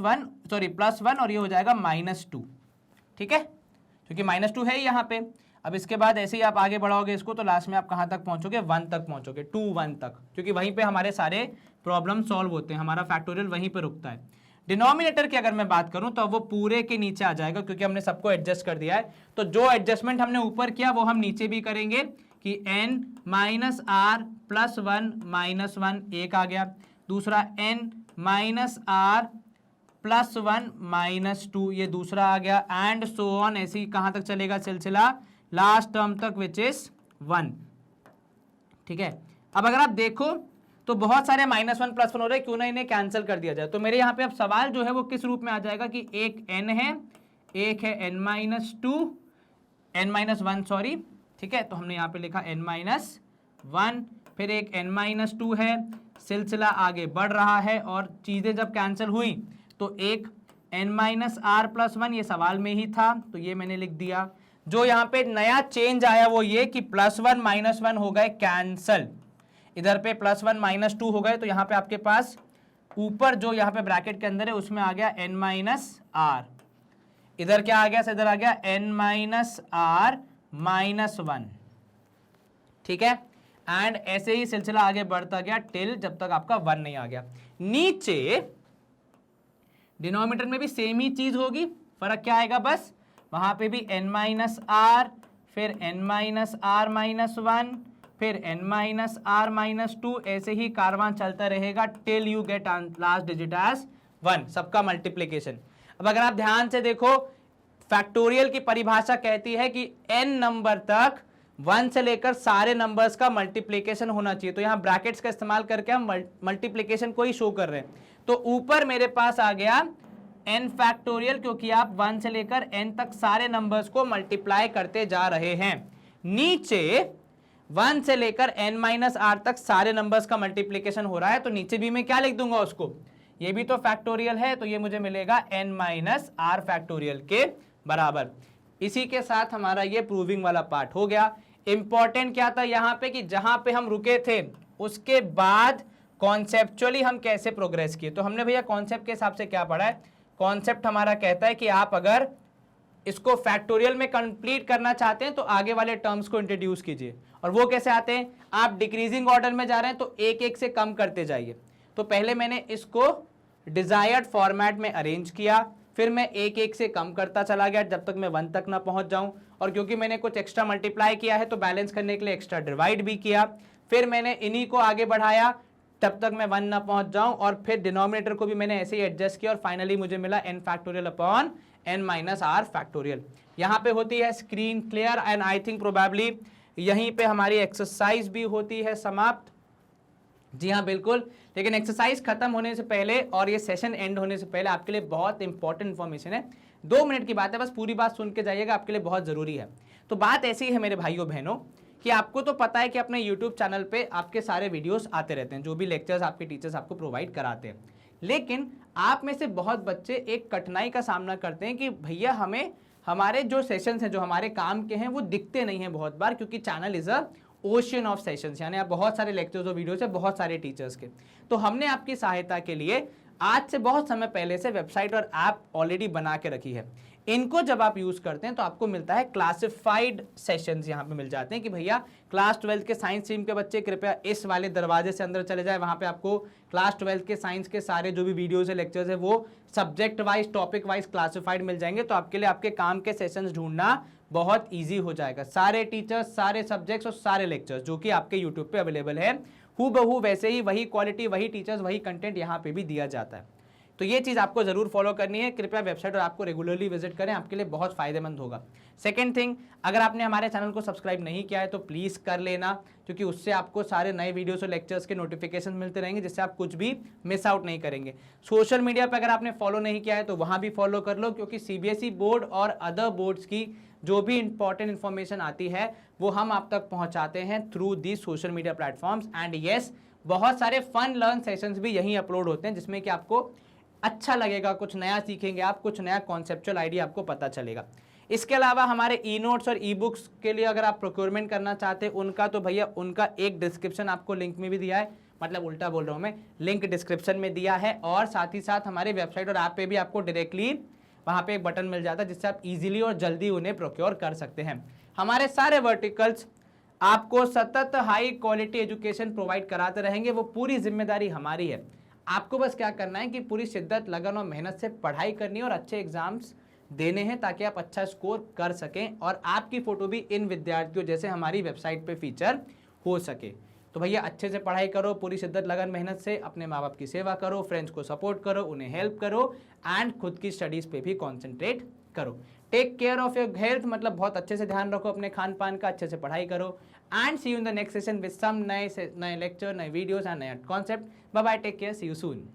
1 और ये हो जाएगा -2, ठीक है, क्योंकि -2 है यहां पे। अब इसके बाद ऐसे ही आप आगे बढ़ाओगे इसको, तो लास्ट में आप कहां तक पहुंचोगे, 1 तक पहुंचोगे, 2 1 तक, क्योंकि वहीं पे हमारे सारे प्रॉब्लम सॉल्व होते हैं, हमारा फैक्टोरियल वहीं पे रुकता है। डिनोमिनेटर की अगर मैं बात करूं तो वो पूरे के नीचे आ जाएगा, क्योंकि हमने सबको एडजस्ट कर दिया है। तो जो एडजस्टमेंट हमने ऊपर किया वो हम नीचे भी करेंगे, कि n माइनस आर प्लस 1 -1 एक आ गया, दूसरा n माइनस आर प्लस 1 -2 ये दूसरा आ गया, एंड सो ऑन। ऐसे ही कहां तक चलेगा सिलसिला, लास्ट टर्म तक विच इज 1, ठीक है। अब अगर आप देखो तो बहुत सारे -1 +1 हो रहे हैं, क्यों ना इन्हें कैंसिल कर दिया जाए। तो मेरे यहाँ पे अब सवाल जो है वो किस रूप में आ जाएगा, कि एक n है, एक है n-1 सॉरी, ठीक है। तो हमने यहाँ पे लिखा n-1, फिर एक n-2 है, सिलसिला आगे बढ़ रहा है, और चीजें जब कैंसिल हुई तो एक n-r प्लस 1 ये सवाल में ही था, तो ये मैंने लिख दिया। जो यहाँ पे नया चेंज आया वो ये कि +1 -1 हो गए कैंसल, इधर पे +1 -2 हो गए, तो यहाँ पे आपके पास ऊपर जो यहाँ पे ब्रैकेट के अंदर है उसमें आ गया n-r, इधर क्या आ गया, इधर आ गया n-r -1, ठीक है। एंड ऐसे ही सिलसिला आगे बढ़ता गया टिल जब तक आपका 1 नहीं आ गया। नीचे डिनोमिनेटर में भी सेम ही चीज होगी, फर्क क्या आएगा, बस वहां पे भी n-r, फिर n-r -1, फिर n-r -2, ऐसे ही कारवां चलता रहेगा till you get last digit as 1, सबका मल्टीप्लीकेशन। अब अगर आप ध्यान से देखो, फैक्टोरियल की परिभाषा कहती है कि n नंबर तक 1 से लेकर सारे नंबर्स का मल्टीप्लीकेशन होना चाहिए। तो यहां ब्रैकेट्स का इस्तेमाल करके हम मल्टीप्लीकेशन को ही शो कर रहे हैं। तो ऊपर मेरे पास आ गया n फैक्टोरियल, क्योंकि आप 1 से लेकर n तक सारे नंबर्स को मल्टीप्लाई करते जा रहे हैं। नीचे 1 से लेकर n-r तक सारे नंबर्स का मल्टीप्लीकेशन हो रहा है, तो नीचे भी मैं क्या लिख दूंगा उसको, ये भी तो फैक्टोरियल है, तो ये मुझे मिलेगा n-r फैक्टोरियल के बराबर। इसी के साथ हमारा ये प्रूविंग वाला पार्ट हो गया। इंपॉर्टेंट क्या था यहाँ पे, कि जहां पे हम रुके थे उसके बाद कॉन्सेप्चुअली हम कैसे प्रोग्रेस किए। तो हमने भैया कॉन्सेप्ट के हिसाब से क्या पढ़ा है, कॉन्सेप्ट हमारा कहता है कि आप अगर इसको फैक्टोरियल में कंप्लीट करना चाहते हैं तो आगे वाले टर्म्स को इंट्रोड्यूस कीजिए। और वो कैसे आते हैं, आप डिक्रीजिंग ऑर्डर में जा रहे हैं तो एक एक से कम करते जाइए। तो पहले मैंने इसको डिजायर्ड फॉर्मेट में अरेंज किया, फिर मैं एक एक से कम करता चला गया जब तक मैं 1 तक ना पहुंच जाऊं। और क्योंकि मैंने कुछ एक्स्ट्रा मल्टीप्लाई किया है तो बैलेंस करने के लिए एक्स्ट्रा डिवाइड भी किया, फिर मैंने इन्हीं को आगे बढ़ाया तब तक मैं 1 ना पहुंच जाऊं, और फिर डिनोमिनेटर को भी मैंने ऐसे ही एडजस्ट किया, और फाइनली मुझे मिला n factorial upon n-r factorial. यहां पे होती है screen clear, and I think probably यहीं पे हमारी एक्सरसाइज भी होती है समाप्त। जी हाँ बिल्कुल, लेकिन एक्सरसाइज खत्म होने से पहले और ये सेशन एंड होने से पहले आपके लिए बहुत इंपॉर्टेंट इन्फॉर्मेशन है। 2 मिनट की बात है, बस पूरी बात सुन के जाइएगा, आपके लिए बहुत जरूरी है। तो बात ऐसी है मेरे भाइयों बहनों, कि आपको तो पता है कि अपने YouTube चैनल पे आपके सारे वीडियोस आते रहते हैं, जो भी लेक्चर्स आपके टीचर्स आपको प्रोवाइड कराते हैं। लेकिन आप में से बहुत बच्चे एक कठिनाई का सामना करते हैं कि भैया हमें हमारे जो सेशंस हैं, जो हमारे काम के हैं, वो दिखते नहीं हैं बहुत बार, क्योंकि channel is a ocean of sessions, यानी आप बहुत सारे लेक्चर्स और वीडियोस है बहुत सारे टीचर्स के। तो हमने आपकी सहायता के लिए आज से बहुत समय पहले से वेबसाइट और ऐप ऑलरेडी बना के रखी है। इनको जब आप यूज करते हैं तो आपको मिलता है क्लासिफाइड सेशंस, यहाँ पे मिल जाते हैं कि भैया क्लास 12 के साइंस स्ट्रीम के बच्चे कृपया इस वाले दरवाजे से अंदर चले जाए, वहां पे आपको क्लास 12 के साइंस के सारे जो भी वीडियोस है, लेक्चर्स है, वो subject wise, topic wise classified मिल जाएंगे। तो आपके लिए आपके काम के सेशंस ढूंढना बहुत ईजी हो जाएगा। सारे टीचर्स, सारे सब्जेक्ट्स और सारे लेक्चर्स जो कि आपके यूट्यूब पे अवेलेबल है, हूबहू वैसे ही, वही क्वालिटी, वही टीचर्स, वही कंटेंट यहाँ पे भी दिया जाता है। तो ये चीज़ आपको जरूर फॉलो करनी है। कृपया वेबसाइट और आपको रेगुलरली विजिट करें, आपके लिए बहुत फायदेमंद होगा। सेकंड थिंग, अगर आपने हमारे चैनल को सब्सक्राइब नहीं किया है तो प्लीज़ कर लेना, क्योंकि उससे आपको सारे नए वीडियोस और लेक्चर्स के नोटिफिकेशन मिलते रहेंगे, जिससे आप कुछ भी मिस आउट नहीं करेंगे। सोशल मीडिया पर अगर आपने फॉलो नहीं किया है तो वहाँ भी फॉलो कर लो, क्योंकि CBSE बोर्ड और अदर बोर्ड्स की जो भी इंपॉर्टेंट इन्फॉर्मेशन आती है वो हम आप तक पहुँचाते हैं through the social media platforms. And yes, बहुत सारे फन लर्न सेशंस भी यहीं अपलोड होते हैं, जिसमें कि आपको अच्छा लगेगा, कुछ नया सीखेंगे आप, कुछ नया कॉन्सेप्चुअल आइडिया आपको पता चलेगा। इसके अलावा हमारे ई नोट्स और ई बुक्स के लिए अगर आप प्रोक्योरमेंट करना चाहते हैं उनका, तो भैया उनका एक डिस्क्रिप्शन आपको लिंक में भी दिया है, मतलब उल्टा बोल रहा हूँ मैं, लिंक डिस्क्रिप्शन में दिया है। और साथ ही साथ हमारे वेबसाइट और ऐप पे भी आपको डायरेक्टली वहाँ पे एक बटन मिल जाता है, जिससे आप इजीली और जल्दी उन्हें प्रोक्योर कर सकते हैं। हमारे सारे वर्टिकल्स आपको सतत हाई क्वालिटी एजुकेशन प्रोवाइड कराते रहेंगे, वो पूरी जिम्मेदारी हमारी है। आपको बस क्या करना है कि पूरी शिद्दत, लगन और मेहनत से पढ़ाई करनी है और अच्छे एग्जाम्स देने हैं, ताकि आप अच्छा स्कोर कर सकें और आपकी फोटो भी इन विद्यार्थियों जैसे हमारी वेबसाइट पे फीचर हो सके। तो भैया अच्छे से पढ़ाई करो, पूरी शिद्दत, लगन, मेहनत से अपने माँ बाप की सेवा करो, फ्रेंड्स को सपोर्ट करो, उन्हें हेल्प करो एंड खुद की स्टडीज पे भी कॉन्सेंट्रेट करो। Take care of your health, मतलब बहुत अच्छे से ध्यान रखो अपने खान पान का, अच्छे से पढ़ाई करो। And see you in the next session with some नए लेक्चर, नए वीडियोस एंड नए concept. Bye bye, take care, see you soon.